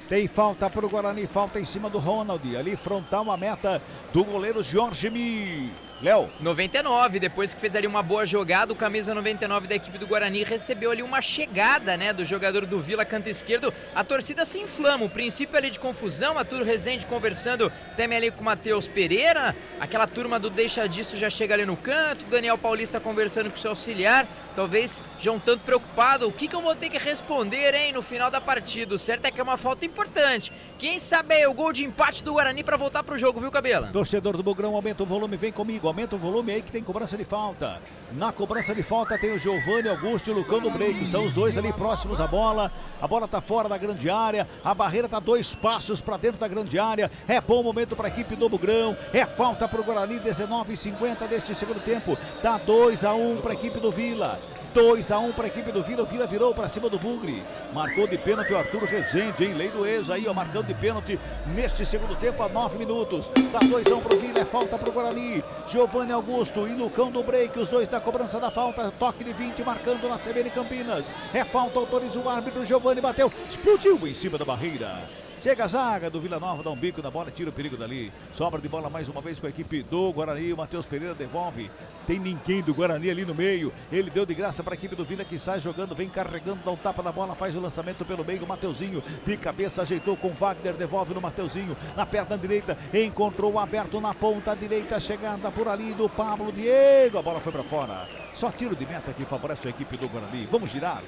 S7: Tem falta para o Guarani, falta em cima do Ronald. Ali frontal a meta do goleiro Jorge Mi. Léo.
S5: 99, depois que fez ali uma boa jogada, o camisa 99 da equipe do Guarani recebeu ali uma chegada, né, do jogador do Vila, canto esquerdo. A torcida se inflama, o princípio ali de confusão, a turma Rezende conversando também ali com o Matheus Pereira, aquela turma do deixa disso já chega ali no canto, Daniel Paulista conversando com o seu auxiliar, talvez já um tanto preocupado, o que eu vou ter que responder, hein, no final da partida. O certo é que é uma falta importante. Quem sabe é o gol de empate do Guarani para voltar pro jogo, viu, Cabela?
S7: Torcedor do Bugrão, aumenta o volume, vem comigo, aumenta o volume aí que tem cobrança de falta. Na cobrança de falta tem o Giovanni Augusto e o Lucão do break, estão os dois ali próximos à bola. A bola tá fora da grande área, a barreira tá 2 passos para dentro da grande área. É bom momento para a equipe do Bugrão, é falta pro Guarani, 19h50 deste segundo tempo. Tá 2-1 para a equipe do Vila. 2-1 para a equipe do Vila. O Vila virou para cima do Bugre. Marcou de pênalti o Arthur Rezende, hein? Lei do ex aí, ó, marcando de pênalti neste segundo tempo a 9 minutos. Tá 2-1 pro Vila, é falta pro Guarani. Giovanni Augusto e Lucão do break, os dois da cobrança da falta. Toque de 20 marcando na CBN Campinas. É falta, autoriza o árbitro. Giovanni bateu, explodiu em cima da barreira. Chega a zaga do Vila Nova, dá um bico na bola, tira o perigo dali. Sobra de bola mais uma vez com a equipe do Guarani. O Matheus Pereira devolve. Tem ninguém do Guarani ali no meio. Ele deu de graça para a equipe do Vila que sai jogando, vem carregando, dá um tapa na bola, faz o lançamento pelo meio. O Mateuzinho de cabeça ajeitou com o Wagner, devolve no Mateuzinho. Na perna direita, encontrou aberto na ponta direita. Chegada por ali do Pablo Diego. A bola foi para fora. Só tiro de meta que favorece a equipe do Guarani. Vamos girar.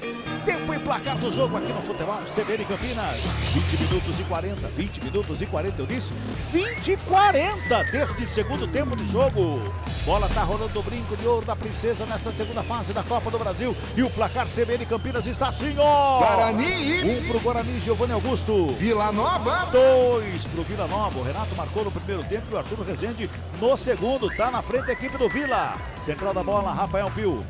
S7: Tempo e placar do jogo aqui no Futebol CBN Campinas. 20 minutos e 40. 20 minutos e 40, eu disse. 20 e 40 deste segundo tempo de jogo. Bola tá rolando o brinco de ouro da princesa nessa segunda fase da Copa do Brasil. E o placar CBN Campinas está assim, ó.
S2: Guarani.
S7: 1 pro Guarani, Giovanni Augusto.
S2: Vila Nova.
S7: 2 pro Vila Nova. O Renato marcou no primeiro tempo e o Arthur Rezende no segundo. Tá na frente a equipe do Vila. Central da bola, Rafael Pio.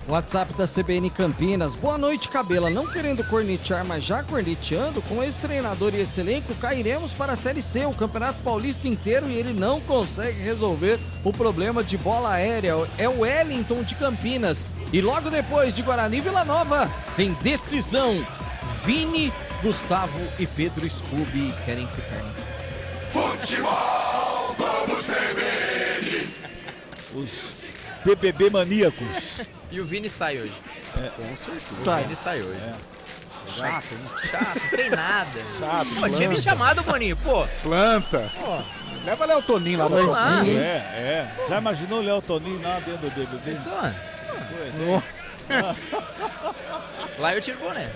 S4: WhatsApp da CBN Campinas. Boa noite, Cabela. Não querendo cornetear, mas já corneteando, com esse treinador e esse elenco, cairemos para a Série C, o Campeonato Paulista inteiro, e ele não consegue resolver o problema de bola aérea. É o Wellington de Campinas. E logo depois de Guarani e Vila Nova, tem decisão. Vini, Gustavo e Pedro Scooby querem ficar em casa.
S2: Futebol, vamos CBN.
S7: Os BBB maníacos.
S5: E o Vini sai hoje.
S7: Com certeza.
S5: O Vini sai hoje.
S7: Chato, né?
S5: Chato, não tem nada.
S6: Chato,
S5: Pô, tinha me chamado, Boninho, pô.
S6: Planta.
S5: Pô.
S6: Leva Léo Toninho lá no
S5: Vamos lá.
S6: Palmeiras.
S7: Já imaginou o Léo Toninho lá dentro do BBB?
S5: Pensou?
S7: Pois é.
S5: Lá eu tiro o boné.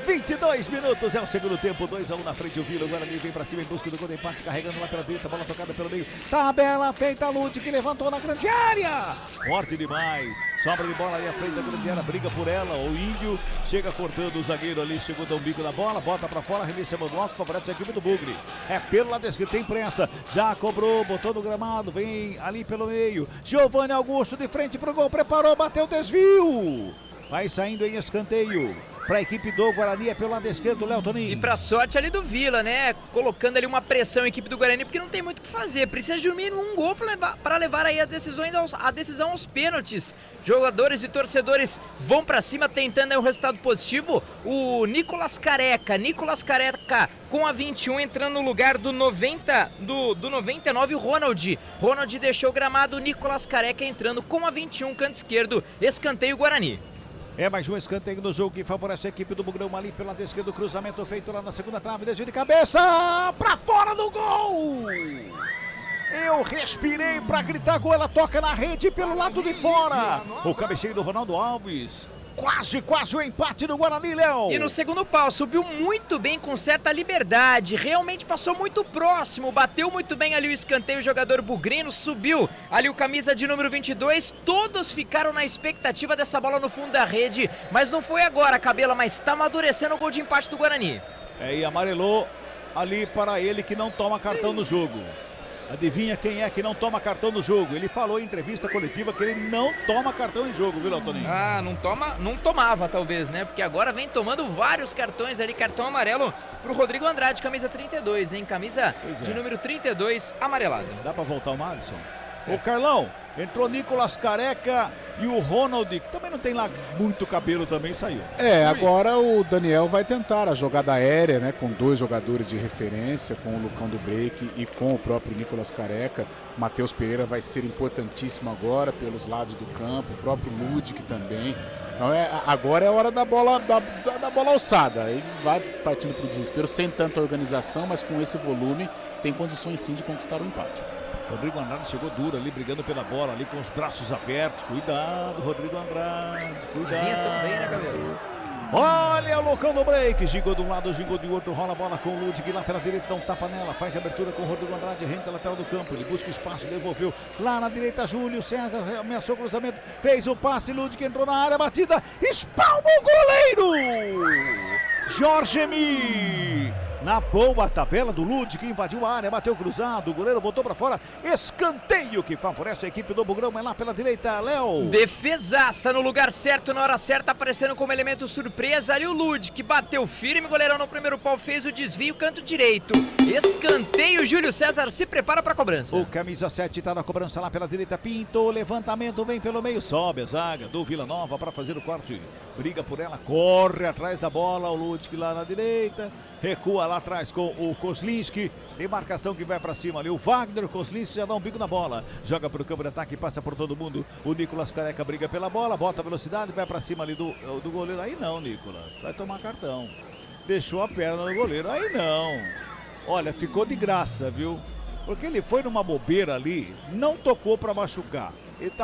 S7: 22 minutos é o segundo tempo, 2-1 na frente o Vila. O Guarani vem pra cima em busca do gol de empate, carregando lá pela direita, bola tocada pelo meio. Tabela feita, Lute que levantou na grande área. Forte demais, sobra de bola ali à frente da grande área, briga por ela. O Índio chega cortando o zagueiro ali, chegou a dar um bico na bola, bota pra fora, arremessa manual, que favorece a equipe do Bugre. É pelo lado esquerdo, tem pressa, já cobrou, botou no gramado, vem ali pelo meio. Giovanni Augusto de frente pro gol, preparou, bateu, desvio. Vai saindo em escanteio para a equipe do Guarani, é pelo lado esquerdo, Léo Toninho.
S5: E pra sorte ali do Vila, né? Colocando ali uma pressão a equipe do Guarani, porque não tem muito o que fazer. Precisa de um gol para levar aí a decisão aos pênaltis. Jogadores e torcedores vão pra cima tentando aí um resultado positivo. O Nicolas Careca com a 21 entrando no lugar do 99, o Ronald. Ronald deixou o gramado, o Nicolas Careca entrando com a 21, canto esquerdo, escanteio Guarani.
S7: É mais um escanteio no jogo que favorece a equipe do Bugrão ali pela esquerda, cruzamento feito lá na segunda trave, desvio de cabeça, pra fora do gol! Eu respirei pra gritar gol, ela toca na rede pelo lado de fora. O cabeceio do Ronaldo Alves. Quase o empate do Guarani, Léo.
S5: E no segundo pau, subiu muito bem, com certa liberdade, realmente passou muito próximo, bateu muito bem ali o escanteio, o jogador bugrino, subiu ali o camisa de número 22, todos ficaram na expectativa dessa bola no fundo da rede, mas não foi agora, Cabela, mas tá amadurecendo o gol de empate do Guarani.
S7: E amarelou ali para ele que não toma cartão no jogo. Adivinha quem é que não toma cartão no jogo? Ele falou em entrevista coletiva que ele não toma cartão em jogo, viu, Toninho?
S5: Não tomava talvez, né? Porque agora vem tomando vários cartões ali, cartão amarelo pro Rodrigo Andrade, camisa 32, hein? Camisa de número 32, amarelada.
S7: Dá pra voltar o Madison? Ô Carlão, entrou Nicolas Careca e o Ronald, que também não tem lá muito cabelo, também saiu.
S6: Agora o Daniel vai tentar a jogada aérea, né? Com dois jogadores de referência, com o Lucão do Break e com o próprio Nicolas Careca. Matheus Pereira vai ser importantíssimo agora pelos lados do campo, o próprio Ludic também. Então agora é a hora da bola alçada. Ele vai partindo para o desespero sem tanta organização, mas com esse volume tem condições sim de conquistar o empate.
S7: Rodrigo Andrade chegou duro ali, brigando pela bola ali com os braços abertos. Cuidado, Rodrigo Andrade, cuidado.
S5: Vinha também, né, Cabelo?
S7: Olha o Lucão do Break, gingou de um lado, gingou de outro, rola a bola com o Ludwig lá pela direita, dá um tapa nela, faz a abertura com o Rodrigo Andrade, renta a lateral do campo, ele busca espaço, devolveu lá na direita, Júlio César ameaçou o cruzamento, fez o passe, Ludwig entrou na área, batida, espalma o goleiro! Jorge Emi! Na boa tabela do Lud, que invadiu a área, bateu cruzado, o goleiro botou pra fora, escanteio que favorece a equipe do Bugrão, é lá pela direita, Léo.
S5: Defesaça no lugar certo, na hora certa, aparecendo como elemento surpresa, ali o Lud, que bateu firme, goleirão no primeiro pau, fez o desvio, canto direito, escanteio, Júlio César se prepara pra cobrança.
S7: O camisa 7 tá na cobrança lá pela direita, pintou, levantamento, vem pelo meio, sobe a zaga do Vila Nova pra fazer o corte, briga por ela, corre atrás da bola, o Lud lá na direita, recua lá atrás com o Kozlinski, tem marcação que vai pra cima ali, o Wagner, o Kozlinski já dá um bico na bola, joga pro campo de ataque, passa por todo mundo, o Nicolas Careca briga pela bola, bota velocidade, vai pra cima ali do goleiro, aí não, Nicolas, vai tomar cartão, deixou a perna no goleiro, aí não, olha, ficou de graça, viu, porque ele foi numa bobeira ali, não tocou pra machucar,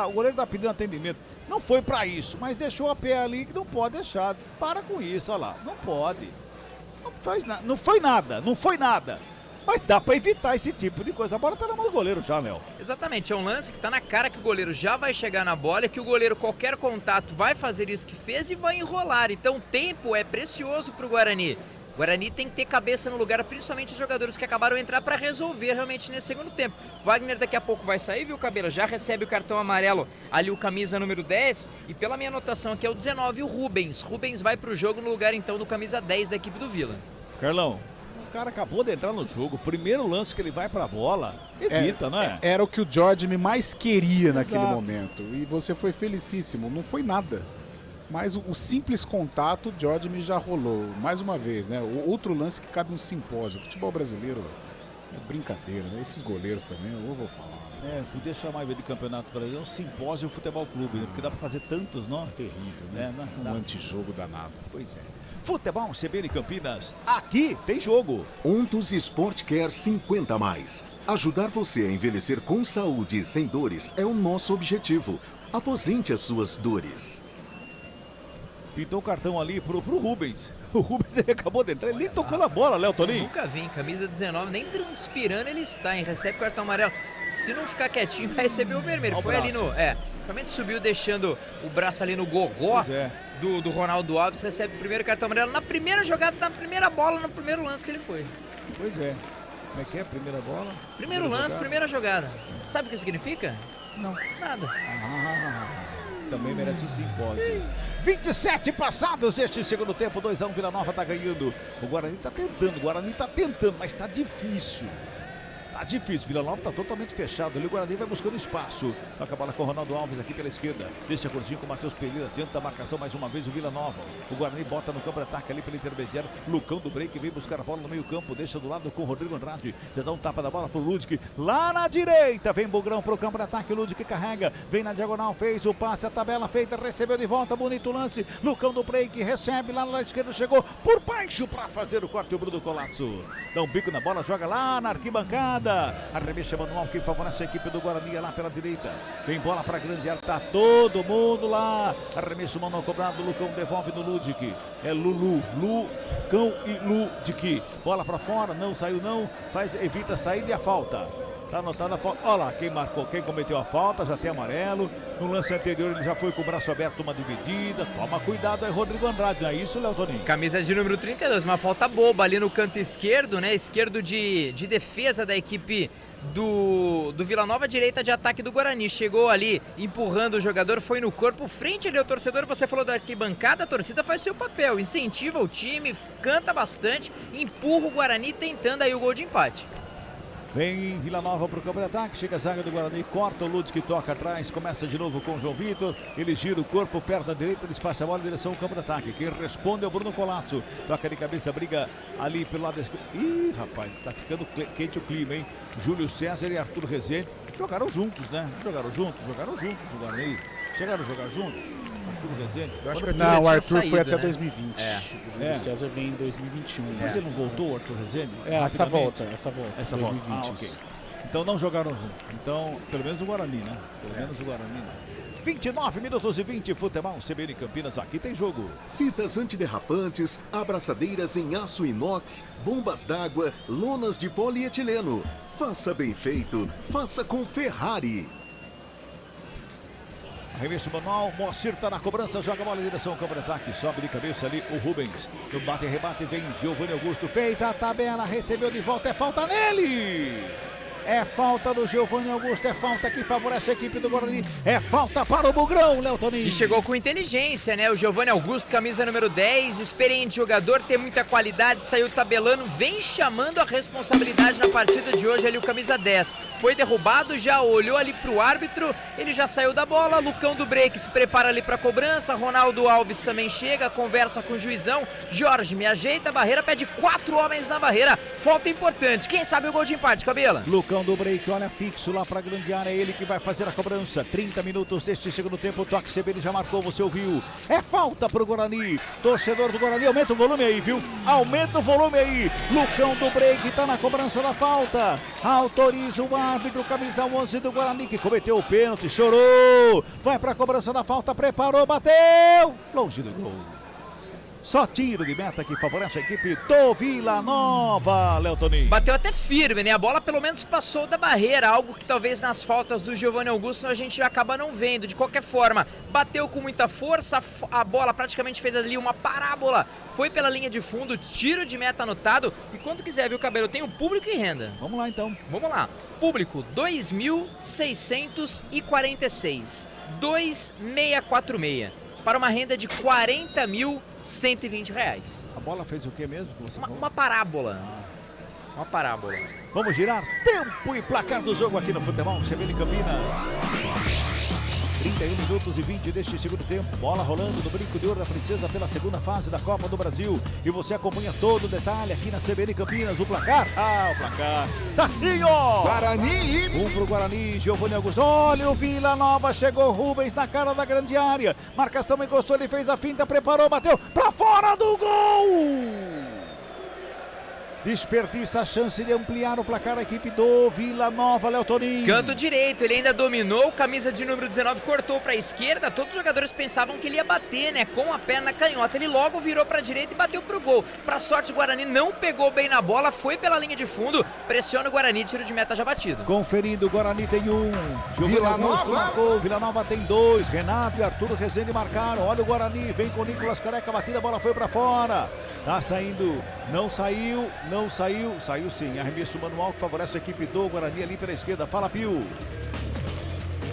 S7: o goleiro tá pedindo atendimento, não foi pra isso, mas deixou a pé ali que não pode deixar, para com isso, olha lá, não pode. Não foi nada. Mas dá pra evitar esse tipo de coisa. A bola tá na mão do goleiro já, Léo.
S5: Exatamente, é um lance que tá na cara que o goleiro já vai chegar na bola, que o goleiro, qualquer contato, vai fazer isso que fez e vai enrolar. Então o tempo é precioso pro Guarani. O Guarani tem que ter cabeça no lugar, principalmente os jogadores que acabaram de entrar para resolver realmente nesse segundo tempo. Wagner daqui a pouco vai sair, viu, Cabela? Já recebe o cartão amarelo ali, o camisa número 10. E pela minha anotação aqui é o 19, o Rubens. Rubens vai pro jogo no lugar então do camisa 10 da equipe do Vila.
S7: Carlão, o cara acabou de entrar no jogo, primeiro lance que ele vai pra bola, evita, não é?
S6: Era o que o George mais queria naquele momento. E você foi felicíssimo, não foi nada. Mas o simples contato, o George já rolou. Mais uma vez, né? O outro lance que cabe um simpósio. O futebol brasileiro é brincadeira, né? Esses goleiros também, eu vou falar.
S7: Se deixa mais ver de campeonato brasileiro, é um simpósio futebol clube, né? Porque dá pra fazer tantos, não?
S6: Terrível, né? Um antijogo danado.
S7: Pois é. Futebol CBN Campinas, aqui tem jogo.
S1: Ontus Sportcare 50+. Ajudar você a envelhecer com saúde e sem dores é o nosso objetivo. Aposente as suas dores.
S7: pintou o cartão ali pro Rubens. O Rubens ele acabou de entrar, ele nem tocou na bola, Léo Toninho.
S5: Nunca vi, camisa 19, nem transpirando ele está, hein? Recebe cartão amarelo. Se não ficar quietinho, vai receber o vermelho. Foi ali no... realmente subiu deixando o braço ali no gogó do Ronaldo Alves, recebe o primeiro cartão amarelo na primeira jogada, na primeira bola, no primeiro lance que ele foi.
S7: Pois é. Como é que é? Primeira bola?
S5: Primeiro lance, jogada. Primeira jogada. Sabe o que significa?
S7: Não.
S5: Nada.
S7: Também merece um simpósio. 27 passados deste segundo tempo, 2-1, Vila Nova tá ganhando. O Guarani tá tentando, mas tá difícil. Tá difícil, Vila Nova tá totalmente fechado ali, o Guarani vai buscando espaço. Toca a bola com o Ronaldo Alves aqui pela esquerda. Deixa curtinho com o Matheus Pereira, dentro da marcação mais uma vez o Vila Nova. O Guarani bota no campo de ataque ali pelo intermediário. Lucão do break vem buscar a bola no meio campo, deixa do lado com o Rodrigo Andrade. Já dá um tapa da bola pro Ludic, lá na direita. Vem Bugrão pro campo de ataque, o Ludic carrega. Vem na diagonal, fez o passe, a tabela feita, recebeu de volta, bonito lance. Lucão do break recebe lá na esquerda, chegou por baixo para fazer o corte, o Bruno Colasso. Dá um bico na bola, joga lá na arquibancada. Arremesso manual que favorece a equipe do Guarani lá pela direita. Vem bola para grande área, tá todo mundo lá. Arremesso manual cobrado, Lucão devolve no Ludic. É Lulu, Lucão e Ludic. Bola para fora, não saiu não, evita a saída e a falta. Tá anotada a falta. Olha lá, quem marcou, quem cometeu a falta, já tem amarelo. No lance anterior ele já foi com o braço aberto, uma dividida. Toma cuidado aí, Rodrigo Andrade, não é isso, Léo Toninho?
S5: Camisa de número 32, uma falta boba ali no canto esquerdo, né? Esquerdo de defesa da equipe do Vila Nova, direita de ataque do Guarani. Chegou ali empurrando o jogador, foi no corpo, frente ali ao torcedor. Você falou da arquibancada, a torcida faz seu papel, incentiva o time, canta bastante, empurra o Guarani tentando aí o gol de empate.
S7: Vem Vila Nova pro campo de ataque, chega a zaga do Guarani, corta o Ludic, toca atrás, começa de novo com o João Vitor, ele gira o corpo, perto da direita, ele passa a bola em direção ao campo de ataque. Quem responde é o Bruno Colasso, toca de cabeça, briga ali pelo lado esquerdo. Ih, rapaz, tá ficando quente o clima, hein? Júlio César e Arthur Rezende jogaram juntos, né? Jogaram juntos no Guarani, chegaram a jogar juntos.
S6: Eu acho que o Arthur foi até 2020.
S7: O
S6: Júlio César vem em 2021.
S7: Mas ele não voltou, o Arthur Rezende?
S6: Essa volta.
S7: 2020. Okay. Então não jogaram junto. Então, pelo menos o Guarani, né? 29 minutos e 20, futebol CBN Campinas, aqui tem jogo.
S1: Fitas antiderrapantes, abraçadeiras em aço inox, bombas d'água, lonas de polietileno. Faça bem feito, faça com Ferrari.
S7: Arremesso manual, Moacir tá na cobrança, joga a bola em direção ao campo de ataque, sobe de cabeça ali o Rubens. No bate e rebate vem Giovanni Augusto, fez a tabela, recebeu de volta, é falta nele! É falta do Giovanni Augusto, é falta que favorece a equipe do Guarani, é falta para o Bugrão, Léo Toninho.
S5: E chegou com inteligência, né? O Giovanni Augusto, camisa número 10, experiente jogador, tem muita qualidade, saiu tabelando, vem chamando a responsabilidade na partida de hoje ali o camisa 10. Foi derrubado, já olhou ali pro árbitro, ele já saiu da bola, Lucão do break se prepara ali pra cobrança, Ronaldo Alves também chega, conversa com o juizão, Jorge me ajeita a barreira, pede 4 homens na barreira, falta importante, quem sabe o gol de empate, Cabela?
S7: Lucão do break, olha fixo lá pra grande área, é ele que vai fazer a cobrança, 30 minutos deste segundo tempo, o toque CBN já marcou, você ouviu, é falta pro Guarani, torcedor do Guarani, aumenta o volume aí, viu? Aumenta o volume aí, Lucão do break tá na cobrança da falta, autoriza o árbitro, camisa 11 do Guarani, que cometeu o pênalti, chorou, vai pra cobrança da falta, preparou, bateu, longe do gol. Só tiro de meta que favorece a equipe do Vila Nova, Léo Toninho.
S5: Bateu até firme, né? A bola pelo menos passou da barreira, algo que talvez nas faltas do Giovanni Augusto a gente acaba não vendo. De qualquer forma, bateu com muita força, a bola praticamente fez ali uma parábola, foi pela linha de fundo, tiro de meta anotado. E quando quiser, viu, Cabelo, tem o público e renda.
S7: Vamos lá então.
S5: Vamos lá. Público, 2.646. 2.646. Para uma renda de R$40.120.
S7: A bola fez o que mesmo?
S5: Uma parábola. Uma parábola.
S7: Vamos girar tempo e placar do jogo aqui no Futebol CBN Campinas. 31 minutos e 20 deste segundo tempo. Bola rolando no Brinco de Ouro da Princesa pela segunda fase da Copa do Brasil. E você acompanha todo o detalhe aqui na CBN Campinas. O placar? O placar está assim, ó!
S2: Guarani!
S7: Pro Guarani, Giovanni Augusto. Olha o Vila Nova, chegou Rubens na cara da grande área. Marcação encostou, ele fez a finta, preparou, bateu pra fora do gol! desperdiça a chance de ampliar o placar a equipe do Vila Nova, Léo Toninho.
S5: Canto direito, ele ainda dominou, camisa de número 19 cortou para a esquerda, todos os jogadores pensavam que ele ia bater, né, com a perna canhota, ele logo virou para a direita e bateu pro gol. Para sorte, o Guarani não pegou bem na bola, foi pela linha de fundo, pressiona o Guarani, tiro de meta já batido.
S7: Conferindo, o Guarani tem 1,
S2: Vila Nova
S7: marcou, Vila Nova tem 2, Renato e Arthur Rezende marcaram, olha o Guarani, vem com o Nicolas Careca, batida, a bola foi para fora, tá saindo, não saiu, saiu sim, arremesso manual que favorece a equipe do Guarani ali pela esquerda, fala Pio.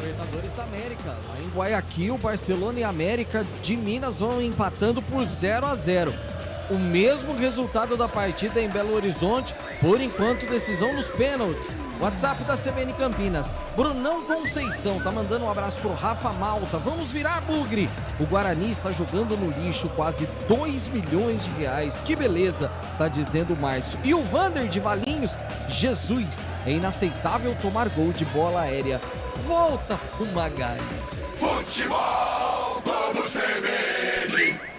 S4: Libertadores da América, lá em Guayaquil, Barcelona e América de Minas vão empatando por 0-0. O mesmo resultado da partida em Belo Horizonte, por enquanto decisão nos pênaltis. WhatsApp da CBN Campinas, Brunão Conceição tá mandando um abraço pro Rafa Malta, vamos virar bugre. O Guarani está jogando no lixo quase 2 milhões de reais, que beleza, tá dizendo o Márcio. E o Vander de Valinhos, Jesus, é inaceitável tomar gol de bola aérea. Volta, Fumagalli.
S2: Futebol Globo CBN.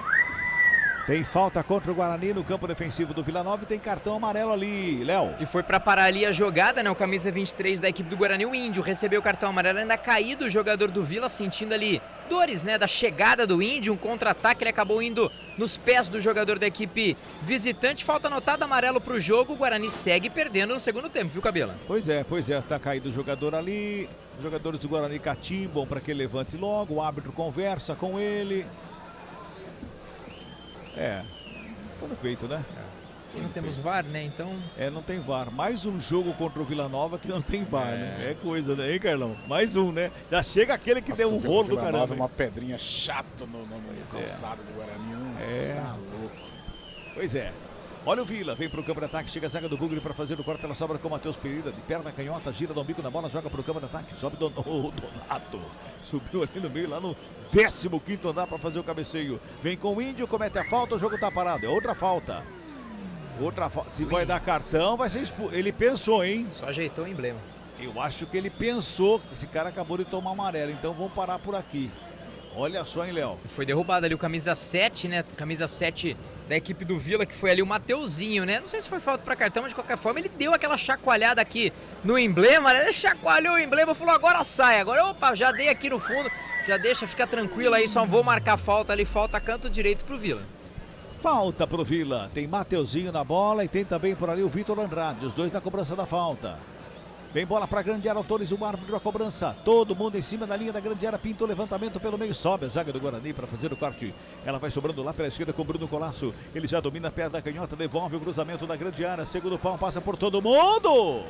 S7: Tem falta contra o Guarani no campo defensivo do Vila Nova e tem cartão amarelo ali, Léo.
S5: E foi para parar ali a jogada, né? O camisa 23 da equipe do Guarani, o Índio, recebeu o cartão amarelo, ainda caído o jogador do Vila, sentindo ali dores, né? Da chegada do Índio, um contra-ataque, ele acabou indo nos pés do jogador da equipe visitante. Falta anotada, amarelo pro jogo, o Guarani segue perdendo no segundo tempo, viu, Cabela?
S7: Pois é, tá caído o jogador ali, os jogadores do Guarani catimbam para que ele levante logo, o árbitro conversa com ele. Foi no peito, né?
S5: E não temos VAR, né? Então.
S7: Não tem VAR. Mais um jogo contra o Vila Nova que não tem VAR, né? É coisa, né, hein, Carlão? Mais um, né? Já chega aquele que deu um rolo do caramba.
S6: Nova, uma pedrinha chata no calçado do Guarani. Tá louco.
S7: Pois é. Olha o Vila, vem pro campo de ataque, chega a zaga do Google para fazer o corte, ela sobra com o Matheus Pereira, de perna canhota, gira, dá um bico na bola, joga pro campo de ataque, sobe o Donato, subiu ali no meio, lá no 15º andar para fazer o cabeceio, vem com o Índio, comete a falta, o jogo tá parado, é outra falta, se vai dar cartão, vai ser expulso, ele pensou, hein?
S5: Só ajeitou o emblema.
S7: Eu acho que ele pensou, esse cara acabou de tomar amarelo, então vamos parar por aqui. Olha só, hein, Léo?
S5: Foi derrubado ali o camisa 7, né? Camisa 7 da equipe do Vila, que foi ali o Mateuzinho, né? Não sei se foi falta para cartão, mas de qualquer forma ele deu aquela chacoalhada aqui no emblema, né? Ele chacoalhou o emblema, falou, agora sai. Agora, opa, já dei aqui no fundo, já deixa, fica tranquilo aí, só vou marcar falta ali, falta canto direito pro Vila.
S7: Falta pro Vila, tem Mateuzinho na bola e tem também por ali o Vitor Andrade, os dois na cobrança da falta. Vem bola para a grande área, autoriza o árbitro da cobrança. Todo mundo em cima da linha da grande área, pinta o levantamento pelo meio, sobe a zaga do Guarani para fazer o corte. Ela vai sobrando lá pela esquerda com o Bruno Colasso. Ele já domina a perna da canhota, devolve o cruzamento da grande área. Segundo pau, passa por todo mundo.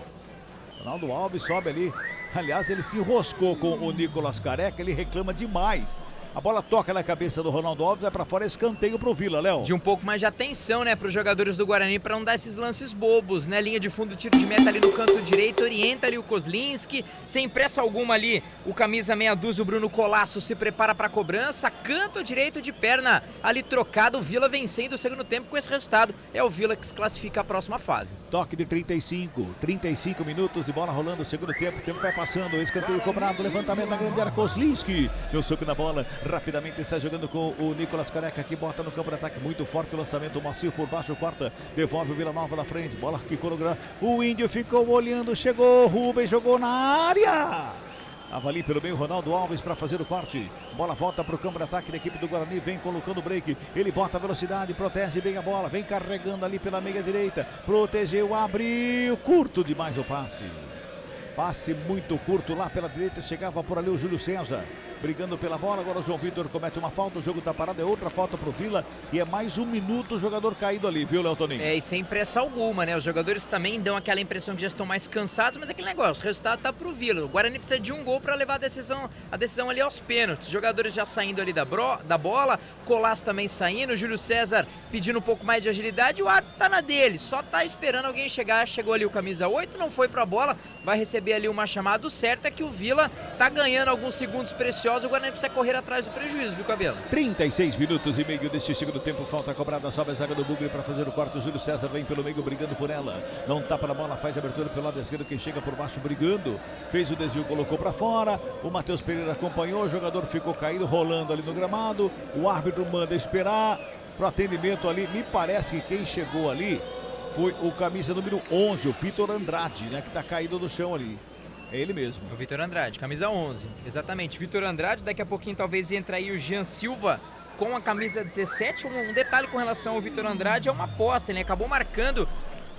S7: Ronaldo Alves sobe ali. Aliás, ele se enroscou com o Nicolas Careca, ele reclama demais. A bola toca na cabeça do Ronaldo Alves, vai para fora, escanteio pro Vila, Léo.
S5: De um pouco mais de atenção, né, para os jogadores do Guarani, para não dar esses lances bobos, né? Linha de fundo, tiro de meta ali no canto direito, orienta ali o Kozlinski, sem pressa alguma ali, o camisa meia dúzia, o Bruno Colasso se prepara para a cobrança, canto direito de perna ali trocado, o Vila vencendo o segundo tempo com esse resultado. É o Vila que se classifica a próxima fase.
S7: Toque de 35 minutos de bola rolando o segundo tempo, o tempo vai passando, escanteio cobrado, levantamento na grande área, Kozlinski, deu soco na bola. Rapidamente está jogando com o Nicolas Careca, que bota no campo de ataque, muito forte o lançamento, macio por baixo, corta, devolve o Vila Nova na frente, bola que colocou, o Índio ficou olhando, chegou, Rubens jogou na área, estava ali pelo meio Ronaldo Alves para fazer o corte, bola volta para o campo de ataque da equipe do Guarani, vem colocando o break, ele bota a velocidade, protege bem a bola, vem carregando ali pela meia direita, protegeu, abriu, curto demais o passe. Passe muito curto lá pela direita, chegava por ali o Júlio César, brigando pela bola, agora o João Vitor comete uma falta, o jogo tá parado, é outra falta pro Vila, e é mais um minuto o jogador caído ali, viu, Léo Toninho?
S5: E sem pressa alguma, né, os jogadores também dão aquela impressão de já estão mais cansados, mas é aquele negócio, o resultado tá pro Vila, o Guarani precisa de um gol para levar a decisão ali aos pênaltis, os jogadores já saindo ali da bola, Colasso também saindo, o Júlio César pedindo um pouco mais de agilidade, o árbitro tá na dele, só tá esperando alguém chegar, chegou ali o camisa 8, não foi pra bola, vai receber ali uma chamada, o certo é que o Vila tá ganhando alguns segundos preciosos, o Guarani precisa correr atrás do prejuízo, viu, Cabelo?
S7: 36 minutos e meio deste segundo tempo, falta cobrada, sobe a zaga do Bugre para fazer o corte, o Júlio César vem pelo meio brigando por ela, não tapa na bola, faz a abertura pelo lado esquerdo, quem chega por baixo brigando, fez o desvio, colocou para fora, o Matheus Pereira acompanhou, o jogador ficou caído, rolando ali no gramado, o árbitro manda esperar pro atendimento ali, me parece que quem chegou ali foi o camisa número 11, o Vitor Andrade, né? Que tá caído no chão ali. É ele mesmo.
S5: O Vitor Andrade, camisa 11. Exatamente, Vitor Andrade. Daqui a pouquinho talvez entra aí o Jean Silva com a camisa 17. Um detalhe com relação ao Vitor Andrade é uma aposta. Ele acabou marcando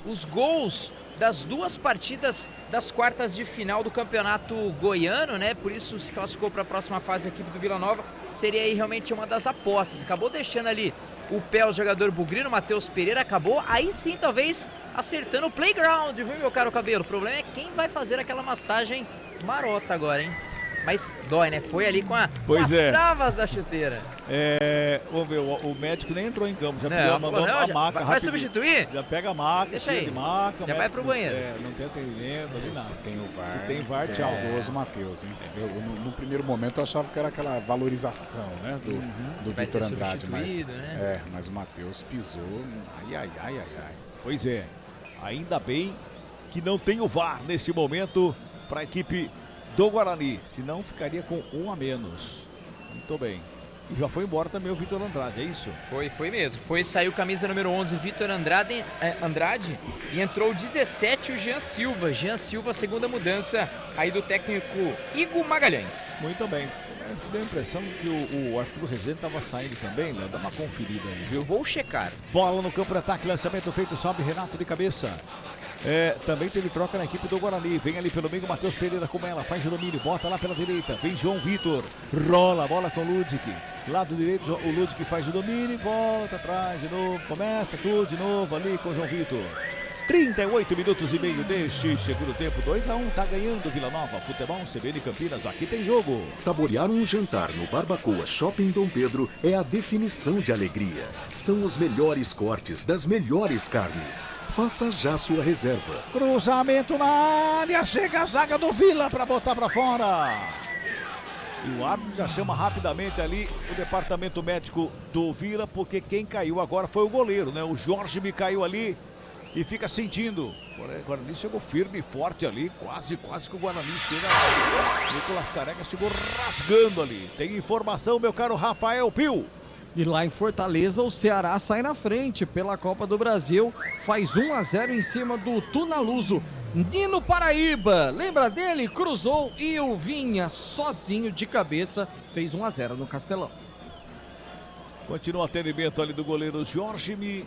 S5: os gols das 2 partidas das quartas de final do campeonato goiano, né? Por isso se classificou para a próxima fase a equipe do Vila Nova. Seria aí realmente uma das apostas. Acabou deixando ali o pé o jogador bugrino, Matheus Pereira, acabou aí sim talvez acertando o playground, viu, meu caro Cabelo? O problema é quem vai fazer aquela massagem marota agora, hein? Mas dói, né? Foi ali com as travas da chuteira.
S7: Vamos ver, o médico nem entrou em campo, já
S5: mandou a maca. Vai substituir?
S7: Já pega a maca,
S5: deixa aí.
S7: De maca.
S5: Já vai pro banheiro.
S7: Não tem atendimento ali, nada.
S6: Se tem VAR, tchau. Saudoso Matheus, hein? No primeiro momento eu achava que era aquela valorização, né? Do Vitor Andrade, mas o Matheus pisou. Ai.
S7: Pois é, ainda bem que não tem o VAR nesse momento para a equipe do Guarani, senão ficaria com 1 a menos. Muito bem. E já foi embora também o Vitor Andrade, é isso?
S5: Foi mesmo. Saiu camisa número 11, Vitor Andrade, e entrou o 17, o Jean Silva. Jean Silva, segunda mudança aí do técnico Igor Magalhães.
S7: Muito bem. Deu a impressão que o Arthur Rezende estava saindo também, né? Dá uma conferida aí, viu?
S5: Vou checar.
S7: Bola no campo de ataque, lançamento feito, sobe Renato de cabeça. Também teve troca na equipe do Guarani. Vem ali pelo meio, Matheus Pereira com ela, faz o domínio, bota lá pela direita. Vem João Vitor, rola a bola com o Ludic. Lado direito, o Ludic faz o domínio, volta atrás de novo, começa tudo de novo ali com o João Vitor. 38 minutos e meio deste segundo tempo, 2 a 1, tá ganhando Vila Nova, Futebol CBN Campinas, aqui tem jogo.
S1: Saborear um jantar no Barbacoa Shopping Dom Pedro é a definição de alegria. São os melhores cortes das melhores carnes. Faça já sua reserva.
S7: Cruzamento na área, chega a zaga do Vila para botar para fora. E o árbitro já chama rapidamente ali o departamento médico do Vila, porque quem caiu agora foi o goleiro, né? O Jorge me caiu ali. E fica sentindo. O Guarani chegou firme e forte ali. Quase que o Guarani chega. Nicolas Careca chegou rasgando ali. Tem informação, meu caro Rafael Pio.
S4: E lá em Fortaleza, o Ceará sai na frente pela Copa do Brasil. Faz 1-0 em cima do Tunaluso. Nino Paraíba, lembra dele? Cruzou e o Vinha sozinho de cabeça fez 1-0 no Castelão.
S7: Continua o atendimento ali do goleiro Jorge Mi.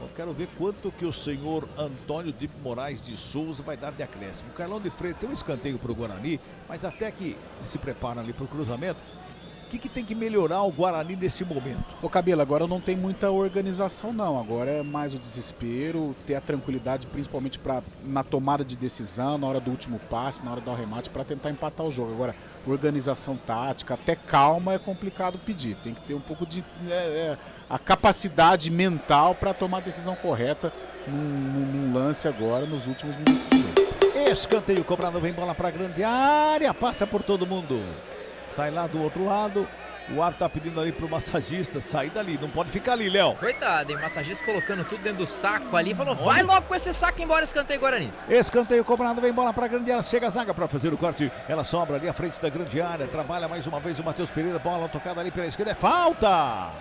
S7: Eu quero ver quanto que o senhor Antônio de Moraes de Souza vai dar de acréscimo. O Carlão de Freitas tem um escanteio para o Guarani, mas até que ele se prepara ali para o cruzamento, o que tem que melhorar o Guarani nesse momento?
S6: Ô Cabelo, agora não tem muita organização não, agora é mais o desespero, ter a tranquilidade principalmente na tomada de decisão, na hora do último passe, na hora do arremate, para tentar empatar o jogo. Agora, organização tática, até calma é complicado pedir, tem que ter um pouco de a capacidade mental para tomar a decisão correta num lance agora, nos últimos minutos do jogo.
S7: Escanteio cobrado, vem bola para a grande área, passa por todo mundo. Sai lá do outro lado. O árbitro tá pedindo ali pro massagista sair dali. Não pode ficar ali, Léo.
S5: Coitado, hein? O massagista colocando tudo dentro do saco ali. Falou, vai logo com esse saco embora, escanteio Guarani.
S7: Escanteio cobrado, vem bola pra grande área. Chega a zaga pra fazer o corte. Ela sobra ali à frente da grande área. Trabalha mais uma vez o Matheus Pereira. Bola tocada ali pela esquerda. É falta!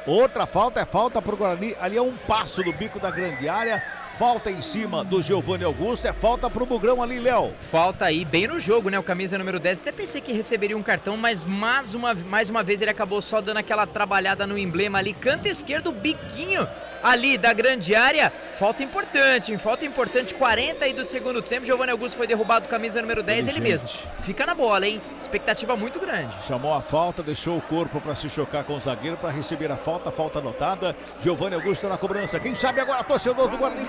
S7: Outra falta, é falta pro Guarani. Ali é um passo do bico da grande área. Falta em cima do Giovanni Augusto, é falta pro Bugrão ali, Léo.
S5: Falta aí, bem no jogo, né? O camisa número 10. Até pensei que receberia um cartão, mas mais uma vez ele acabou só dando aquela trabalhada no emblema ali. Canto esquerdo, biquinho ali da grande área. Falta importante, hein? Falta importante. 40 aí do segundo tempo. Giovanni Augusto foi derrubado, camisa número 10, ele mesmo. Fica na bola, hein? Expectativa muito grande.
S7: Chamou a falta, deixou o corpo para se chocar com o zagueiro para receber a falta. Falta anotada. Giovanni Augusto na cobrança. Quem sabe agora, torcedor do Guarani,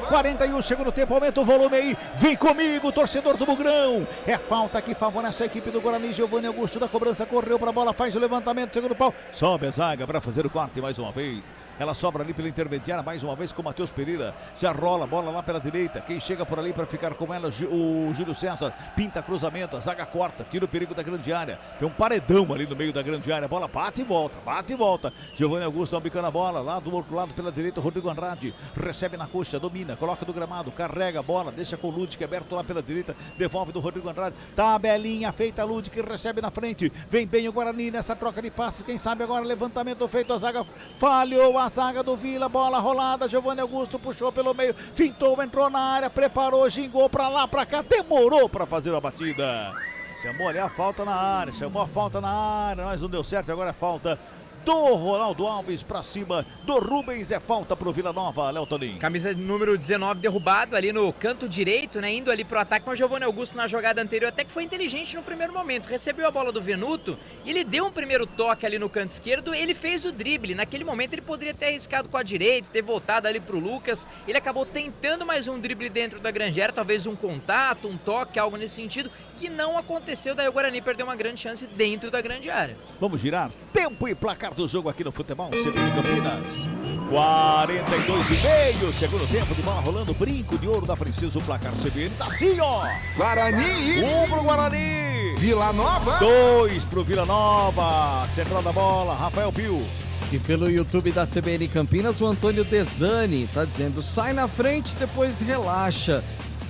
S7: 41, segundo tempo, aumenta o volume aí, vem comigo, torcedor do Bugrão, é falta que favorece a equipe do Guarani. Giovanni Augusto da cobrança, correu para a bola, faz o levantamento, segundo pau, sobe a zaga para fazer o corte mais uma vez, ela sobra ali pela intermediária, mais uma vez com o Matheus Pereira, já rola a bola lá pela direita, quem chega por ali para ficar com ela, o Júlio César, pinta cruzamento, a zaga corta, tira o perigo da grande área, tem um paredão ali no meio da grande área, a bola bate e volta, Giovanni Augusto ambicando a bola, lá do outro lado pela direita, Rodrigo Andrade, recebe recebe na coxa, domina, coloca do gramado, carrega a bola, deixa com o Ludic aberto lá pela direita, devolve do Rodrigo Andrade, tabelinha feita, Ludic recebe na frente, vem bem o Guarani nessa troca de passes, quem sabe agora levantamento feito, a zaga falhou, a zaga do Vila, bola rolada, Giovanni Augusto puxou pelo meio, fintou, entrou na área, preparou, gingou pra lá, pra cá, demorou pra fazer a batida. Chamou ali a falta na área, mas não deu certo, agora é falta do Ronaldo Alves pra cima do Rubens, é falta pro Vila Nova, Léo Toninho.
S5: Camisa número 19 derrubado ali no canto direito, né, indo ali pro ataque com o Giovanni Augusto na jogada anterior, até que foi inteligente no primeiro momento, recebeu a bola do Venuto, ele deu um primeiro toque ali no canto esquerdo, ele fez o drible, naquele momento ele poderia ter arriscado com a direita, ter voltado ali pro Lucas, ele acabou tentando mais um drible dentro da grande área, talvez um contato, um toque, algo nesse sentido, que não aconteceu, daí o Guarani perdeu uma grande chance dentro da grande área.
S7: Vamos girar tempo e placar do jogo aqui no Futebol CBN Campinas. 42,5, segundo tempo de bola rolando, brinco de ouro da Princesa, o placar CBN tá assim, ó.
S2: Guarani.
S7: 1 pro Guarani.
S2: Vila Nova.
S7: 2 pro Vila Nova. Central da bola, Rafael Pio.
S4: E pelo YouTube da CBN Campinas, o Antônio Desani tá dizendo, sai na frente, depois relaxa.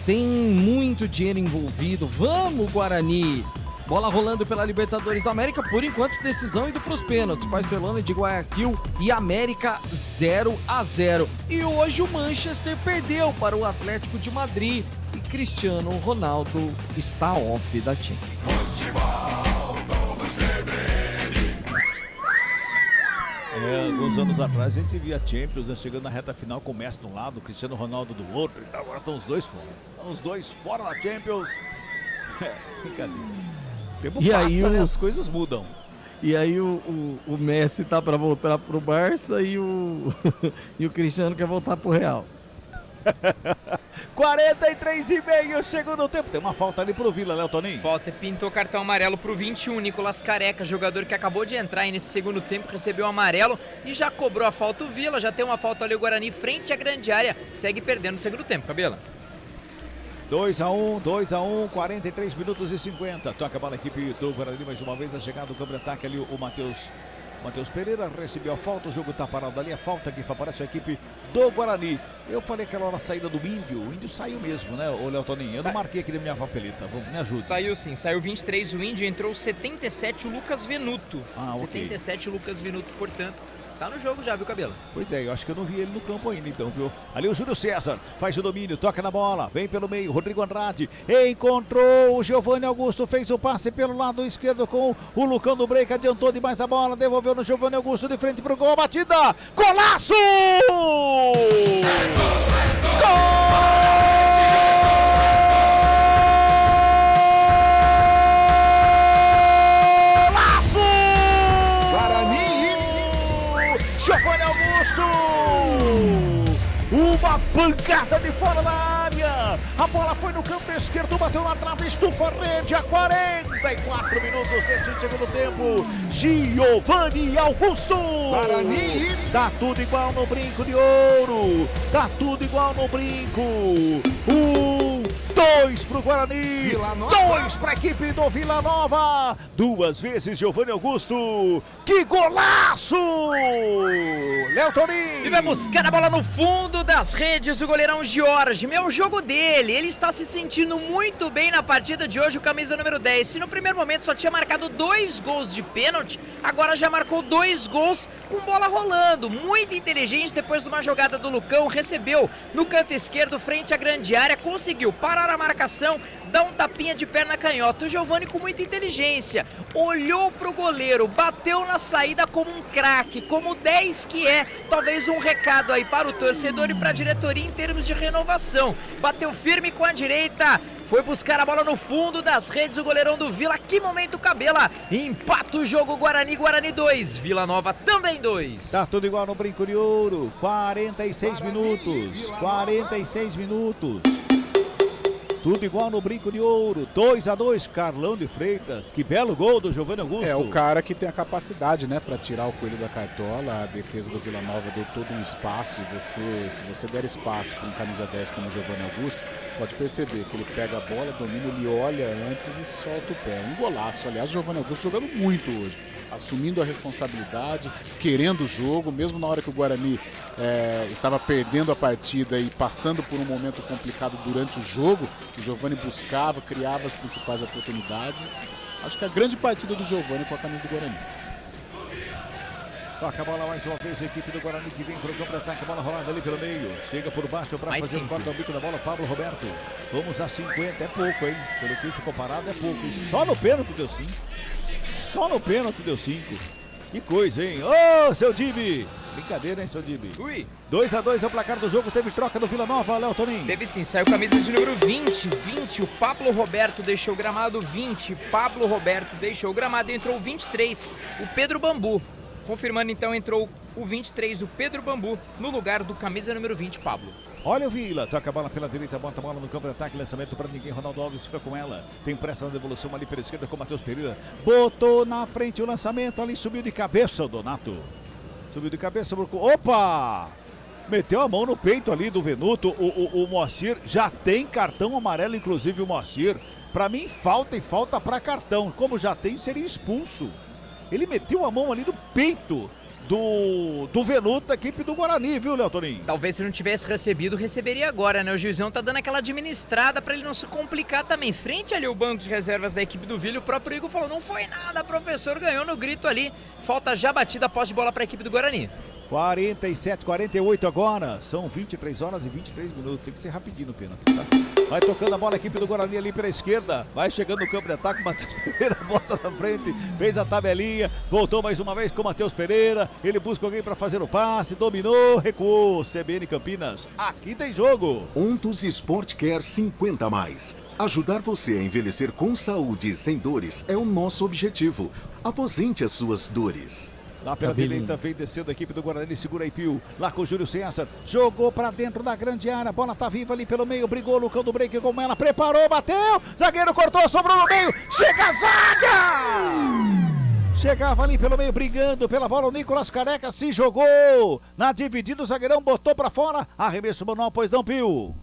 S4: Tem muito dinheiro envolvido, vamos Guarani! Bola rolando pela Libertadores da América, por enquanto decisão indo para os pênaltis. Barcelona de Guayaquil e América 0-0. E hoje o Manchester perdeu para o Atlético de Madrid e Cristiano Ronaldo está off da Champions.
S7: Alguns anos atrás a gente via Champions, né, chegando na reta final com o Messi de um lado, o Cristiano Ronaldo do outro, então agora estão os dois fora. Os dois fora da Champions. Brincadeira. O tempo passa, aí né, as coisas mudam.
S4: E aí o Messi tá para voltar pro Barça e o Cristiano quer voltar pro Real.
S7: 43,5, segundo tempo. Tem uma falta ali pro Vila, Léo Toninho.
S5: Falta, pintou cartão amarelo pro 21, Nicolas Careca, jogador que acabou de entrar aí nesse segundo tempo, recebeu amarelo e já cobrou a falta o Vila, já tem uma falta ali o Guarani frente à grande área, segue perdendo no segundo tempo, Cabela.
S7: 2-1, 43 minutos e 50. Toca a bola a equipe do Guarani mais uma vez, a chegada do campo de ataque ali, o Matheus Pereira recebeu a falta, o jogo tá parado ali, a falta que favorece a equipe do Guarani. Eu falei aquela hora a saída do Índio, o Índio saiu mesmo, né, o Léo Toninho? Eu não marquei aqui na minha papeleta, me ajuda.
S5: Saiu sim, saiu 23 o Índio, entrou 77 o Lucas Venuto. 77 o Lucas Venuto, portanto, tá no jogo já, viu, Cabelo?
S7: Pois é, eu acho que eu não vi ele no campo ainda, então, viu? Ali o Júlio César faz o domínio, toca na bola, vem pelo meio, Rodrigo Andrade encontrou o Giovanni Augusto, fez o passe pelo lado esquerdo com o Lucão do Break, adiantou demais a bola, devolveu no Giovanni Augusto de frente pro gol, a batida, golaço! Giovanni Augusto! Uma pancada de fora da área! A bola foi no canto esquerdo, bateu na trave, estufa a rede a 44 minutos deste segundo tempo. Giovanni Augusto!
S2: Guarani!
S7: Tá tudo igual no brinco de ouro! Tá tudo igual no brinco! 2 pro Guarani, 2 pra equipe do Vila Nova, 2 vezes Giovanni Augusto, que golaço! Léo Toninho!
S5: E vai buscar a bola no fundo das redes, o goleirão Jorge, meu jogo dele, ele está se sentindo muito bem na partida de hoje, o camisa número 10, se no primeiro momento só tinha marcado 2 gols de pênalti, agora já marcou 2 gols com bola rolando, muito inteligente depois de uma jogada do Lucão, recebeu no canto esquerdo frente à grande área, conseguiu parar a marcação, dá um tapinha de perna canhota, o Giovanni com muita inteligência, olhou pro goleiro, bateu na saída como um craque, como 10 que é, talvez um recado aí para o torcedor e para a diretoria em termos de renovação, bateu firme com a direita, foi buscar a bola no fundo das redes, o goleirão do Vila, que momento Cabela, empata o jogo Guarani 2, Vila Nova também 2.
S7: Tá tudo igual no brinco de ouro, 46 minutos, 46 minutos. Tudo igual no brinco de ouro, 2-2, Carlão de Freitas, que belo gol do Giovanni Augusto.
S6: É o cara que tem a capacidade, né, para tirar o coelho da cartola. A defesa do Vila Nova deu todo um espaço e se você der espaço com camisa 10 como o Giovanni Augusto, Pode perceber que ele pega a bola, domina, ele olha antes e solta o pé. Um golaço. Aliás, o Giovanni Augusto jogando muito hoje. Assumindo a responsabilidade, querendo o jogo, mesmo na hora que o Guarani estava perdendo a partida e passando por um momento complicado durante o jogo, o Giovanni buscava, criava as principais oportunidades. Acho que a grande partida do Giovanni com a camisa do Guarani.
S7: Toca a bola mais uma vez, a equipe do Guarani que vem para o campo de ataque, a bola rolando ali pelo meio. Chega por baixo para fazer o corte ao bico da bola, Pablo Roberto. Vamos a 50, é pouco, hein? Pelo que ficou parado, é pouco. E só no pênalti deu 5. Só no pênalti deu 5. Que coisa, hein? Ô, seu Dibi! Brincadeira, hein, seu Dibi?
S5: Ui!
S7: 2-2 é o placar do jogo, teve troca do Vila Nova, Léo Toninho.
S5: Teve sim, saiu camisa de número 20, o Pablo Roberto deixou o gramado 20, Pablo Roberto deixou o gramado e entrou o 23, o Pedro Bambu. Confirmando então, entrou o 23, o Pedro Bambu, no lugar do camisa número 20, Pablo.
S7: Olha o Vila, toca a bola pela direita, bota a bola no campo de ataque, lançamento para ninguém, Ronaldo Alves fica com ela. Tem pressa na devolução ali pela esquerda com o Matheus Pereira. Botou na frente o lançamento ali, subiu de cabeça o Donato. Subiu de cabeça, opa! Meteu a mão no peito ali do Venuto, o Moacir já tem cartão amarelo, inclusive o Moacir. Para mim falta e falta para cartão, como já tem, seria expulso. Ele meteu a mão ali no peito do Venuto, da equipe do Guarani, viu, Léo Toninho?
S5: Talvez se não tivesse recebido, receberia agora, né? O juizão tá dando aquela administrada pra ele não se complicar também. Frente ali o banco de reservas da equipe do Vila, o próprio Igor falou, não foi nada, professor, ganhou no grito ali. Falta já batida, posse de bola pra equipe do Guarani.
S7: 47, 48 agora, são 23 horas e 23 minutos, tem que ser rapidinho no pênalti, tá? Vai tocando a bola a equipe do Guarani ali pela esquerda, vai chegando no campo de ataque, Matheus Pereira bota na frente, fez a tabelinha, voltou mais uma vez com o Matheus Pereira, ele busca alguém para fazer o passe, dominou, recuou, CBN Campinas, aqui tem jogo.
S1: Ontus Sport Care 50+. Ajudar você a envelhecer com saúde e sem dores é o nosso objetivo. Aposente as suas dores.
S7: Lá pela direita vem descendo a equipe do Guarani, segura aí Pio, lá com o Júlio César, jogou pra dentro da grande área, a bola tá viva ali pelo meio, brigou, Lucão do break com ela, preparou, bateu, zagueiro cortou, sobrou no meio, chega a zaga! Chegava ali pelo meio, brigando pela bola, o Nicolas Careca se jogou, na dividida o zagueirão botou pra fora, arremesso manual, pois não, Pio?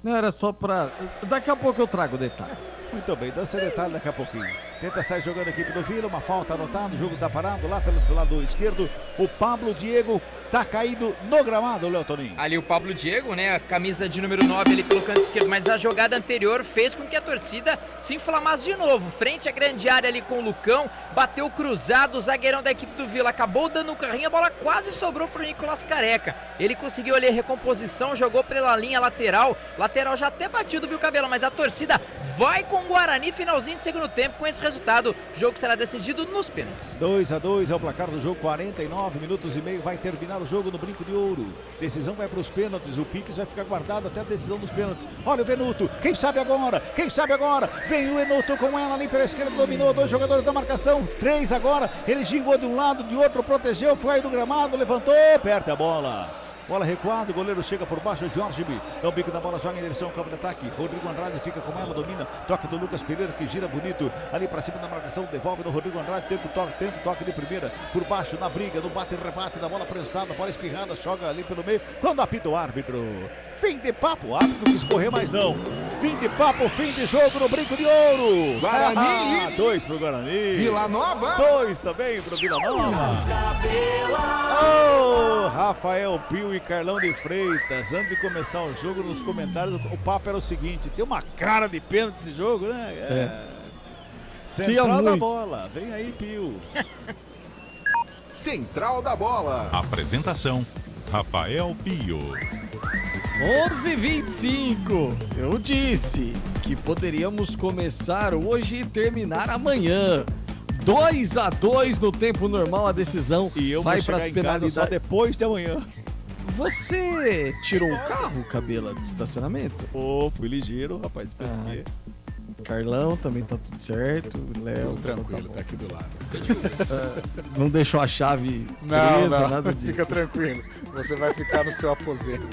S4: Não, era só pra... Daqui a pouco eu trago o detalhe.
S7: Muito bem, dança detalhe daqui a pouquinho. Tenta sair jogando a equipe do Vila, uma falta anotada, o jogo tá parado lá pelo lado esquerdo. O Pablo Diego tá caído no gramado, Léo Toninho.
S5: Ali o Pablo Diego, né, a camisa de número 9 ali pelo canto esquerdo, mas a jogada anterior fez com que a torcida se inflamasse de novo. Frente à grande área ali com o Lucão, bateu cruzado, o zagueirão da equipe do Vila acabou dando um carrinho, a bola quase sobrou pro Nicolas Careca. Ele conseguiu ali a recomposição, jogou pela linha lateral já até batido, viu, Cabelo, mas a torcida vai com o Guarani, finalzinho de segundo tempo, com esse resultado, o jogo será decidido nos pênaltis.
S7: 2-2 é o placar do jogo, 49 minutos e meio, vai terminar o jogo no Brinco de Ouro. Decisão vai para os pênaltis, o Piques vai ficar guardado até a decisão dos pênaltis. Olha o Venuto, quem sabe agora, vem o Venuto com ela ali pela esquerda, dominou, 2 jogadores da marcação, 3 agora, ele gingou de um lado, de outro, protegeu, foi aí do gramado, levantou, perto a bola. Bola recuada, o goleiro chega por baixo, Jorge dá o bico da bola, joga em direção ao campo de ataque. Rodrigo Andrade fica com ela, domina, toque do Lucas Pereira que gira bonito, ali pra cima da marcação, devolve no Rodrigo Andrade, tenta o toque de primeira, por baixo, na briga, no bate e rebate da bola prensada, bola espirrada, joga ali pelo meio, quando apita o árbitro. Fim de papo, o árbitro não quis correr mais não. Fim de papo, fim de jogo no Brinco de Ouro.
S2: Guarani.
S7: 2 pro Guarani.
S2: Vila Nova.
S7: 2 também pro Vila Nova. Oh, Rafael Pio e Carlão de Freitas. Antes de começar o jogo, nos comentários, o papo era o seguinte: tem uma cara de pênalti esse jogo, né? Central da bola. Vem aí, Pio.
S2: Central da bola.
S3: Apresentação: Rafael Pio.
S4: 11h25. Eu disse que poderíamos começar hoje e terminar amanhã. 2-2 no tempo normal, a decisão
S7: e eu
S4: vai
S7: vou
S4: para as penalidades
S7: só depois de amanhã.
S4: Você tirou o carro, Cabela, do estacionamento?
S7: Fui ligeiro, rapaz, pesquei.
S4: Carlão também tá tudo certo. Léo,
S6: tudo tranquilo, tá aqui do lado.
S4: Não deixou a chave presa,
S6: não,
S4: nada disso.
S6: Fica tranquilo, você vai ficar no seu aposento.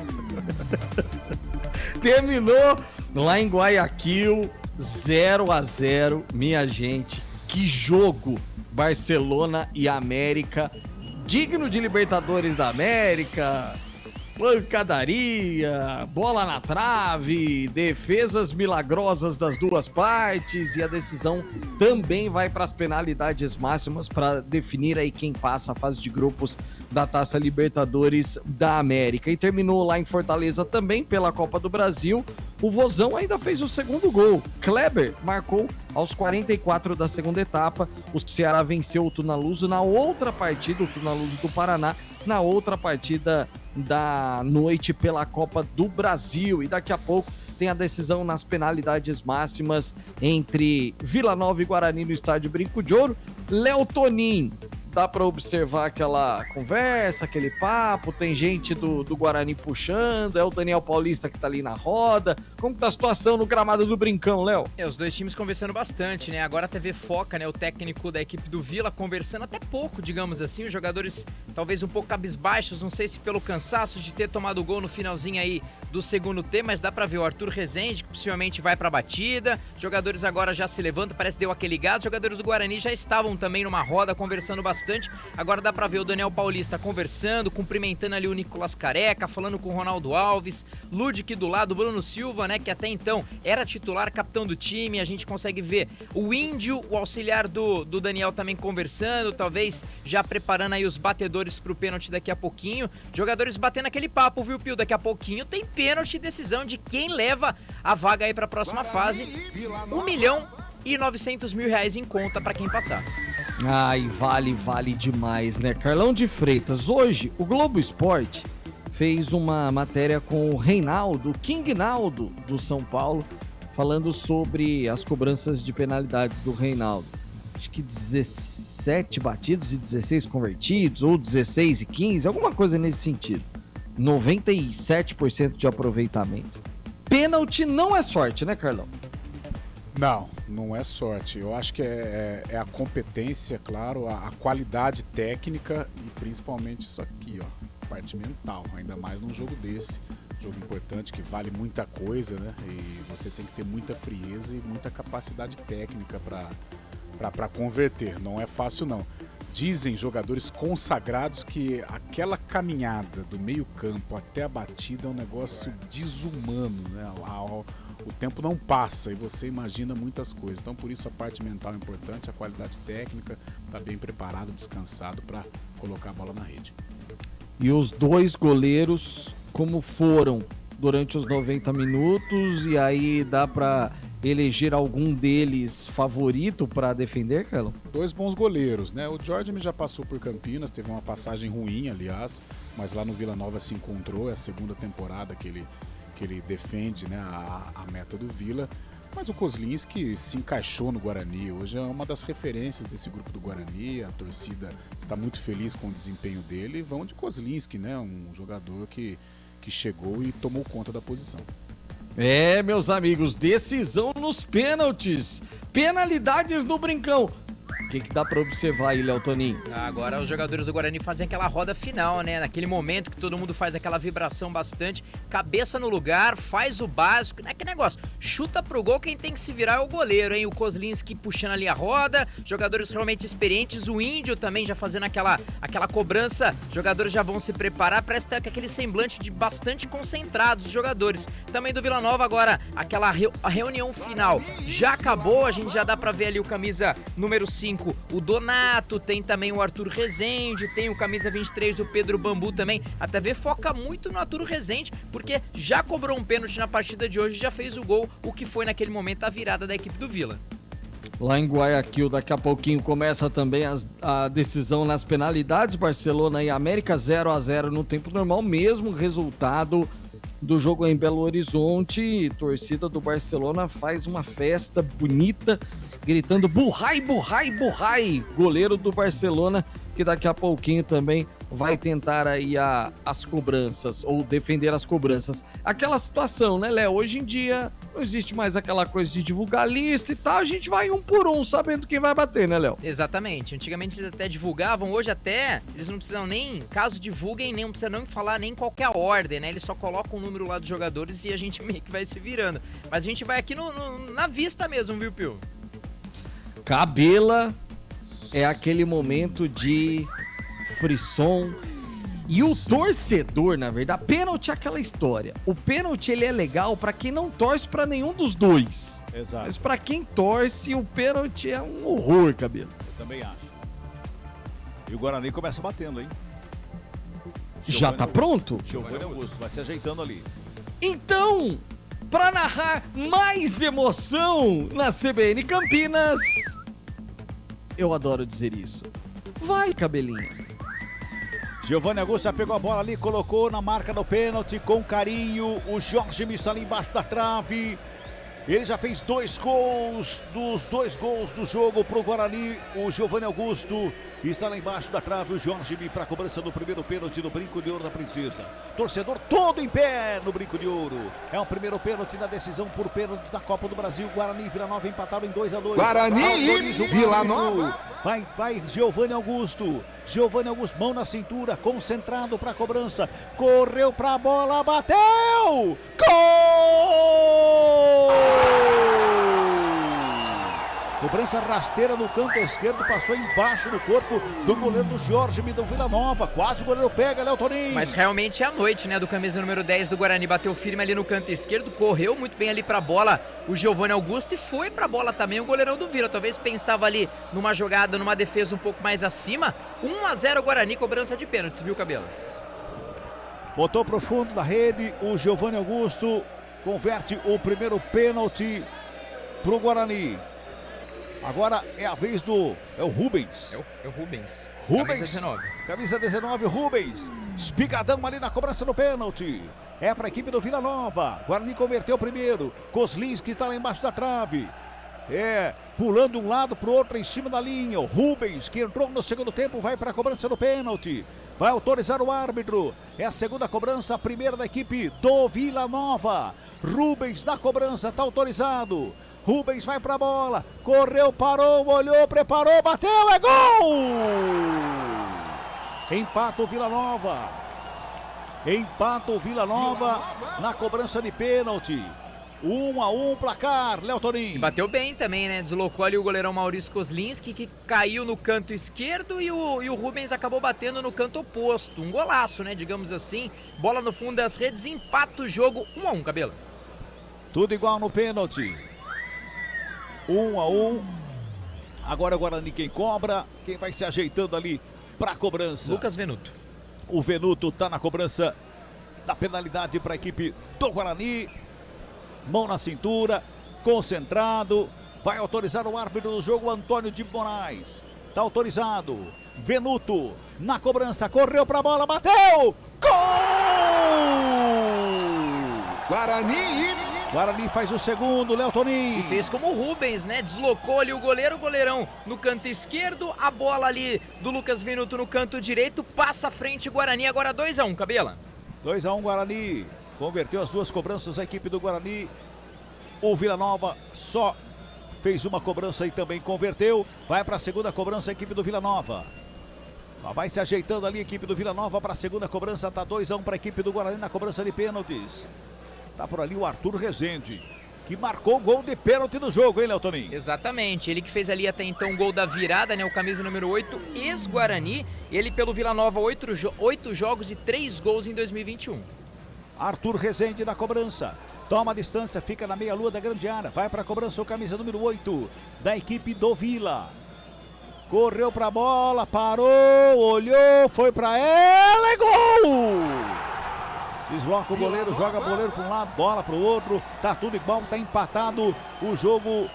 S4: Terminou lá em Guayaquil, 0-0, minha gente. Que jogo! Barcelona e América, digno de Libertadores da América. pancadaria, bola na trave, defesas milagrosas das duas partes, e a decisão também vai para as penalidades máximas para definir aí quem passa a fase de grupos da Taça Libertadores da América. E terminou lá em Fortaleza também pela Copa do Brasil. O Vozão ainda fez o segundo gol. Kleber marcou aos 44 da segunda etapa. O Ceará venceu o Tunaluso na outra partida, o Tunaluso do Paraná, na outra partida da noite pela Copa do Brasil. E daqui a pouco tem a decisão nas penalidades máximas entre Vila Nova e Guarani no estádio Brinco de Ouro. Léo Tonin, dá para observar aquela conversa, aquele papo, tem gente do Guarani puxando, é o Daniel Paulista que tá ali na roda. Como tá a situação no gramado do Brincão, Léo?
S5: Os dois times conversando bastante, né? Agora a TV Foca, né, o técnico da equipe do Vila, conversando até pouco, digamos assim. Os jogadores talvez um pouco cabisbaixos, não sei se pelo cansaço de ter tomado o gol no finalzinho aí do segundo tempo, mas dá pra ver o Arthur Rezende, que possivelmente vai pra batida. Jogadores agora já se levantam, parece que deu aquele gado. Os jogadores do Guarani já estavam também numa roda, conversando bastante. Agora dá pra ver o Daniel Paulista conversando, cumprimentando ali o Nicolas Careca, falando com o Ronaldo Alves, Ludic do lado, Bruno Silva, né, que até então era titular, capitão do time. A gente consegue ver o Índio, o auxiliar do Daniel, também conversando, talvez já preparando aí os batedores pro pênalti daqui a pouquinho. Jogadores batendo aquele papo, viu, Pio? Daqui a pouquinho tem pênalti, decisão de quem leva a vaga aí pra próxima fase. R$1.900.000 em conta pra quem passar.
S4: Ai, vale demais, né? Carlão de Freitas, hoje o Globo Esporte fez uma matéria com o Reinaldo, o King Naldo do São Paulo, falando sobre as cobranças de penalidades do Reinaldo. Acho que 17 batidos e 16 convertidos, ou 16 e 15, alguma coisa nesse sentido. 97% de aproveitamento. Pênalti não é sorte, né, Carlão?
S6: Não é sorte. Eu acho que é a competência, claro, a qualidade técnica e principalmente isso aqui, ó, parte mental, ainda mais num jogo desse. Jogo importante que vale muita coisa, né? E você tem que ter muita frieza e muita capacidade técnica para converter. Não é fácil, não. Dizem jogadores consagrados que aquela caminhada do meio-campo até a batida é um negócio desumano, né? O tempo não passa e você imagina muitas coisas. Então, por isso, a parte mental é importante, a qualidade técnica, tá bem preparado, descansado para colocar a bola na rede.
S4: E os dois goleiros, como foram durante os 90 minutos, e aí dá para eleger algum deles favorito para defender, Carlão?
S6: Dois bons goleiros, né? O Jorge já passou por Campinas, teve uma passagem ruim, aliás, mas lá no Vila Nova se encontrou, é a segunda temporada que ele defende, né, a meta do Vila. Mas o Kozlinski se encaixou no Guarani, hoje é uma das referências desse grupo do Guarani, a torcida está muito feliz com o desempenho dele, e vão de Kozlinski, né, um jogador que chegou e tomou conta da posição.
S4: Meus amigos, decisão nos pênaltis, penalidades no Brincão. O que dá pra observar aí, Léo Toninho?
S5: Agora os jogadores do Guarani fazem aquela roda final, né? Naquele momento que todo mundo faz aquela vibração bastante, cabeça no lugar, faz o básico, né? Que negócio, chuta pro gol, quem tem que se virar é o goleiro, hein? O Kozlinski puxando ali a roda, jogadores realmente experientes, o Índio também já fazendo aquela cobrança, jogadores já vão se preparar, parece ter aquele semblante de bastante concentrados os jogadores. Também do Vila Nova agora, a reunião final já acabou, a gente já dá pra ver ali o camisa número 5, o Donato, tem também o Arthur Rezende, tem o camisa 23, o Pedro Bambu também. A TV foca muito no Arthur Rezende, porque já cobrou um pênalti na partida de hoje, já fez o gol, o que foi naquele momento a virada da equipe do Vila.
S4: Lá em Guayaquil, daqui a pouquinho começa também a decisão nas penalidades. Barcelona e América 0-0 no tempo normal, mesmo resultado do jogo em Belo Horizonte. Torcida do Barcelona faz uma festa bonita, gritando burrai, burrai, burrai, goleiro do Barcelona, que daqui a pouquinho também vai tentar aí as cobranças, ou defender as cobranças. Aquela situação, né, Léo? Hoje em dia não existe mais aquela coisa de divulgar lista e tal, a gente vai um por um, sabendo quem vai bater, né, Léo?
S5: Exatamente. Antigamente eles até divulgavam, hoje até eles não precisam nem, caso divulguem, não precisa nem falar nem qualquer ordem, né? Eles só colocam o número lá dos jogadores e a gente meio que vai se virando. Mas a gente vai aqui na vista mesmo, viu, Pio?
S4: Cabela é aquele momento de frisson E o torcedor, na verdade, pênalti é aquela história. O pênalti, ele é legal pra quem não torce pra nenhum dos dois.
S7: Exato.
S4: Mas pra quem torce, o pênalti é um horror, Cabelo.
S7: Eu também acho. E o Guarani começa batendo, hein?
S4: Já tá pronto?
S7: Giovanni Augusto vai se ajeitando ali.
S4: Então, pra narrar mais emoção na CBN Campinas, eu adoro dizer isso. Vai, Cabelinho.
S7: Giovanni Augusto já pegou a bola ali, colocou na marca do pênalti com carinho. O Jorge está ali embaixo da trave. Ele já fez 2 gols, dos 2 gols do jogo pro Guarani. O Giovanni Augusto está lá embaixo da trave. O Jorge para a cobrança do primeiro pênalti no Brinco de Ouro da Princesa. Torcedor todo em pé no Brinco de Ouro. É o primeiro pênalti na decisão por pênaltis da Copa do Brasil. Guarani e Vila Nova empataram em 2-2.
S2: Guarani e Vila Nova.
S7: Vai Giovanni Augusto. Giovanni Augusto, mão na cintura, concentrado para a cobrança. Correu para a bola, bateu! Gol! Cobrança rasteira no canto esquerdo, passou embaixo do corpo do goleiro Jorge do Vila Nova. Quase o goleiro pega, Léo Toninho.
S5: Mas realmente é a noite, né, do camisa número 10 do Guarani. Bateu firme ali no canto esquerdo, correu muito bem ali pra bola o Giovanni Augusto e foi pra bola também o goleirão do Vila. Talvez pensava ali numa jogada, numa defesa um pouco mais acima. 1-0 Guarani, cobrança de pênaltis, viu, Cabelo?
S7: Botou pro fundo da rede, o Giovanni Augusto converte o primeiro pênalti pro Guarani. Agora é a vez do... é o Rubens.
S5: É o Rubens.
S7: Rubens.
S5: Camisa 19.
S7: Camisa 19, Rubens. Espigadão ali na cobrança do pênalti. É para a equipe do Vila Nova. Guarani converteu primeiro. Kozlinski está lá embaixo da trave. Pulando um lado pro outro em cima da linha. O Rubens, que entrou no segundo tempo, vai para a cobrança do pênalti. Vai autorizar o árbitro. É a segunda cobrança, a primeira da equipe do Vila Nova. Rubens na cobrança, está autorizado. Rubens vai pra bola, correu, parou, olhou, preparou, bateu, é gol! Empata o Vila Nova. Empata o Vila Nova na cobrança de pênalti. 1-1 placar, Léo Toninho.
S5: E bateu bem também, né? Deslocou ali o goleirão Maurício Kozlinski, que caiu no canto esquerdo e o Rubens acabou batendo no canto oposto. Um golaço, né? Digamos assim. Bola no fundo das redes, empata o jogo. 1-1, Cabelo.
S7: Tudo igual no pênalti. 1-1. Agora o Guarani quem cobra, quem vai se ajeitando ali para a cobrança.
S5: Lucas Venuto.
S7: O Venuto está na cobrança da penalidade para a equipe do Guarani. Mão na cintura, concentrado. Vai autorizar o árbitro do jogo, Antônio de Moraes. Está autorizado. Venuto na cobrança, correu para a bola, bateu! Gol! Guarani faz o segundo, Léo Toninho.
S5: E fez como o Rubens, né? Deslocou ali o goleirão no canto esquerdo, a bola ali do Lucas Venuto no canto direito, passa à frente Guarani, agora 2-1, Cabela.
S7: 2-1 Guarani, converteu as duas cobranças a equipe do Guarani. O Vila Nova só fez uma cobrança e também converteu. Vai para a segunda cobrança a equipe do Vila Nova. Vai se ajeitando ali a equipe do Vila Nova para a segunda cobrança, tá 2-1 para a equipe do Guarani na cobrança de pênaltis. Tá por ali o Arthur Rezende, que marcou o gol de pênalti no jogo, hein, Léo Toninho?
S5: Exatamente, ele que fez ali até então o gol da virada, né, o camisa número 8, ex-Guarani, ele pelo Vila Nova, 8 jogos e 3 gols em 2021.
S7: Arthur Rezende na cobrança, toma a distância, fica na meia-lua da grande área, vai para a cobrança o camisa número 8 da equipe do Vila. Correu para a bola, parou, olhou, foi para ela, é gol! Desloca o goleiro, joga o goleiro para um lado, bola para o outro, tá tudo igual, tá empatado o jogo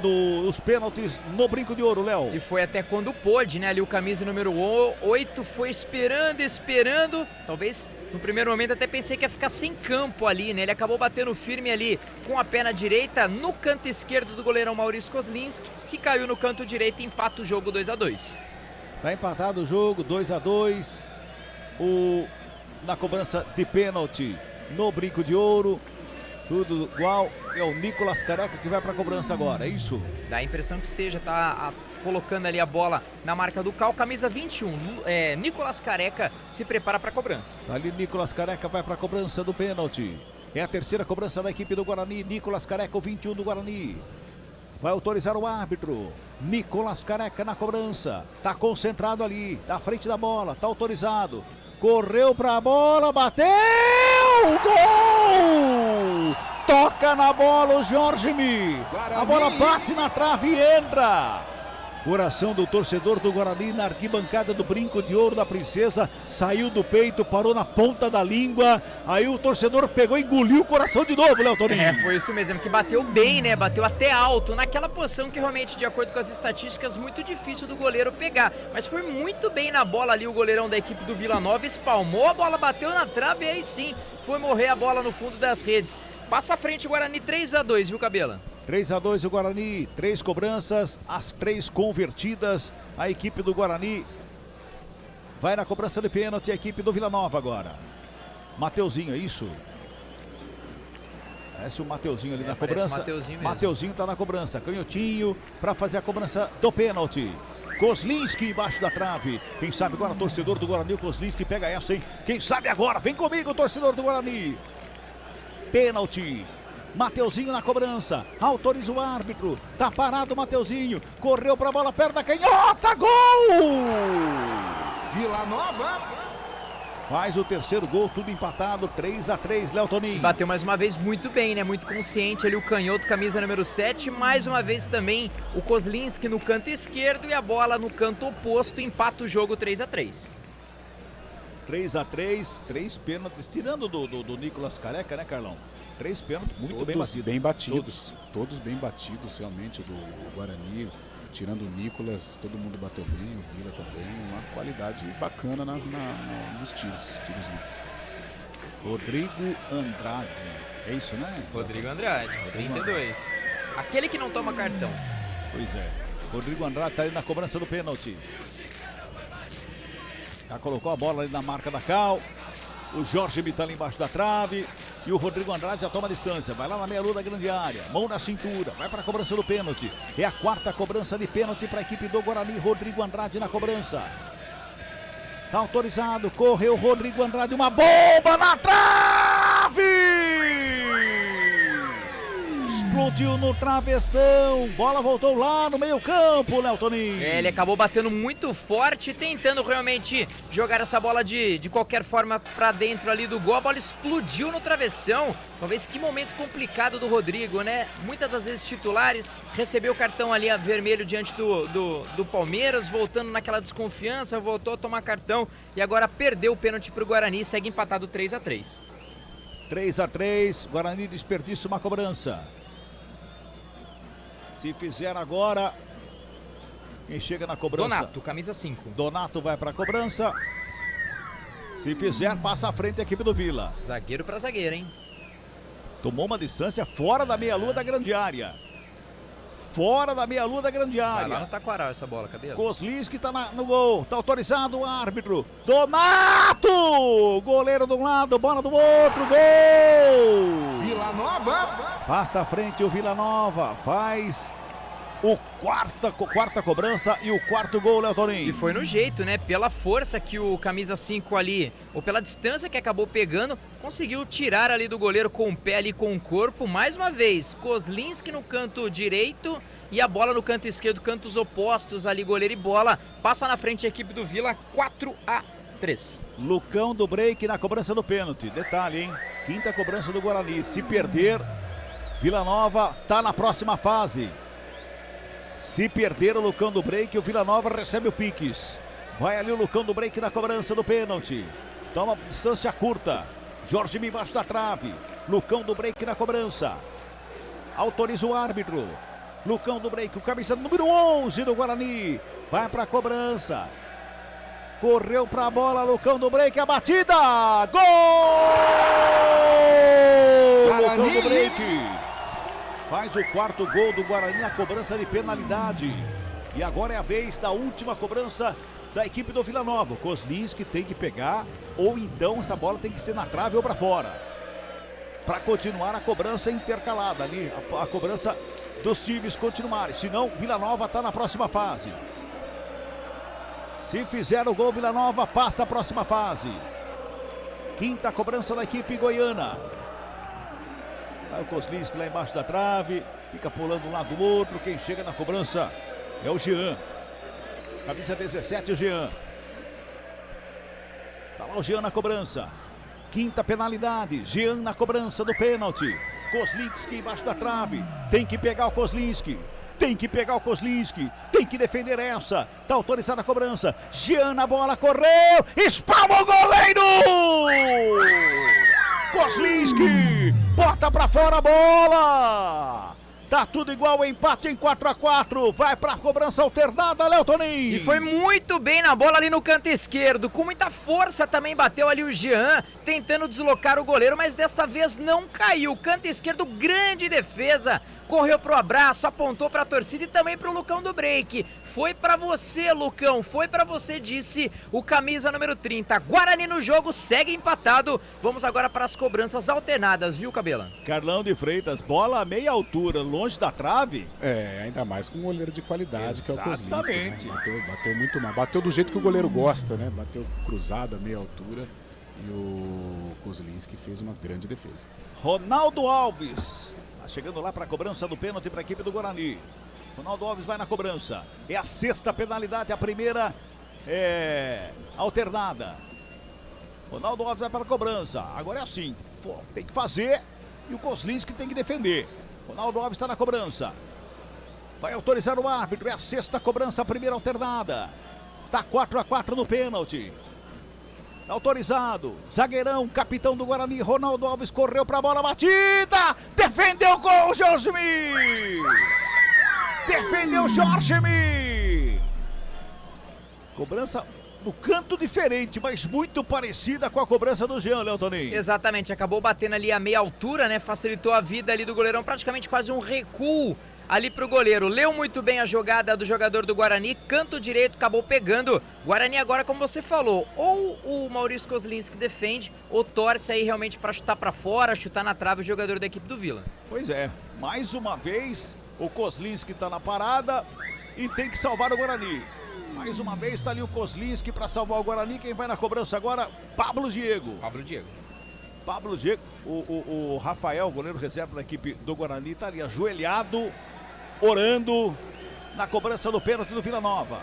S7: dos pênaltis no Brinco de Ouro, Léo.
S5: E foi até quando pôde, né, ali o camisa número 8 foi esperando, talvez no primeiro momento até pensei que ia ficar sem campo ali, né, ele acabou batendo firme ali com a perna direita no canto esquerdo do goleirão Maurício Kozlinski, que caiu no canto direito e empata o jogo 2-2.
S7: Tá empatado o jogo, 2-2, na cobrança de pênalti no Brinco de Ouro, tudo igual, é o Nicolas Careca que vai para a cobrança agora, é isso?
S5: Dá a impressão que seja, tá colocando ali a bola na marca do Cal, camisa 21, Nicolas Careca se prepara para a cobrança.
S7: Tá ali Nicolas Careca, vai para a cobrança do pênalti, é a terceira cobrança da equipe do Guarani, Nicolas Careca, o 21 do Guarani. Vai autorizar o árbitro, Nicolas Careca na cobrança, tá concentrado ali, tá à frente da bola, tá autorizado. Correu pra bola, bateu! Gol! Toca na bola o Jorge. A bola bate na trave e entra. Coração do torcedor do Guarani na arquibancada do Brinco de Ouro da Princesa. Saiu do peito, parou na ponta da língua. Aí o torcedor pegou e engoliu o coração de novo, Léo Toninho.
S5: Foi isso mesmo, que bateu bem, né? Bateu até alto, naquela posição que realmente, de acordo com as estatísticas, muito difícil do goleiro pegar. Mas foi muito bem na bola ali o goleirão da equipe do Vila Nova, espalmou, a bola bateu na trave e aí sim, foi morrer a bola no fundo das redes. Passa à frente o Guarani 3-2, viu, Cabela?
S7: 3-2 o Guarani, 3 cobranças, as 3 convertidas. A equipe do Guarani vai na cobrança de pênalti, a equipe do Vila Nova agora. Mateuzinho, é isso? Parece o Mateuzinho ali na cobrança. Mateuzinho tá na cobrança, canhotinho para fazer a cobrança do pênalti. Kozlinski embaixo da trave. Quem sabe agora, torcedor do Guarani, o Kozlinski pega essa, hein? Quem sabe agora, vem comigo, torcedor do Guarani. Pênalti. Mateuzinho na cobrança, autoriza o árbitro, tá parado o Mateuzinho, correu pra bola, perto da canhota, gol!
S2: Vila Nova
S7: faz o terceiro gol, tudo empatado, 3-3, Léo Toninho.
S5: Bateu mais uma vez muito bem, né? Muito consciente ali o canhoto, camisa número 7, mais uma vez também o Kozlinski no canto esquerdo e a bola no canto oposto, empata o jogo 3-3.
S7: 3-3, 3 pênaltis, tirando do Nicolas Careca, né, Carlão? 3 pênaltis, muito
S6: todos
S7: bem
S6: batidos. Todos bem batidos, realmente, do Guarani. Tirando o Nicolas, todo mundo bateu bem, o Vila também. Uma qualidade bacana nos tiros livres.
S7: Rodrigo Andrade, é isso, né?
S5: Rodrigo Andrade, 32. Aquele que não toma cartão.
S7: Pois é. Rodrigo Andrade tá ali na cobrança do pênalti. Já colocou a bola ali na marca da Cal. O Jorge tá ali embaixo da trave. E o Rodrigo Andrade já toma a distância. Vai lá na meia-lua da grande área. Mão na cintura. Vai para a cobrança do pênalti. É a 4ª cobrança de pênalti para a equipe do Guarani. Rodrigo Andrade na cobrança. Tá autorizado. Correu Rodrigo Andrade. Uma bomba na trave! Explodiu no travessão. Bola voltou lá no meio-campo, Léo Toninho.
S5: Ele acabou batendo muito forte, tentando realmente jogar essa bola de qualquer forma pra dentro ali do gol. A bola explodiu no travessão. Talvez que momento complicado do Rodrigo, né? Muitas das vezes titulares, recebeu o cartão ali a vermelho diante do Palmeiras, voltando naquela desconfiança, voltou a tomar cartão e agora perdeu o pênalti pro Guarani, segue empatado 3-3.
S7: 3-3, Guarani desperdiça uma cobrança. Se fizer agora, quem chega na cobrança?
S5: Donato, camisa 5.
S7: Donato vai para a cobrança. Se fizer, passa à frente a equipe do Vila.
S5: Zagueiro para zagueiro, hein?
S7: Tomou uma distância fora da meia-lua da grande área. Fora da meia-lua da grande área.
S5: Vai lá no Taquaral essa bola, Cabelo.
S7: Kozlinski tá no gol. Tá autorizado o árbitro. Donato! Goleiro de um lado, bola do outro. Gol!
S2: Vila Nova
S7: passa à frente o Vila Nova. Faz o quarta cobrança e o 4º gol, Léo Toninho.
S5: E foi no jeito, né? Pela força que o camisa 5 ali, ou pela distância que acabou pegando, conseguiu tirar ali do goleiro com o pé ali, com o corpo. Mais uma vez, Kozlinski no canto direito e a bola no canto esquerdo, cantos opostos ali, goleiro e bola. Passa na frente a equipe do Vila, 4-3.
S7: Lucão do break na cobrança do pênalti. Detalhe, hein? 5ª cobrança do Guarani. Se perder, Vila Nova tá na próxima fase. Se perder o Lucão do break, o Vila Nova recebe o Piques. Vai ali o Lucão do break na cobrança do pênalti. Toma distância curta. Jorge embaixo da trave. Lucão do break na cobrança. Autoriza o árbitro. Lucão do break, o camisa número 11 do Guarani. Vai para a cobrança. Correu para a bola, Lucão do break, a batida. Gol!
S2: Guarani.
S7: Lucão do break. Faz o 4º gol do Guarani na cobrança de penalidade. E agora é a vez da última cobrança da equipe do Vila Nova. Kozlinski tem que pegar, ou então essa bola tem que ser na trave ou para fora. Para continuar a cobrança intercalada ali, a cobrança dos times continuarem. Senão, Vila Nova está na próxima fase. Se fizer o gol, Vila Nova passa a próxima fase. 5ª cobrança da equipe goiana. Vai o Kozlinski lá embaixo da trave, fica pulando de um lado do outro. Quem chega na cobrança é o Jean. Camisa 17, o Jean. Tá lá o Jean na cobrança. Quinta penalidade. Jean na cobrança do pênalti. Kozlinski embaixo da trave. Tem que pegar o Kozlinski. Tem que pegar o Kozlinski. Tem que defender essa. Tá autorizada a cobrança. Jean na bola, correu. Espalma o goleiro! Kozlinski. Bota pra fora a bola. Tá tudo igual, empate em 4-4. Vai pra cobrança alternada, Léo Toninho.
S5: E foi muito bem na bola ali no canto esquerdo. Com muita força também bateu ali o Jean, tentando deslocar o goleiro, mas desta vez não caiu. Canto esquerdo, grande defesa. Correu pro abraço, apontou pra torcida e também pro Lucão do break. Foi pra você, Lucão, foi pra você, disse o camisa número 30. Guarani no jogo, segue empatado. Vamos agora para as cobranças alternadas, viu, Cabela?
S7: Carlão de Freitas, bola a meia altura, longe da trave.
S6: Ainda mais com um goleiro de qualidade, que é o Kozlinski.
S7: Exatamente.
S6: Né? Bateu muito mal. Bateu do jeito que o goleiro gosta, né? Bateu cruzado a meia altura. E o Kozlinski fez uma grande defesa.
S7: Ronaldo Alves. Chegando lá para a cobrança do pênalti para a equipe do Guarani. Ronaldo Alves vai na cobrança. É a sexta penalidade, a primeira é alternada. Ronaldo Alves vai para a cobrança. Agora é assim, tem que fazer e o Kozlinski tem que defender. Ronaldo Alves está na cobrança. Vai autorizar o árbitro, é a sexta cobrança, a primeira alternada. Tá 4-4 no pênalti. Autorizado, zagueirão, capitão do Guarani, Ronaldo Alves correu pra bola, batida, defendeu o gol, Jorgemi! Defendeu Jorgemi! Cobrança no canto diferente, mas muito parecida com a cobrança do Jean, Léo Toninho.
S5: Exatamente, acabou batendo ali a meia altura, né, facilitou a vida ali do goleirão, praticamente quase um recuo ali pro goleiro. Leu muito bem a jogada do jogador do Guarani, canto direito, acabou pegando. Guarani agora, como você falou, ou o Maurício Kozlinski defende, ou torce aí realmente para chutar para fora, chutar na trave o jogador da equipe do Vila.
S7: Pois é, mais uma vez o Kozlinski tá na parada e tem que salvar o Guarani. Mais uma vez tá ali o Kozlinski para salvar o Guarani. Quem vai na cobrança agora? Pablo Diego. Pablo Diego, o Rafael, goleiro reserva da equipe do Guarani, tá ali ajoelhado, orando na cobrança do pênalti do Vila Nova.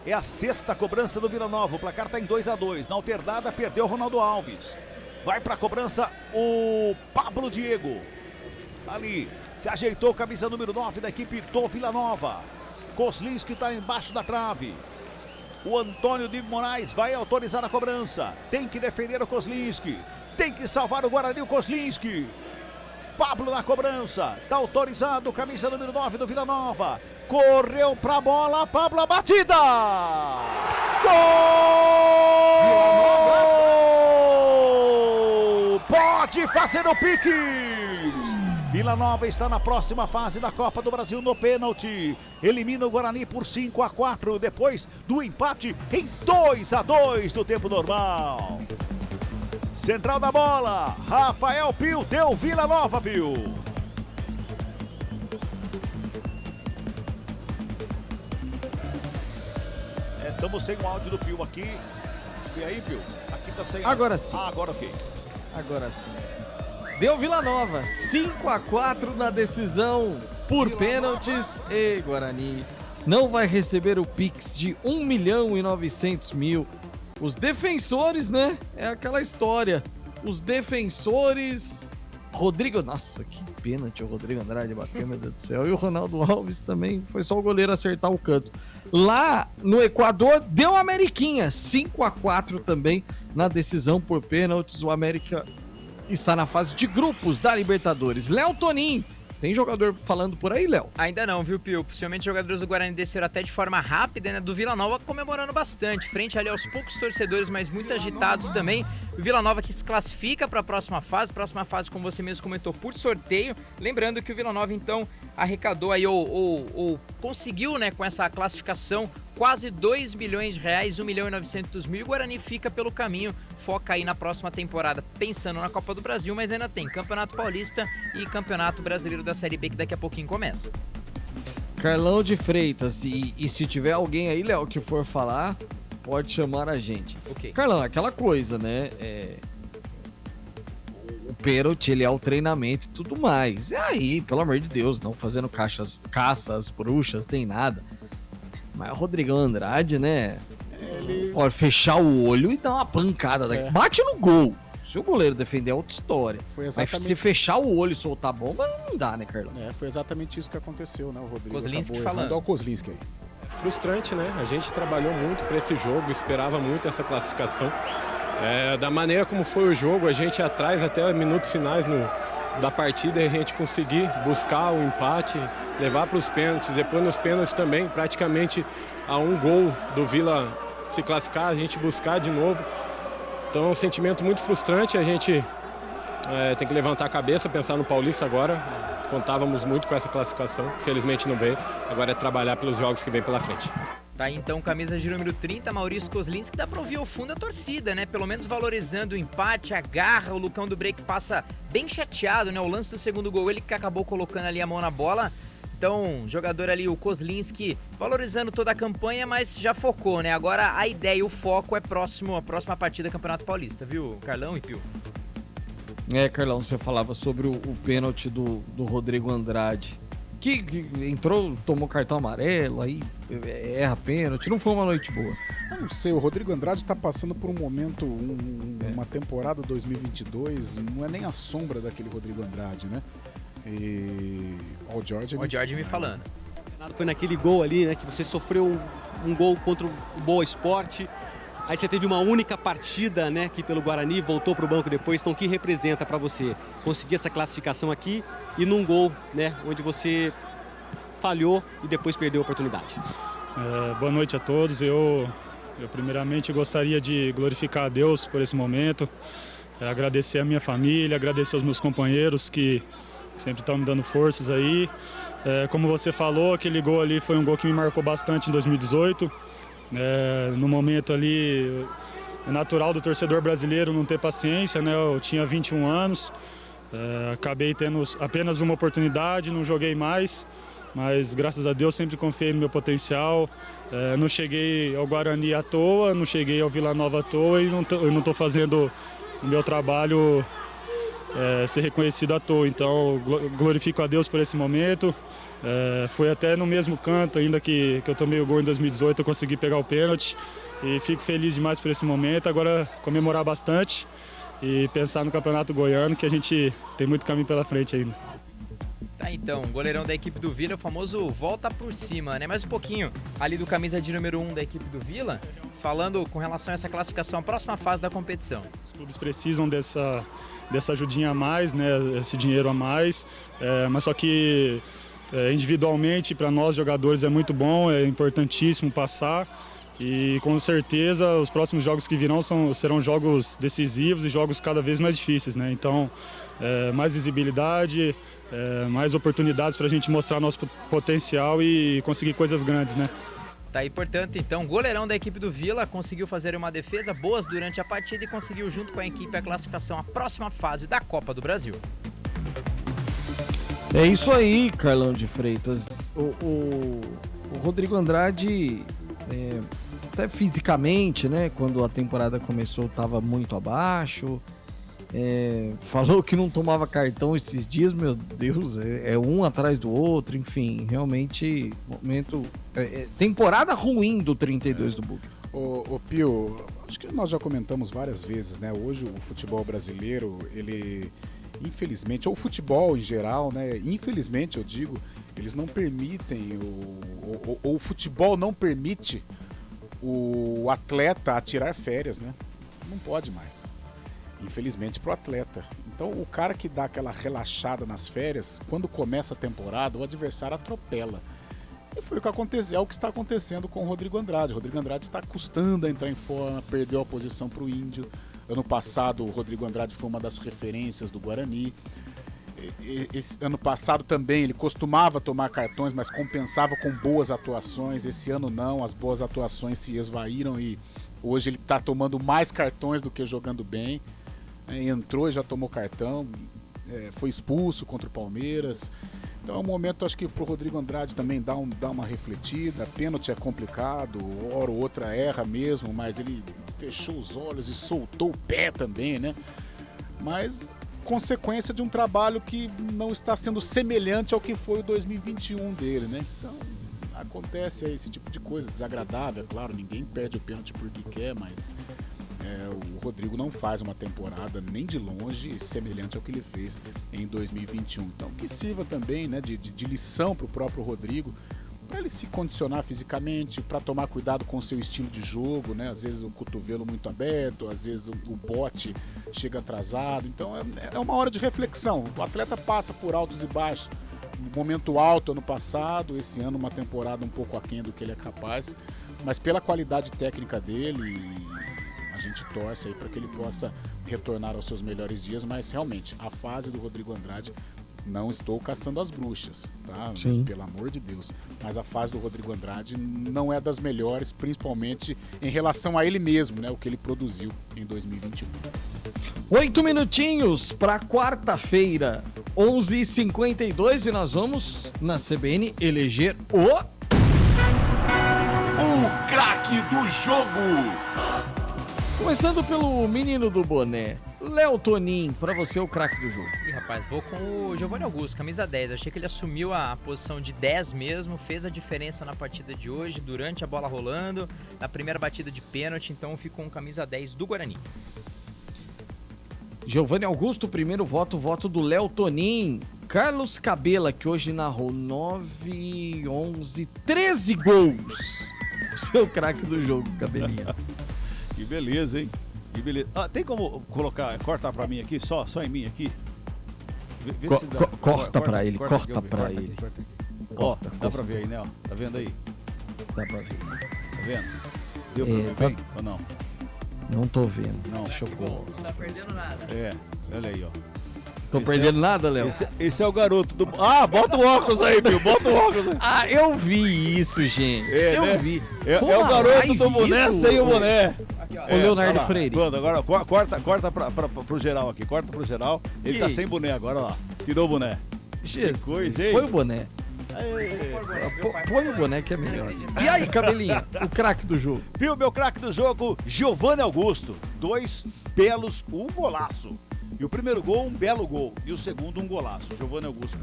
S7: É a sexta cobrança do Vila Nova. O placar está em 2-2. Na alternada, perdeu o Ronaldo Alves. Vai para a cobrança o Pablo Diego. Ali, se ajeitou, camisa número 9 da equipe do Vila Nova. Kozlinski está embaixo da trave. O Antônio de Moraes vai autorizar a cobrança. Tem que defender o Kozlinski. Tem que salvar o Guarani, o Kozlinski. Pablo na cobrança, tá autorizado, camisa número 9 do Vila Nova. Correu pra bola, Pablo, a batida! Gol! Pode fazer o Piques! Vila Nova está na próxima fase da Copa do Brasil no pênalti. Elimina o Guarani por 5-4, depois do empate em 2-2 do tempo normal. Central da bola, Rafael Pio, deu Vila Nova, Pio. Estamos sem o áudio do Pio aqui. E aí, Pio? Aqui tá sem.
S4: Agora sim.
S7: Agora ok.
S4: Agora sim. Deu Vila Nova, 5-4 na decisão por pênaltis. E Guarani não vai receber o Pix de 1.900.000. Os defensores, né? É aquela história. Os defensores... Rodrigo... Nossa, que pênalti o Rodrigo Andrade bateu, meu Deus do céu. E o Ronaldo Alves também. Foi só o goleiro acertar o canto. Lá no Equador, deu Ameriquinha. 5-4 também na decisão por pênaltis. O América está na fase de grupos da Libertadores. Léo Toninho. Tem jogador falando por aí, Léo?
S5: Ainda não, viu, Pio? Possivelmente jogadores do Guarani desceram até de forma rápida, né? Do Vila Nova comemorando bastante. Frente ali aos poucos torcedores, mas muito agitados também. O Vila Nova que se classifica para a próxima fase. Próxima fase, como você mesmo comentou, por sorteio. Lembrando que o Vila Nova, então, arrecadou aí, ou conseguiu, né, com essa classificação, quase R$2 milhões, R$1.900.000. E o Guarani fica pelo caminho, foca aí na próxima temporada, pensando na Copa do Brasil, mas ainda tem Campeonato Paulista e Campeonato Brasileiro da Série B, que daqui a pouquinho começa.
S4: Carlão de Freitas, e se tiver alguém aí, Léo, que for falar, pode chamar a gente.
S5: Okay.
S4: Carlão, aquela coisa, né? O pênalti, ele é o treinamento e tudo mais. E aí, pelo amor de Deus, não fazendo caças bruxas, nem nada. Mas o Rodrigão Andrade, né?
S6: ele...
S4: Pode fechar o olho e dar uma pancada daqui. Bate no gol. Se o goleiro defender é outra história. Mas se fechar o olho e soltar a bomba, não dá, né, Carlão?
S6: Foi exatamente isso que aconteceu, né? O Rodrigo
S5: Kozlinski
S6: acabou
S5: falando.
S6: errando. Olha o Kozlinski aí.
S13: Frustrante, né? A gente trabalhou muito para esse jogo, esperava muito essa classificação. Da maneira como foi o jogo, a gente atrás até minutos finais da partida, a gente conseguir buscar o empate, levar para os pênaltis, depois nos pênaltis também, praticamente a um gol do Vila se classificar, a gente buscar de novo. Então é um sentimento muito frustrante, a gente tem que levantar a cabeça, pensar no Paulista agora. Contávamos muito com essa classificação, felizmente não veio. Agora é trabalhar pelos jogos que vem pela frente.
S5: Tá aí, então, camisa de número 30, Maurício Kozlinski, dá pra ouvir ao fundo a torcida, né? Pelo menos valorizando o empate, a garra, o Lucão do Break passa bem chateado, né? O lance do segundo gol, ele que acabou colocando ali a mão na bola. Então, jogador ali, o Kozlinski, valorizando toda a campanha, mas já focou, né? Agora a ideia e o foco é a próxima partida do Campeonato Paulista, viu, Carlão e Pio?
S4: Carlão, você falava sobre o pênalti do Rodrigo Andrade, que entrou, tomou cartão amarelo, aí erra pênalti, não foi uma noite boa.
S6: Eu não sei, o Rodrigo Andrade tá passando por um momento, uma temporada 2022, não é nem a sombra daquele Rodrigo Andrade, né? E o George
S5: me falando.
S14: Foi naquele gol ali, né, que você sofreu um gol contra o Boa Esporte. Aí você teve uma única partida, né, aqui pelo Guarani, voltou para o banco depois. Então, o que representa para você conseguir essa classificação aqui e num gol, né, onde você falhou e depois perdeu a oportunidade?
S15: Boa noite a todos. Eu primeiramente gostaria de glorificar a Deus por esse momento, agradecer a minha família, agradecer aos meus companheiros que sempre estão me dando forças aí. Como você falou, aquele gol ali foi um gol que me marcou bastante em 2018. No momento ali, é natural do torcedor brasileiro não ter paciência, né? Eu tinha 21 anos, acabei tendo apenas uma oportunidade, não joguei mais, mas graças a Deus sempre confiei no meu potencial. Não cheguei ao Guarani à toa, não cheguei ao Vila Nova à toa e não estou fazendo o meu trabalho ser reconhecido à toa. Então, glorifico a Deus por esse momento. Foi até no mesmo canto, ainda que eu tomei o gol em 2018, eu consegui pegar o pênalti e fico feliz demais por esse momento. Agora comemorar bastante e pensar no Campeonato Goiano, que a gente tem muito caminho pela frente ainda.
S5: Tá, então, goleirão da equipe do Vila, o famoso volta por cima, né? Mais um pouquinho ali do camisa de número 1 da equipe do Vila, falando com relação a essa classificação, a próxima fase da competição.
S15: Os clubes precisam dessa ajudinha a mais, né? Esse dinheiro a mais, mas só que individualmente para nós jogadores é muito bom, é importantíssimo passar e com certeza os próximos jogos que virão serão jogos decisivos e jogos cada vez mais difíceis, né? Então, mais visibilidade, mais oportunidades para a gente mostrar nosso potencial e conseguir coisas grandes, né?
S5: Tá aí, portanto, então, goleirão da equipe do Vila conseguiu fazer uma defesa boas durante a partida e conseguiu junto com a equipe a classificação à próxima fase da Copa do Brasil.
S4: É isso aí, Carlão de Freitas. O Rodrigo Andrade, até fisicamente, né, quando a temporada começou, estava muito abaixo. Falou que não tomava cartão esses dias, meu Deus, um atrás do outro, enfim, realmente, momento, temporada ruim do 32 do Bug.
S6: Ô Pio, acho que nós já comentamos várias vezes, né, hoje o futebol brasileiro, ele, infelizmente, ou o futebol em geral, né, infelizmente eu digo, eles não permitem, ou o futebol não permite o atleta a tirar férias, né, não pode mais. Infelizmente para o atleta. Então o cara que dá aquela relaxada nas férias, quando começa a temporada, o adversário atropela. E foi o que aconteceu, é o que está acontecendo com o Rodrigo Andrade. O Rodrigo Andrade está custando a entrar em forma, perdeu a posição para o Índio. Ano passado o Rodrigo Andrade foi uma das referências do Guarani. Esse ano passado também ele costumava tomar cartões, mas compensava com boas atuações. Esse ano não, as boas atuações se esvaíram e hoje ele está tomando mais cartões do que jogando bem. Entrou e já tomou cartão, foi expulso contra o Palmeiras. Então é um momento, acho que pro Rodrigo Andrade também dar uma refletida. Pênalti é complicado, hora ou outra erra mesmo, mas ele fechou os olhos e soltou o pé também, né? Mas consequência de um trabalho que não está sendo semelhante ao que foi o 2021 dele, né? Então acontece aí esse tipo de coisa, desagradável, é claro, ninguém perde o pênalti porque quer, mas o Rodrigo não faz uma temporada nem de longe semelhante ao que ele fez em 2021. Então que sirva também, né, de lição para o próprio Rodrigo, para ele se condicionar fisicamente, para tomar cuidado com o seu estilo de jogo, né? Às vezes o cotovelo muito aberto, às vezes o bote chega atrasado. Então é uma hora de reflexão. O atleta passa por altos e baixos. Um momento alto ano passado, esse ano uma temporada um pouco aquém do que ele é capaz, mas pela qualidade técnica dele, a gente torce aí para que ele possa retornar aos seus melhores dias, mas realmente a fase do Rodrigo Andrade, não estou caçando as bruxas, tá?
S4: Sim.
S6: Pelo amor de Deus. Mas a fase do Rodrigo Andrade não é das melhores, principalmente em relação a ele mesmo, né? O que ele produziu em 2021.
S4: 8 minutinhos para quarta-feira, 11h52, e nós vamos, na CBN, eleger o
S2: craque do jogo.
S4: Começando pelo menino do boné, Léo Tonin, pra você o craque do jogo.
S5: Ih, rapaz, vou com o Giovanni Augusto, camisa 10. Achei que ele assumiu a posição de 10 mesmo, fez a diferença na partida de hoje, durante a bola rolando, na primeira batida de pênalti, então ficou com camisa 10 do Guarani.
S4: Giovanni Augusto, primeiro voto do Léo Tonin. Carlos Cabela, que hoje narrou 9, 11, 13 gols. Seu craque do jogo, Cabelinha.
S7: Que beleza, hein? Que beleza. Tem como cortar pra mim aqui, só em mim aqui? Vê se dá.
S4: Corta pra ele, corta pra ele.
S7: Dá pra ver aí, né? Ó. Tá vendo aí?
S4: Dá pra ver.
S7: Tá vendo? Deu pra ver bem ou não?
S4: Não tô vendo.
S7: Não.
S4: Deixa eu pôr.
S5: Não tá perdendo nada.
S7: Olha aí, ó.
S4: Tô perdendo nada, Léo?
S7: Esse é o garoto do... Ah, bota o óculos aí, Pio, bota o óculos aí.
S4: Ah, eu vi isso, gente. Eu vi.
S7: É o garoto do boné sem o boné.
S5: Aqui, ó.
S4: O Leonardo Freire.
S7: Pronto, agora corta pro geral aqui, corta pro geral. Ele tá sem boné agora, lá. Tirou o boné.
S4: Jesus,
S7: que coisa, hein?
S4: põe o boné. Põe o boné que é melhor. E aí, Cabelinha, o craque do jogo?
S7: Pio, meu craque do jogo, Giovanni Augusto. 2 belos, 1 golaço. E o primeiro gol, um belo gol. E o segundo, um golaço. Giovanni Augusto.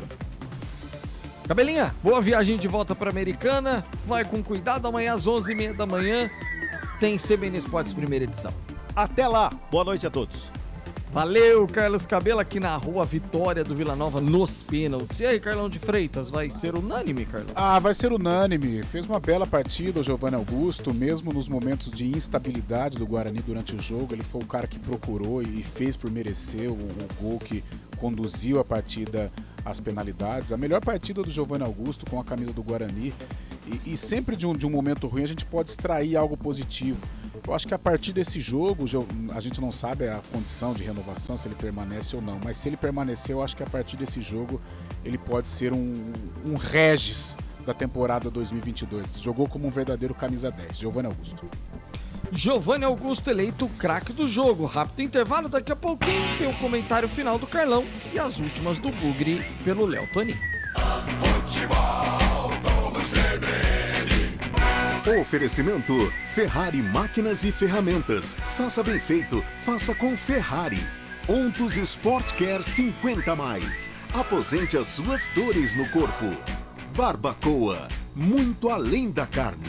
S4: Cabelinha, boa viagem de volta para Americana. Vai com cuidado, amanhã às 11h30 da manhã tem CBN Esportes primeira edição.
S7: Até lá, boa noite a todos.
S4: Valeu, Carlos Cabela, aqui na rua Vitória do Vila Nova nos pênaltis. E aí, Carlão de Freitas, vai ser unânime, Carlão?
S6: Ah, vai ser unânime. Fez uma bela partida o Giovanni Augusto, mesmo nos momentos de instabilidade do Guarani durante o jogo. Ele foi o cara que procurou e fez por merecer o gol que conduziu a partida às penalidades. A melhor partida do Giovanni Augusto com a camisa do Guarani. E sempre de um momento ruim a gente pode extrair algo positivo. Eu acho que a partir desse jogo, a gente não sabe a condição de renovação, se ele permanece ou não, mas se ele permanecer, eu acho que a partir desse jogo ele pode ser um Regis da temporada 2022. Jogou como um verdadeiro camisa 10, Giovanni Augusto.
S4: Giovanni Augusto eleito craque do jogo. Rápido intervalo, daqui a pouquinho tem o comentário final do Carlão e as últimas do Bugre pelo Léo Tonin.
S1: Futebol do CBN. Oferecimento Ferrari Máquinas e Ferramentas. Faça bem feito, faça com Ferrari. Ontus Sport Care 50+. Aposente as suas dores no corpo. Barbacoa, muito além da carne.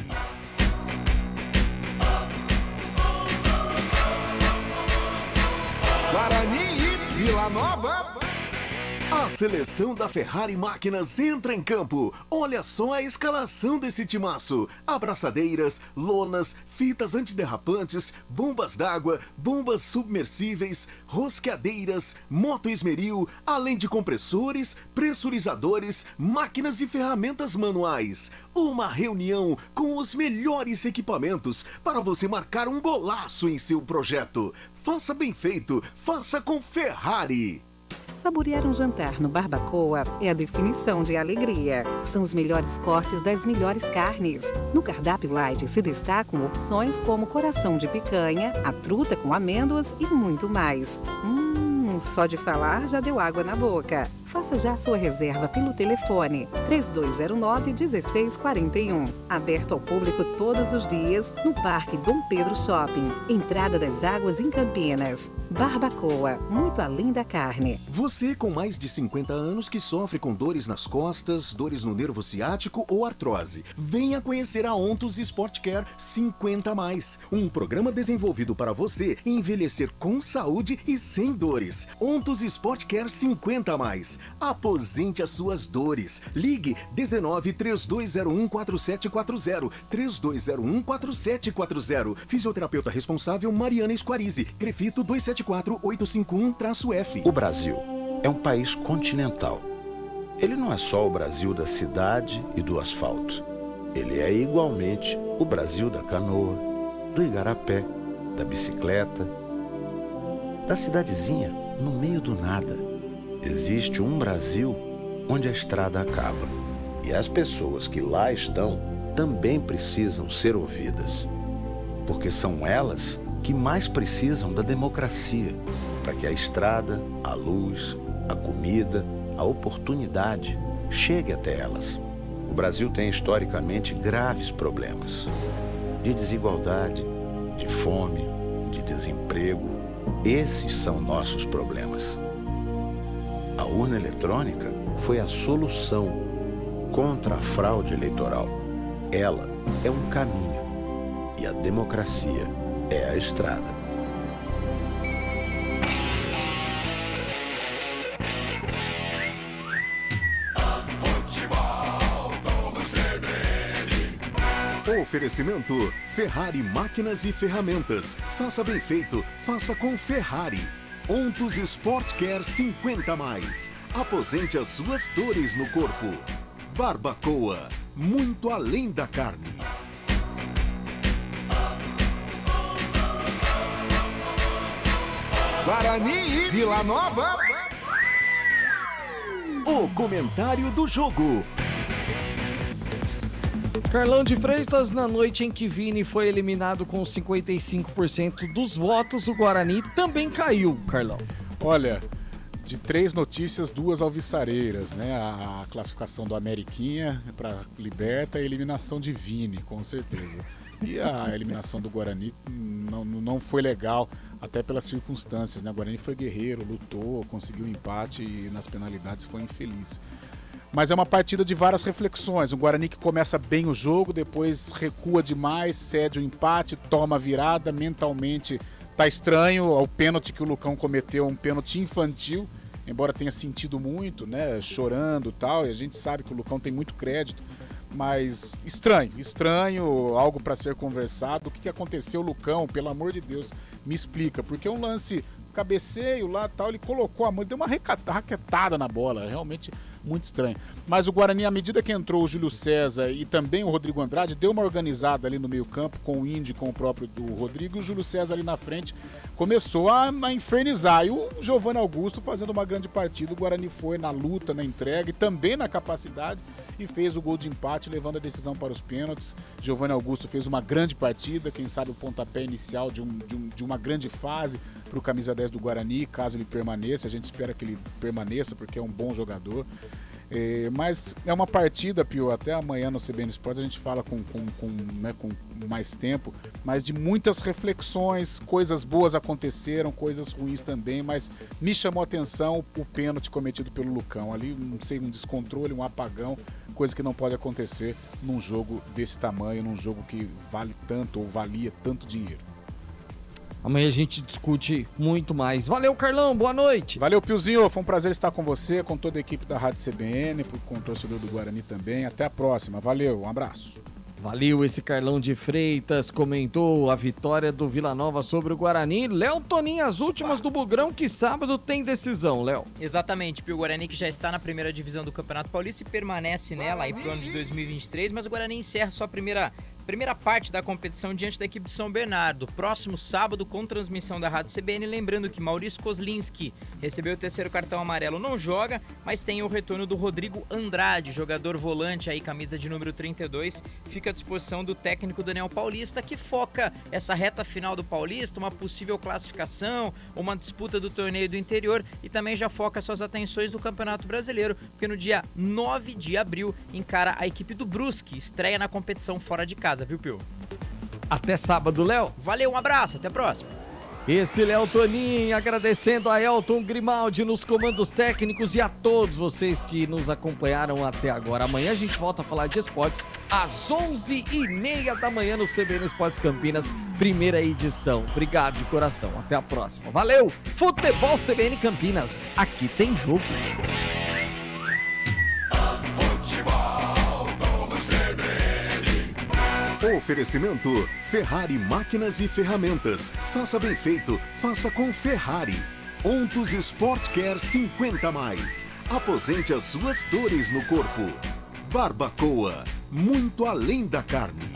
S2: Guarani e Vila Nova.
S1: A seleção da Ferrari Máquinas entra em campo. Olha só a escalação desse timaço. Abraçadeiras, lonas, fitas antiderrapantes, bombas d'água, bombas submersíveis, rosqueadeiras, moto esmeril, além de compressores, pressurizadores, máquinas e ferramentas manuais. Uma reunião com os melhores equipamentos para você marcar um golaço em seu projeto. Faça bem feito, faça com Ferrari.
S8: Saborear um jantar no Barbacoa é a definição de alegria. São os melhores cortes das melhores carnes. No cardápio light se destacam opções como coração de picanha, a truta com amêndoas e muito mais. só de falar já deu água na boca. Faça já sua reserva pelo telefone 3209-1641. Aberto ao público todos os dias no Parque Dom Pedro Shopping. Entrada das Águas em Campinas. Barbacoa, muito além da carne.
S1: Você com mais de 50 anos que sofre com dores nas costas, dores no nervo ciático ou artrose. Venha conhecer a Ontus Sport Care 50+. Um programa desenvolvido para você envelhecer com saúde e sem dores. Ontus Sport Care 50+. Aposente as suas dores. Ligue 19-3201-4740. 3201-4740. Fisioterapeuta responsável Mariana Esquarize. Grefito 274851-F.
S16: O Brasil é um país continental. Ele não é só o Brasil da cidade e do asfalto. Ele é igualmente o Brasil da canoa, do igarapé, da bicicleta, da cidadezinha no meio do nada. Existe um Brasil onde a estrada acaba. E as pessoas que lá estão também precisam ser ouvidas. Porque são elas que mais precisam da democracia, para que a estrada, a luz, a comida, a oportunidade chegue até elas. O Brasil tem historicamente graves problemas de desigualdade, de fome, de desemprego. Esses são nossos problemas. A urna eletrônica foi a solução contra a fraude eleitoral. Ela é um caminho e a democracia é a estrada.
S1: Oferecimento Ferrari Máquinas e Ferramentas. Faça bem feito, faça com Ferrari. Ontus Sport Care 50+. Aposente as suas dores no corpo. Barbacoa, muito além da carne.
S2: Guarani e Vila Nova.
S1: O comentário do jogo.
S4: Carlão de Freitas, na noite em que Vini foi eliminado com 55% dos votos, o Guarani também caiu, Carlão.
S6: Olha, de 3 notícias, 2 alvissareiras, né? A classificação do Ameriquinha para Liberta e a eliminação de Vini, com certeza. E a eliminação do Guarani não foi legal, até pelas circunstâncias, né? O Guarani foi guerreiro, lutou, conseguiu um empate e nas penalidades foi infeliz. Mas é uma partida de várias reflexões. O Guarani que começa bem o jogo, depois recua demais, cede o empate, toma a virada, mentalmente tá estranho. O pênalti que o Lucão cometeu, um pênalti infantil, embora tenha sentido muito, né, chorando e tal, e a gente sabe que o Lucão tem muito crédito, mas estranho, algo para ser conversado. O que aconteceu, Lucão? Pelo amor de Deus, me explica, porque é um lance... cabeceio lá e tal, ele colocou a mão, deu uma raquetada na bola, realmente muito estranho. Mas o Guarani, à medida que entrou o Júlio César e também o Rodrigo Andrade, deu uma organizada ali no meio campo, com o Indy, com o próprio do Rodrigo, e o Júlio César ali na frente começou a infernizar, e o Giovanni Augusto fazendo uma grande partida. O Guarani foi na luta, na entrega e também na capacidade, e fez o gol de empate, levando a decisão para os pênaltis. Giovanni Augusto fez uma grande partida, quem sabe o pontapé inicial de uma grande fase para o camisa 10 do Guarani, caso ele permaneça. A gente espera que ele permaneça, porque é um bom jogador. Mas é uma partida, Pio, até amanhã no CBN Sports a gente fala com mais tempo, mas de muitas reflexões. Coisas boas aconteceram, coisas ruins também, mas me chamou a atenção o pênalti cometido pelo Lucão ali, não sei, um descontrole, um apagão, coisa que não pode acontecer num jogo desse tamanho, num jogo que vale tanto ou valia tanto dinheiro.
S4: Amanhã a gente discute muito mais. Valeu, Carlão, boa noite.
S6: Valeu, Piozinho, foi um prazer estar com você, com toda a equipe da Rádio CBN, com o torcedor do Guarani também. Até a próxima, valeu, um abraço.
S4: Valeu, esse Carlão de Freitas comentou a vitória do Vila Nova sobre o Guarani. Léo Toninho, as últimas do Bugrão, que sábado tem decisão, Léo.
S5: Exatamente, Pio. O Guarani que já está na primeira divisão do Campeonato Paulista e permanece nela aí pro ano de 2023, mas o Guarani encerra sua primeira primeira parte da competição diante da equipe de São Bernardo. Próximo sábado, com transmissão da Rádio CBN. Lembrando que Maurício Kozlinski recebeu o terceiro cartão amarelo, não joga, mas tem o retorno do Rodrigo Andrade, jogador volante aí, camisa de número 32, fica à disposição do técnico Daniel Paulista, que foca essa reta final do Paulista, uma possível classificação, uma disputa do torneio do interior, e também já foca suas atenções do Campeonato Brasileiro, porque no dia 9 de abril encara a equipe do Brusque, estreia na competição fora de casa, viu, Pio?
S4: Até sábado, Léo.
S5: Valeu, um abraço, até a próxima.
S4: Esse Léo Tonin, agradecendo a Elton Grimaldi nos comandos técnicos e a todos vocês que nos acompanharam até agora. Amanhã a gente volta a falar de esportes às 11h30 da manhã no CBN Esportes Campinas, primeira edição. Obrigado de coração, até a próxima. Valeu! Futebol CBN Campinas, aqui tem jogo.
S1: Oferecimento Ferrari Máquinas e Ferramentas. Faça bem feito, faça com Ferrari. Ontus Sport Care 50+. Aposente as suas dores no corpo. Barbacoa, muito além da carne.